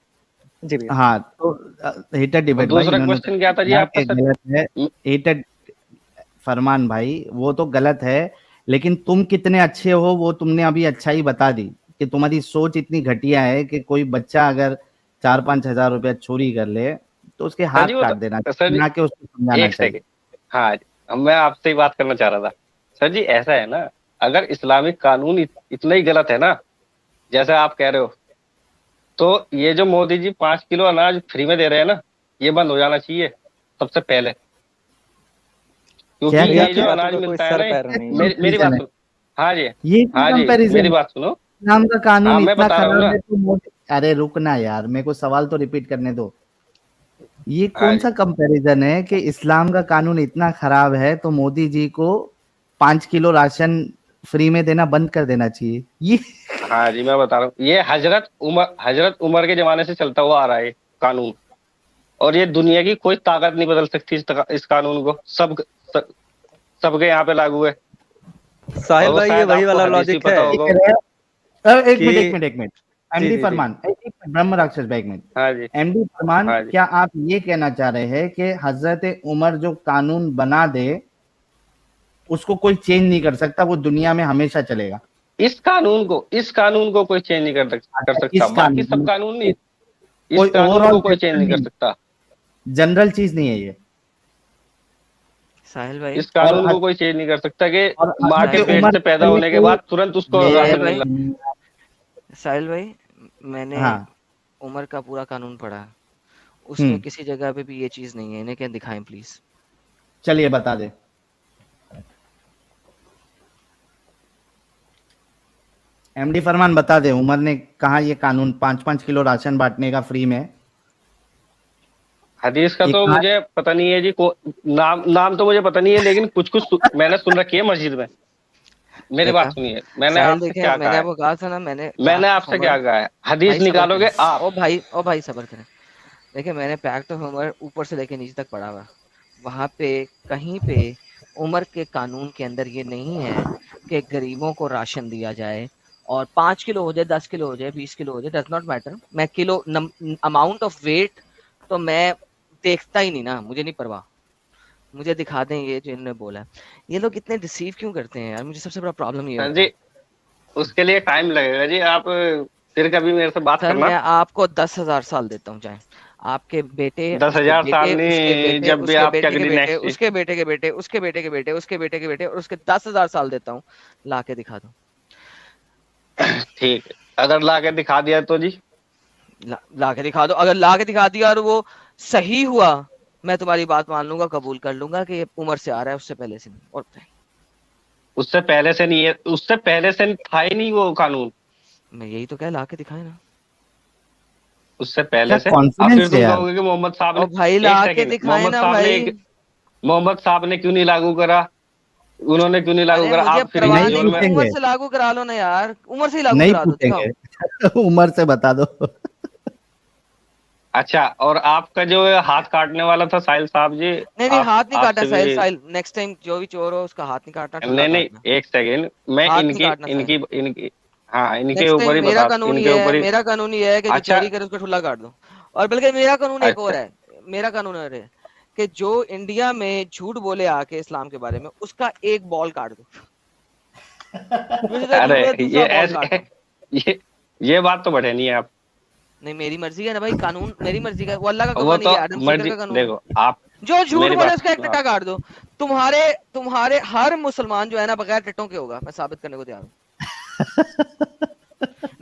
जी भैया। हाँ, तो हीटेड डिबेट भाई, दूसरा क्वेश्चन क्या था जी आपका सर? गलत है हीटेड फरमान भाई, वो तो गलत है, लेकिन तुम कितने अच्छे हो वो तुमने अभी अच्छा ही बता दी कि तुम्हारी सोच इतनी घटिया है कि कोई बच्चा अगर 4-5 हजार रुपया चोरी कर ले तो उसके सर हाथ जी वो काट तो देना सर चाहिए, जी ना कि उसको समझाना एक चाहिए। सेकंड, हाँ अब मैं आपसे ही बात करना चाह रहा था। सर जी ऐसा है ना, अगर इस्लामिक कानून इतना ही गलत है ना जैसे आप कह रहे हो, तो ये जो मोदी जी 5 किलो अनाज फ्री में दे रहे हैं ना, ये बंद हो जाना चाहिए सबसे पहले, क्योंकि क्या क्या ये जो क्या अनाज मिलता है ना, मेरी कंपैरिजन बात है? सुनो। हाँ जी, ये क्या हाँ जी, कंपैरिजन मेरी है? बात सुनो। इस्लाम का कानून हाँ मैं इतना बता रहा हूँ खराब ना। है तो मोदी, अरे रुकना यार, मेरे को सवाल तो रिपीट करने दो। ये हाँ कौन जी, सा कंपैरिजन है कि इस्लाम का कानून इतना खराब है तो मोदी जी को 5 किलो राशन फ्री में देना बंद कर देना चाहिए? ये हाँ जी, मैं बता रहा हूँ, ये हजरत उमर के जमाने से चलता हुआ आ रहा है कानून, और ये दुनिया की कोई ताकत नहीं बदल सकती इस कानून को। सबके यहाँ पे लागू है। और साहिल वो भाई, ये शायद वही आपको वाला हदीस भी लॉजिक पता है होगा। एक कि मिनट एक मिनट जी एमडी जी जी फरमान, एक मिनट, ब्रह्म राक्षस भाई, एक मिनट। हाँ जी, एमडी फरमान, हाँ जी। क्या आप ये कहना चाह रहे हैं कि हजरत उमर जो कानून बना दे उसको कोई चेंज नहीं कर सकता, वो दुनिया में हमेशा चलेगा? इस कानून को कोई चेंज नहीं कर अच्छा, सकता, इस बाकी कानून सब कानून नहीं। इस कोई कानून ओवरऑल को कोई चेंज नहीं कर सकता। जनरल चीज नहीं है ये? साहिल भाई, इस कानून को कोई चेंज नहीं कर सकता कि और माँ के साहिल हजरत भाई, पेट उमर से से पैदा पहले होने के कोई बाद तुरंत उसको साहिल राशन भाई, मिलना। साहिल भाई, मैंने हाँ, उमर का पूरा कानून पढ़ा, उसमें हम्म, किसी जगह पे भी ये चीज नहीं है। इन्हें क्या दिखाएं प्लीज? चलिए बता दे। एमडी फरमान बता दे, उमर ने कहा ये कानून 5-5 किलो राशन बांटने का फ्री में, हदीस का ये तो कहा? मुझे पता नहीं है जी, नाम तो मुझे पता नहीं है, लेकिन कुछ मैंने सुन रखी है मस्जिद में। मेरी देखा बात सुनिए, मैंने साहिल, आपसे देखिए क्या मैंने कहा है, आपको कहा था ना, मैंने मैंने पैक्ट ऑफ आपसे क्या उमर, कहा है, हदीस भाई सबर निकालोगे करें, आप। ओ भाई सबर करें। देखिए मैंने पैक्ट ऑफ उमर ऊपर से लेके नीचे तक पढ़ा हुआ, वहां पे कहीं पे उमर के कानून के अंदर ये नहीं है कि गरीबों को राशन दिया जाए, और 5 किलो हो जाए, 10 किलो हो जाए, 20 किलो हो जाए, डज नॉट मैटर। मैं किलो अमाउंट ऑफ वेट तो मैं देखता ही नहीं ना, मुझे नहीं परवाह, मुझे दिखा दें ये जो इन्होंने बोला है। ये लोग इतने डिसीव क्यों करते हैं यार, मुझे सबसे बड़ा प्रॉब्लम ये हाँ होता जी, है। उसके लिए टाइम लगेगा जी, आप फिर कभी मेरे से बात सर करना। मैं आपको 10,000 साल देता हूँ, चाहे आपके बेटे, दस उसके हजार साल बेटे, उसके नहीं, बेटे, जब भी उसके आपकी बेटे के अगली बेटे, नेक्स्ट। उसके बेटे के बेटे, उसके बेटे के बेटे, उसके बेटे के बेटे, और उसके 10,000 साल देता हूँ, ला के दिखा दो। ठीक है, अगर ला के दिखा दिया तो जी, ला के दिखा दो, अगर ला के दिखा दिया और वो सही हुआ, मैं तुम्हारी बात मान लूंगा, कबूल कर लूंगा कि ये उम्र से आ रहा है, उससे पहले से नहीं। और उससे पहले से नहीं है, उससे पहले से था ही नहीं वो कानून, मैं यही तो कह, ला के दिखाए ना। उससे क्या पहले से। अब फिर कॉन्फिडेंस है तुम यार? कहोगे कि मोहम्मद साहब और ने, भाई एक ला के सेकंड, दिखाए ना भाई। मोहम्मद साहब ने क्यों नहीं लागू करा, उन्होंने क्यों नहीं लागू अरे करा, मुझे आप फिर परवाह यही नहीं नहीं, जोल में। उम्र पूछेंगे, से लागू करा लो ना यार, उम्र से ही लागू नहीं करा दो, दिखाओ। पूछेंगे उमर से बता दो। अच्छा, और आपका जो हाथ काटने वाला था साहिल साहब जी, नहीं नहीं, हाथ नहीं काटा आपसे साहिल, भी, साहिल नेक्स्ट टाइम जो भी चोर हो उसका हाथ नहीं काटना, ठुल्ला नहीं नहीं, काटना, एक सेकंड, मैं हाथ नहीं इनकी काटना साहिल। इनकी इनकी हाँ, इनके नेक्स्ट ऊपर टाइम ही मेरा बता, कानून इनके ये है, ऊपर ही। मेरा कानून ये है कि जो अच्छा, चोरी करे उसका ठुल्ला काट दो। और बल्कि मेरा कानून एक और अच्छा, है, मेरा कानून और है कि जो इंडिया में झूठ बोले आके इस्लाम के बारे में, उसका एक बॉल काट दो। मुझे तो अरे जरूरत ये दूसरा बॉल ऐसे, काटो। ये बात तो बढ़े नहीं है आप। नहीं मेरी मर्जी है ना भाई, कानून मेरी मर्जी का, वो अल्लाह का वो कानून नहीं तो है, एडम स्मिथ मर्जी, का कानून है। देखो आप, जो झूठ मेरी बोले बात उसका एक सुनो टट्टा आप। काट दो। तुम्हारे तुम्हारे हर मुसलमान जो है ना बगैर टट्टों के होगा, मैं साबित करने को तैयार हूँ।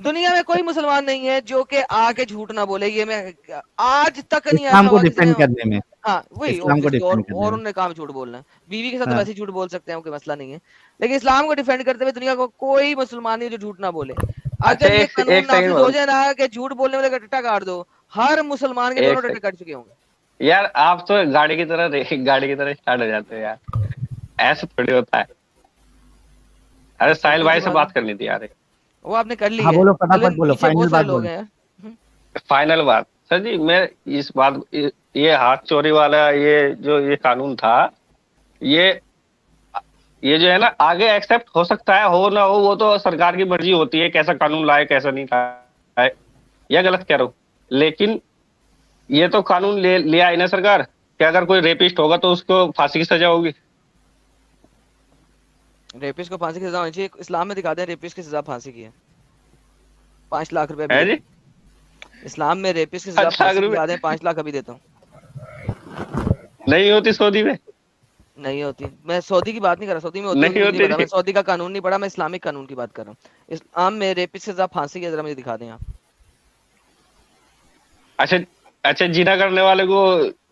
दुनिया में कोई मुसलमान नहीं है जो कि आके झूठ ना बोले, ये मैं आज तक नहीं ऐसा इस्लाम को हुआ किसी ने। डिफेंड करने में, हाँ वही इस्लाम को ऑब्वियसली, डिफेंड करने और में। उन्होंने काम झूठ बोलना है, बीवी के साथ तो हाँ, वैसे ही झूठ बोल सकते हैं, कोई मसला नहीं है। लेकिन इस्लाम को डिफेंड करते हुए दुनिया को कोई मुसलमान नहीं जो झूठ ना बोले। अच्छा, अगर ये कानून एक नाफिज हो सेकंड, जाए ना कि झूठ बोलने वाले का टट्टा काट दो, हर मुसलमान के एक दोनों टट्टे सेकंड कट चुके होंगे। यार, आप तो गाड़ी की तरह स्टार्ट हो जाते हो यार, ऐसे थोड़ी होता है। अरे साहिल सिंपल सी भाई से बात है, बात करनी थी यार। वो आपने कर ली हाँ है। बोलो, चलो फटाफट बोलो, पीछे फाइनल बहुत सारे बात लोग बोलो। हैं यार। फाइनल बात सर जी, मैं इस बात, ये हाथ चोरी वाला, ये जो ये कानून था, ये ये जो है ना, आगे एक्सेप्ट हो सकता है, हो ना हो, वो तो सरकार की मर्जी होती है, कैसा कानून लाए कैसा नहीं लाए, या गलत कह रहा हूं। लेकिन ये तो कानून ले आई ना सरकार कि अगर कोई रेपिस्ट होगा तो उसको फांसी की सजा होगी। रेपिस्ट को फांसी की सजा होनी चाहिए। इस्लाम में दिखा दें रेपिस्ट की सजा फांसी की है, 5 लाख रुपए है जी। इस्लाम में रेपिस्ट की सजा 5 लाख फांसी की रुपए दिखा दें, 5 लाख अभी देता हूँ। नहीं होती सऊदी में, नहीं होती। मैं सऊदी की बात नहीं कर रहा, सऊदी में होती नहीं होती नहीं पता, होती। मैं सऊदी का कानून नहीं पढ़ा, मैं इस्लामिक कानून की बात कर रहा हूँ। इस्लाम में रेपिस्ट की सजा फांसी की, जरा मुझे दिखा दें आप। अच्छा अच्छा, जिना करने वाले को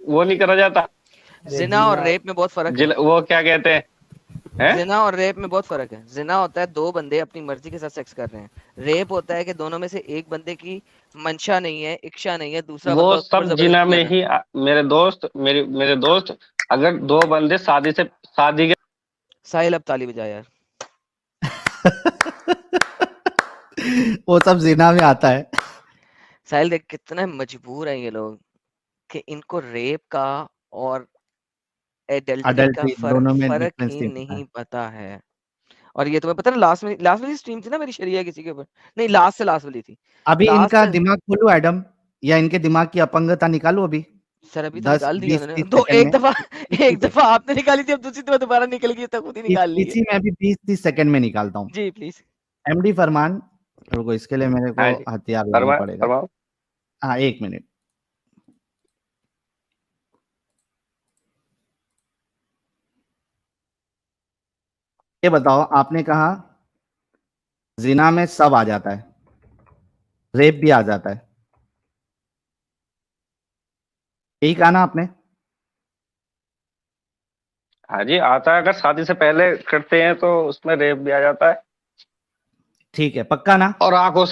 वो नहीं करा जाता? जिना और रेप में बहुत फर्क है। वो क्या कहते हैं? जिना और रेप में बहुत फर्क है। जिना होता है 2 बंदे अपनी मर्जी के साथ सेक्स कर रहे हैं। रेप होता है कि दोनों में से एक बंदे की मंशा नहीं है, इच्छा नहीं है, दूसरा वो बंदा उसके ऊपर सब जिना में जबरदस्ती ही मेरे दोस्त अगर 2 बंदे शादी के साहिल अब ताली बजा यार। वो सब जिना में आता है। साहिल देख कितना मजबूर है ये लोग कि इनको रेप का और एडल्ट्री का दोनों में फर्क डिफरेंस ही नहीं नहीं पता है। और ये तुम्हें पता ना, लास्ट वाली स्ट्रीम थी ना मेरी शरिया किसी के ऊपर, नहीं लास्ट वाली थी। अभी लास्ट इनका से दिमाग खोलो एडम, या इनके दिमाग की अपंगता निकालो अभी। सर अभी तो 10 निकाल दी 20 उन्होंने 30 तो सेकंड में। एक दफा आपने निकाली थी, अब दूसरी दफा दोबारा निकलेगी तो खुद ही निकाल ली है। इसी में अभी 20-30 सेकंड में निकालता हूँ। जी प्लीज। एमडी फरमान, रुको इसके लिए मेरे हाँ को जी, हथियार लाना पड़ेगा। फरमाओ। हाँ 1 मिनट। ये बताओ, आपने कहा जिना में सब आ जाता है, रेप भी आ जाता है, यही कहा ना आपने? हाँ जी आता है, अगर शादी से पहले करते हैं तो उसमें रेप भी आ जाता है। ठीक है, पक्का ना? और आंखों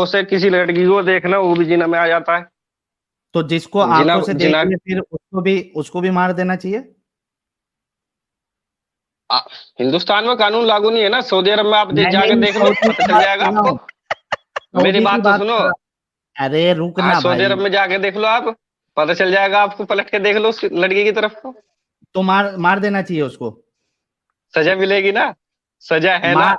से किसी लड़की को देखना वो भी जिना में आ जाता है। तो जिसको आंखों से देख ले फिर उसको भी मार देना चाहिए? हिंदुस्तान में कानून लागू नहीं है ना, सऊदी अरब में आप जाके देख लो, पता चल जाएगा आपको। मेरी बात तो सुनो। अरे रुक ना भाई, सऊदी अरब में जाके देख लो आप, पता चल जाएगा आपको, पलट के देख लो उस लड़की की तरफ को। तो मार देना चाहिए उसको, सजा मिलेगी ना, सजा है ना।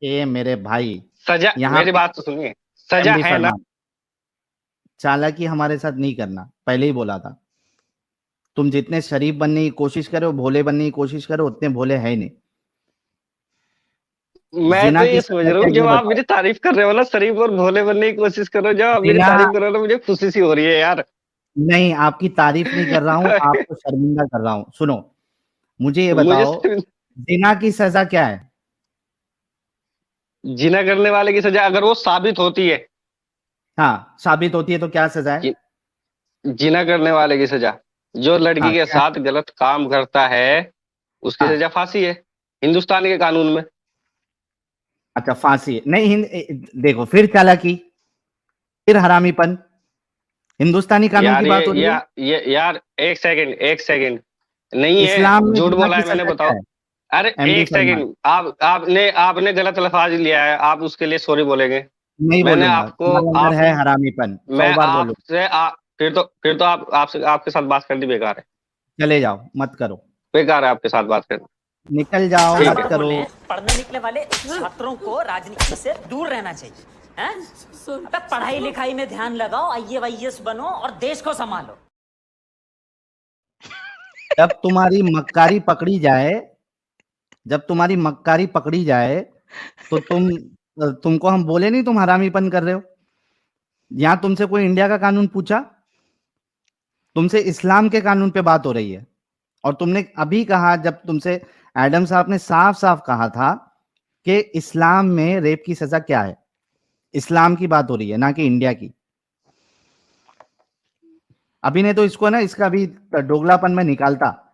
ए मेरे भाई, सजा, मेरी बात तो सुनिए, सजा है ना। चालाकी हमारे साथ नहीं करना, पहले ही बोला था। तुम जितने शरीफ बनने की कोशिश करो, भोले बनने की कोशिश करो, उतने भोले है नहीं। मैं तो ये समझ रहा हूँ, जब आप मेरी तारीफ कर रहे हो ना, शरीफ और भोले बनने की कोशिश करो, जब आप मेरी तारीफ कर रहे हो ना, मुझे खुशी सी हो रही है यार। नहीं, आपकी तारीफ नहीं कर रहा हूँ, आपको शर्मिंदा कर रहा हूँ। सुनो, मुझे ये बताओ, जिना की सजा क्या है? जिना करने वाले की सजा अगर वो साबित होती है। हाँ, साबित होती है तो क्या सजा है? जिना करने वाले की सजा, जो लड़की के साथ गलत काम करता है उसकी सजा फांसी है हिंदुस्तान के कानून में। अच्छा, फांसी नहीं, देखो फिर चालाकी, फिर हरामीपन। हिंदुस्तानी कानून की बात हो रही है। यार एक सेकंड नहीं है, इस्लाम में झूठ बोला है मैंने, बताओ। अरे एक सेकंड, आपने गलत लफ्ज लिया है, आप उसके लिए सॉरी बोलेंगे? नहीं, मैंने आपको है हरामीपन, मैं आपसे फिर तो आपके साथ बात करनी बेकार है। चले जाओ, मत करो, बेकार है आपके साथ बात करना, निकल जाओ, मत करो। पढ़ने निकले वाले छात्रों को राजनीति से दूर रहना चाहिए। पढ़ाई लिखाई में ध्यान लगाओ, IAS बनो और देश को संभालो। जब तुम्हारी मक्कारी पकड़ी जाए तो तुमको हम बोले नहीं तुम हरामीपन कर रहे हो? यहाँ तुमसे कोई इंडिया का कानून पूछा? तुमसे इस्लाम के कानून पे बात हो रही है। और तुमने अभी कहा, जब तुमसे एडम साहब ने साफ साफ कहा था कि इस्लाम में रेप की सजा क्या है, इस्लाम की बात हो रही है ना कि इंडिया की। अभी ने तो इसको ना, इसका अभी दोगलापन में निकालता।